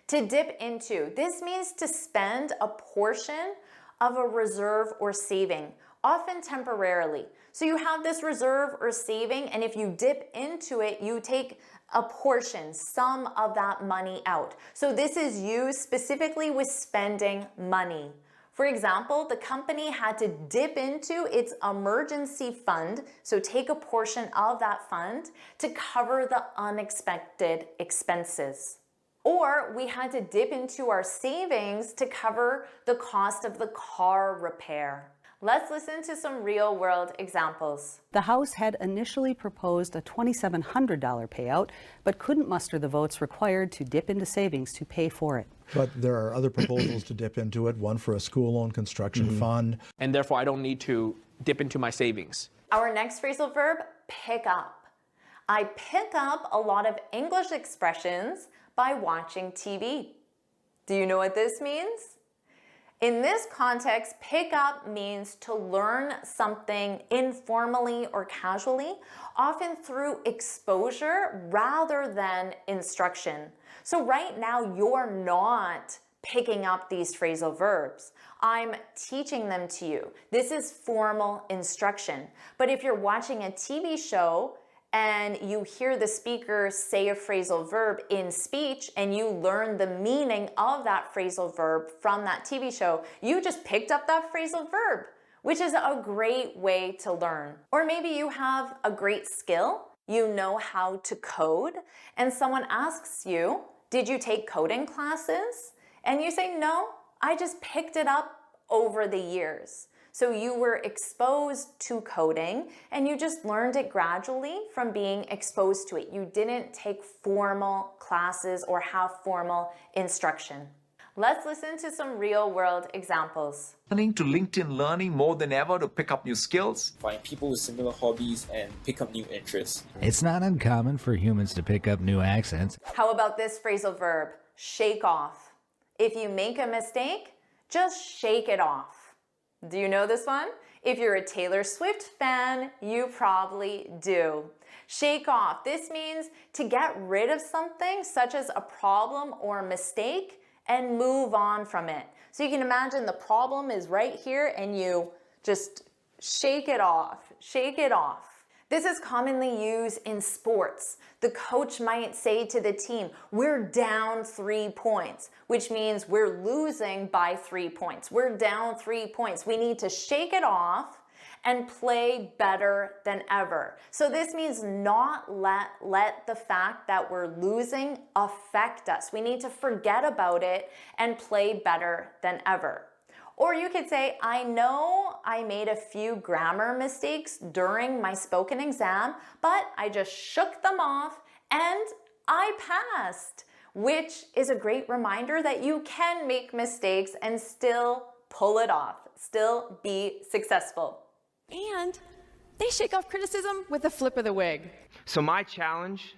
To dip into, this means to spend a portion of a reserve or saving, often temporarily. So you have this reserve or saving, and if you dip into it, you take a portion, some of that money out. So this is used specifically with spending money. For example, the company had to dip into its emergency fund, so take a portion of that fund to cover the unexpected expenses. Or we had to dip into our savings to cover the cost of the car repair. Let's listen to some real-world examples. The House had initially proposed a $2,700 payout, but couldn't muster the votes required to dip into savings to pay for it. But there are other proposals to dip into it, one for a school loan construction fund. And therefore, I don't need to dip into my savings. Our next phrasal verb, pick up. I pick up a lot of English expressions by watching TV. Do you know what this means? In this context, pick up means to learn something informally or casually, often through exposure rather than instruction. So right now, you're not picking up these phrasal verbs. I'm teaching them to you. This is formal instruction. But if you're watching a TV show and you hear the speaker say a phrasal verb in speech and you learn the meaning of that phrasal verb from that TV show, you just picked up that phrasal verb, which is a great way to learn. Or maybe you have a great skill, you know how to code, and someone asks you, did you take coding classes? And you say, no, I just picked it up over the years. So you were exposed to coding and you just learned it gradually from being exposed to it. You didn't take formal classes or have formal instruction. Let's listen to some real-world examples. Turning to LinkedIn Learning more than ever to pick up new skills. Find people with similar hobbies and pick up new interests. It's not uncommon for humans to pick up new accents. How about this phrasal verb, shake off? If you make a mistake, just shake it off. Do you know this one? If you're a Taylor Swift fan, you probably do. Shake off. This means to get rid of something such as a problem or mistake and move on from it. So you can imagine the problem is right here and you just shake it off, shake it off. This is commonly used in sports. The coach might say to the team, we're down 3 points, which means we're losing by 3 points. We're down 3 points. We need to shake it off and play better than ever. So this means not let the fact that we're losing affect us. We need to forget about it and play better than ever. Or you could say, I know I made a few grammar mistakes during my spoken exam, but I just shook them off and I passed, which is a great reminder that you can make mistakes and still pull it off, still be successful. And they shake off criticism with a flip of the wig. So my challenge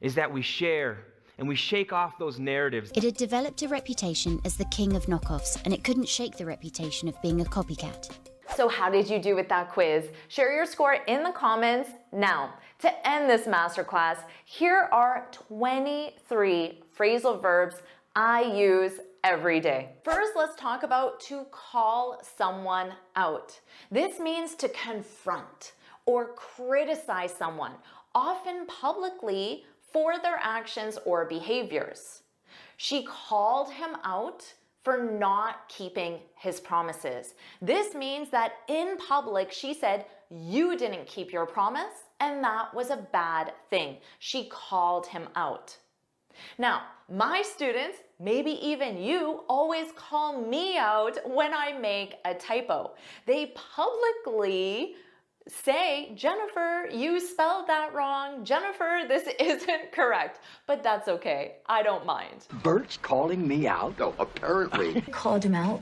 is that we share and we shake off those narratives. It had developed a reputation as the king of knockoffs, and it couldn't shake the reputation of being a copycat. So how did you do with that quiz? Share your score in the comments now. To end this masterclass, here are 23 phrasal verbs I use every day. First, let's talk about to call someone out. This means to confront or criticize someone, often publicly, for their actions or behaviors. She called him out for not keeping his promises. This means that in public, she said, you didn't keep your promise, and that was a bad thing. She called him out. Now, my students, maybe even you, always call me out when I make a typo. They publicly say, Jennifer, you spelled that wrong. Jennifer, this isn't correct. But that's okay. I don't mind. Bert's calling me out? Oh, apparently. Called him out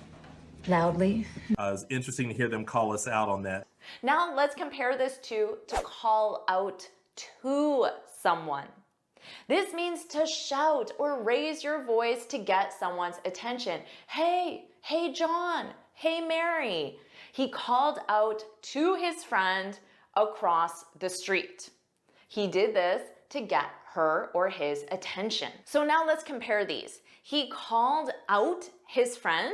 loudly. It's interesting to hear them call us out on that. Now let's compare this to call out to someone. This means to shout or raise your voice to get someone's attention. Hey John, hey Mary. He called out to his friend across the street. He did this to get her or his attention. So now let's compare these. He called out his friend.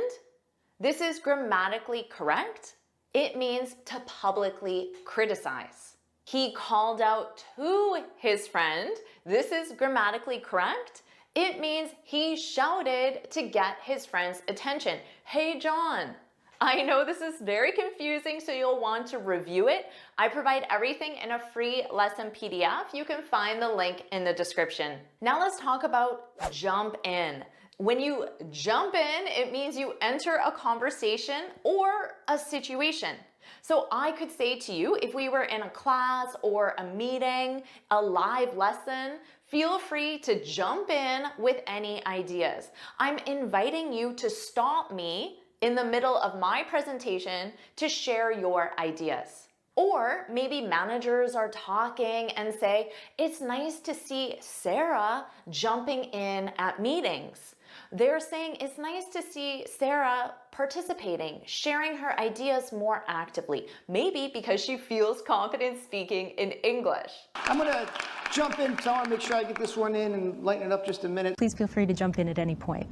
This is grammatically correct. It means to publicly criticize. He called out to his friend. This is grammatically correct. It means he shouted to get his friend's attention. Hey John, I know this is very confusing, so you'll want to review it. I provide everything in a free lesson PDF. You can find the link in the description. Now let's talk about jump in. When you jump in, it means you enter a conversation or a situation. So I could say to you, if we were in a class or a meeting, a live lesson, feel free to jump in with any ideas. I'm inviting you to stop me in the middle of my presentation to share your ideas. Or maybe managers are talking and say, it's nice to see Sarah jumping in at meetings. They're saying it's nice to see Sarah participating, sharing her ideas more actively, maybe because she feels confident speaking in English. I'm going to jump in, so I want to make sure I get this one in and lighten it up just a minute. Please feel free to jump in at any point.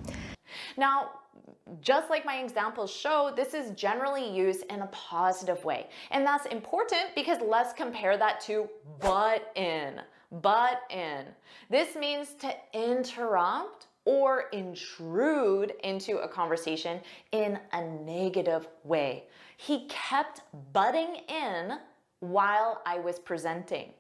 Now, just like my examples show, this is generally used in a positive way. And that's important because let's compare that to butt in. Butt in. This means to interrupt or intrude into a conversation in a negative way. He kept butting in while I was presenting.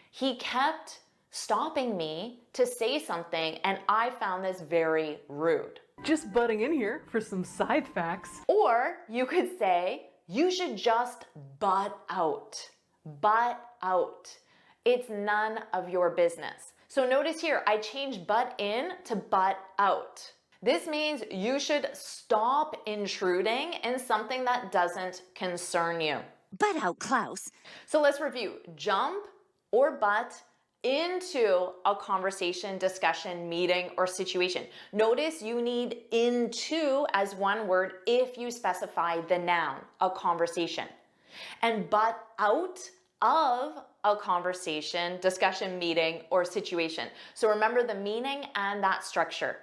He kept stopping me to say something, and I found this very rude. Just butting in here for some side facts. Or you could say, you should just butt out. Butt out. It's none of your business. So notice here, I changed butt in to butt out. This means you should stop intruding in something that doesn't concern you. Butt out, Klaus. So let's review. Jump or butt into a conversation, discussion, meeting, or situation. Notice you need into as one word if you specify the noun, a conversation. And butt out of a conversation, discussion, meeting, or situation. So remember the meaning and that structure.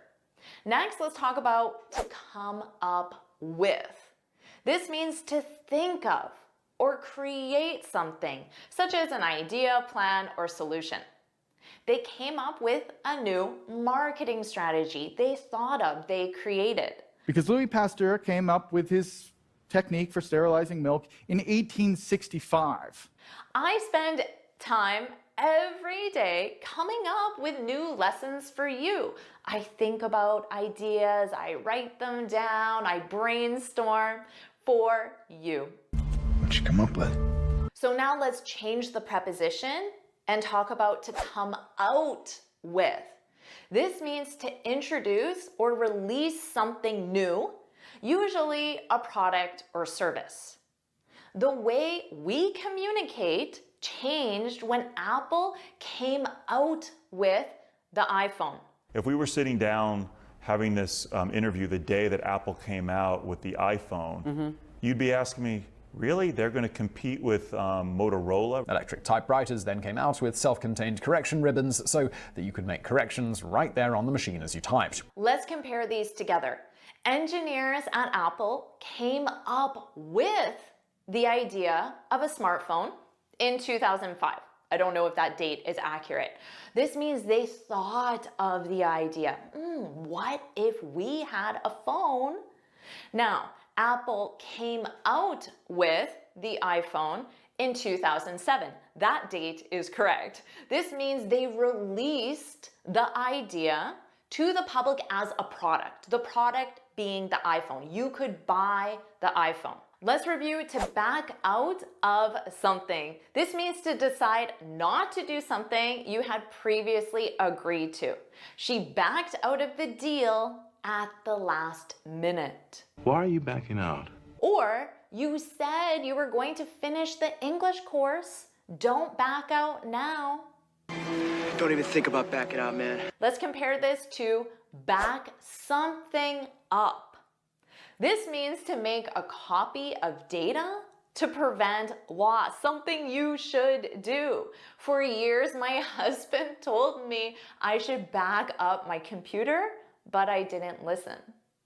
Next, let's talk about to come up with. This means to think of or create something, such as an idea, plan, or solution. They came up with a new marketing strategy they thought of, they created. Because Louis Pasteur came up with his technique for sterilizing milk in 1865. I spend time every day coming up with new lessons for you. I think about ideas, I write them down, I brainstorm for you. What'd you come up with? So now let's change the preposition and talk about to come out with. This means to introduce or release something new, usually a product or service. The way we communicate changed when Apple came out with the iPhone. If we were sitting down having this interview the day that Apple came out with the iPhone, you'd be asking me, really? They're going to compete with Motorola? Electric typewriters then came out with self-contained correction ribbons so that you could make corrections right there on the machine as you typed. Let's compare these together. Engineers at Apple came up with the idea of a smartphone in 2005. I don't know if that date is accurate. This means they thought of the idea. What if we had a phone? Now, Apple came out with the iPhone in 2007. That date is correct. This means they released the idea to the public as a product, the product being the iPhone. You could buy the iPhone. Let's review to back out of something. This means to decide not to do something you had previously agreed to. She backed out of the deal at the last minute. Why are you backing out? Or you said you were going to finish the English course. Don't back out now. Don't even think about backing out, man. Let's compare this to back something up. This means to make a copy of data to prevent loss, something you should do. For years, my husband told me I should back up my computer, but I didn't listen.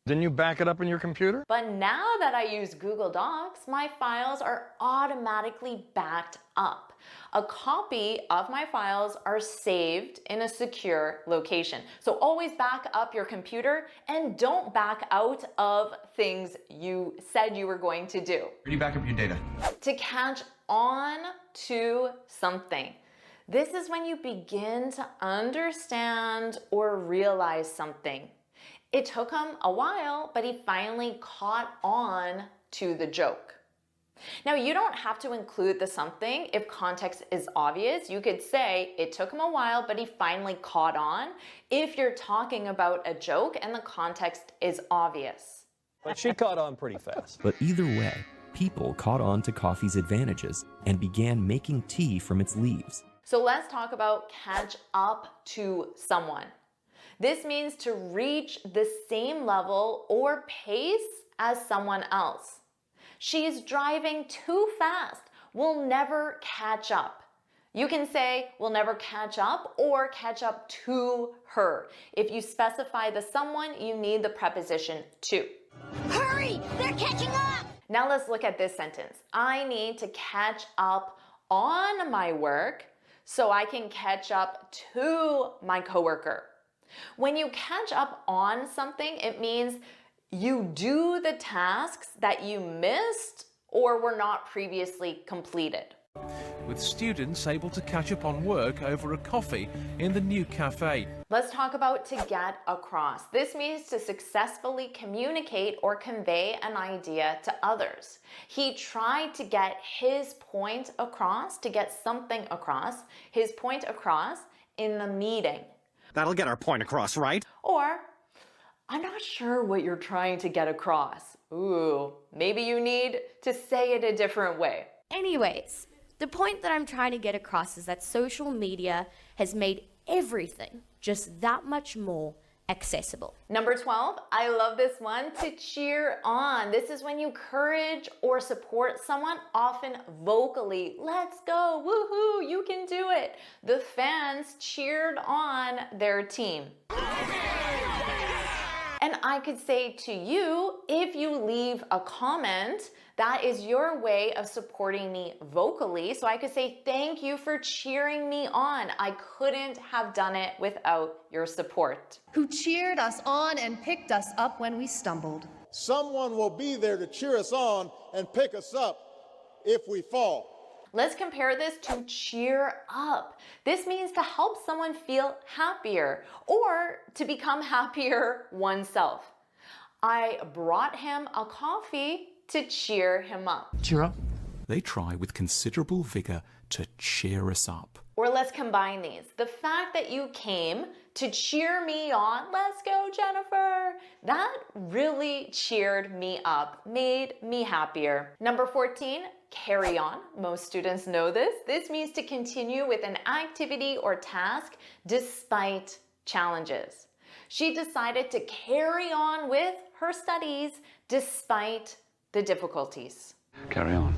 Didn't you back it up in your computer? But now that I use Google Docs, my files are automatically backed up. A copy of my files are saved in a secure location. So always back up your computer and don't back out of things you said you were going to do. Where do you back up your data? To catch on to something. This is when you begin to understand or realize something. It took him a while, but he finally caught on to the joke. Now, you don't have to include the something if context is obvious. You could say, it took him a while, but he finally caught on, if you're talking about a joke and the context is obvious. But she caught on pretty fast. But either way, people caught on to coffee's advantages and began making tea from its leaves. So let's talk about catch up to someone. This means to reach the same level or pace as someone else. She's driving too fast. We'll never catch up. You can say we'll never catch up or catch up to her. If you specify the someone, you need the preposition to. Hurry! They're catching up! Now let's look at this sentence. I need to catch up on my work so I can catch up to my coworker. When you catch up on something, it means you do the tasks that you missed or were not previously completed. With students able to catch up on work over a coffee in the new cafe. Let's talk about to get across. This means to successfully communicate or convey an idea to others. He tried to get his point across, to get something across, his point across in the meeting. That'll get our point across, right? Or, I'm not sure what you're trying to get across. Ooh, maybe you need to say it a different way. Anyways, the point that I'm trying to get across is that social media has made everything just that much more accessible. Number 12, I love this one, to cheer on. This is when you encourage or support someone, often vocally. Let's go, woohoo, you can do it. The fans cheered on their team. And I could say to you, if you leave a comment, that is your way of supporting me vocally. So I could say, thank you for cheering me on. I couldn't have done it without your support. Who cheered us on and picked us up when we stumbled. Someone will be there to cheer us on and pick us up if we fall. Let's compare this to cheer up. This means to help someone feel happier or to become happier oneself. I brought him a coffee to cheer him up. Cheer up. They try with considerable vigor to cheer us up. Or let's combine these. The fact that you came to cheer me on, let's go Jennifer, that really cheered me up, made me happier. Number 14, carry on. Most students know this. This means to continue with an activity or task despite challenges. She decided to carry on with her studies despite the difficulties. Carry on.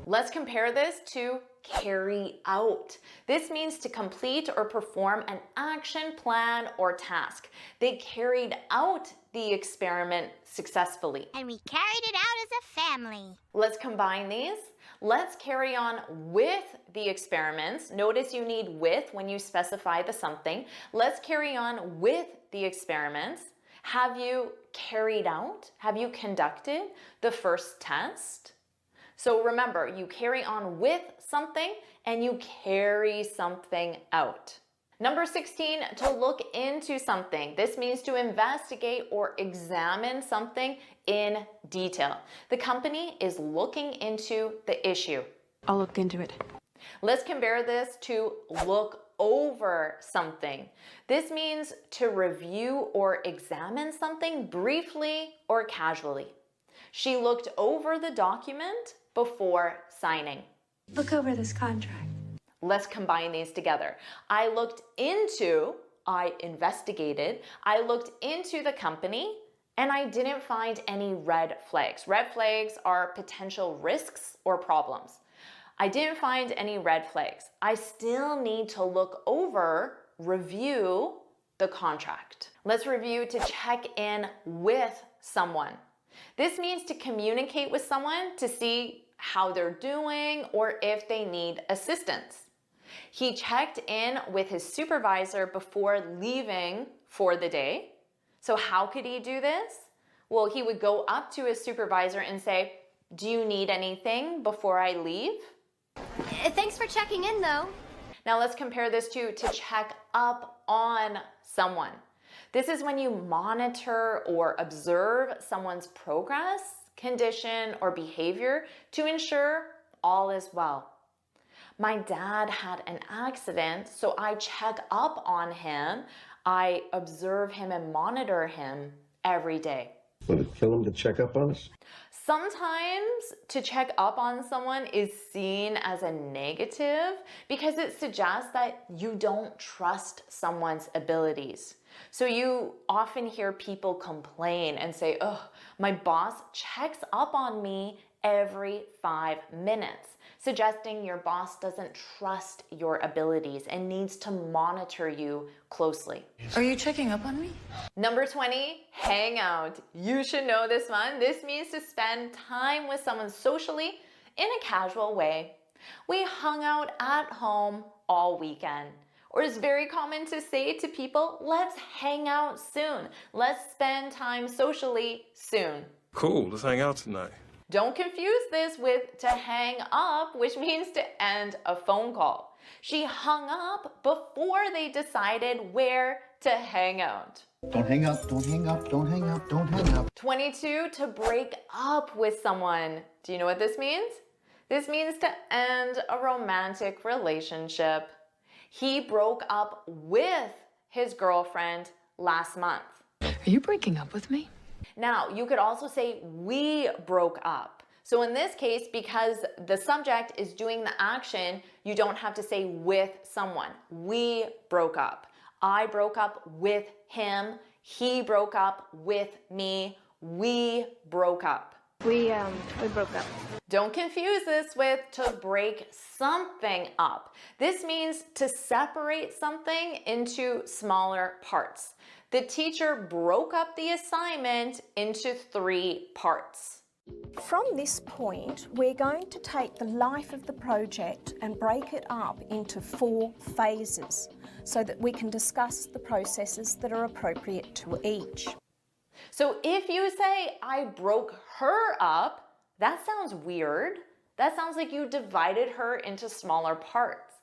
Let's compare this to carry out. This means to complete or perform an action plan or task. They carried out the experiment successfully. And we carried it out as a family. Let's combine these. Let's carry on with the experiments. Notice you need with when you specify the something. Let's carry on with the experiments. Have you carried out? Have you conducted the first test? So remember, you carry on with something and you carry something out. Number 16, to look into something. This means to investigate or examine something in detail. The company is looking into the issue. I'll look into it. Let's compare this to look over something. This means to review or examine something briefly or casually. She looked over the document before signing. Look over this contract. Let's combine these together. I looked into, I investigated, I looked into the company, and I didn't find any red flags. Red flags are potential risks or problems. I didn't find any red flags. I still need to look over, review the contract. Let's review to check in with someone. This means to communicate with someone to see how they're doing or if they need assistance. He checked in with his supervisor before leaving for the day. So how could he do this? Well, he would go up to his supervisor and say, "Do you need anything before I leave?" Thanks for checking in, though. Now let's compare this to check up on someone. This is when you monitor or observe someone's progress, condition, or behavior to ensure all is well. My dad had an accident, so I check up on him. I observe him and monitor him every day. Would it kill him to check up on us? Sometimes to check up on someone is seen as a negative because it suggests that you don't trust someone's abilities. So you often hear people complain and say, "Oh, my boss checks up on me every 5 minutes," suggesting your boss doesn't trust your abilities and needs to monitor you closely. Are you checking up on me? Number 20, hang out. You should know this one. This means to spend time with someone socially in a casual way. We hung out at home all weekend. Or it's very common to say to people, "Let's hang out soon. Let's spend time socially soon." Cool, let's hang out tonight. Don't confuse this with to hang up, which means to end a phone call. She hung up before they decided where to hang out. Don't hang up, don't hang up, don't hang up, don't hang up. 22, to break up with someone. Do you know what this means? This means to end a romantic relationship. He broke up with his girlfriend last month. Are you breaking up with me? Now, you could also say we broke up. So in this case, because the subject is doing the action, you don't have to say with someone. We broke up. I broke up with him. He broke up with me. We broke up. We broke up. Don't confuse this with to break something up. This means to separate something into smaller parts. The teacher broke up the assignment into 3 parts. From this point, we're going to take the life of the project and break it up into 4 phases so that we can discuss the processes that are appropriate to each. So if you say, "I broke her up," that sounds weird. That sounds like you divided her into smaller parts.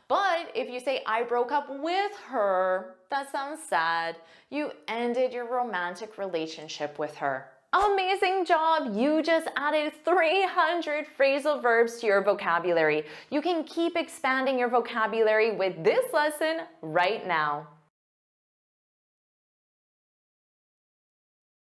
But if you say, "I broke up with her," that sounds sad. You ended your romantic relationship with her. Amazing job! You just added 300 phrasal verbs to your vocabulary. You can keep expanding your vocabulary with this lesson right now.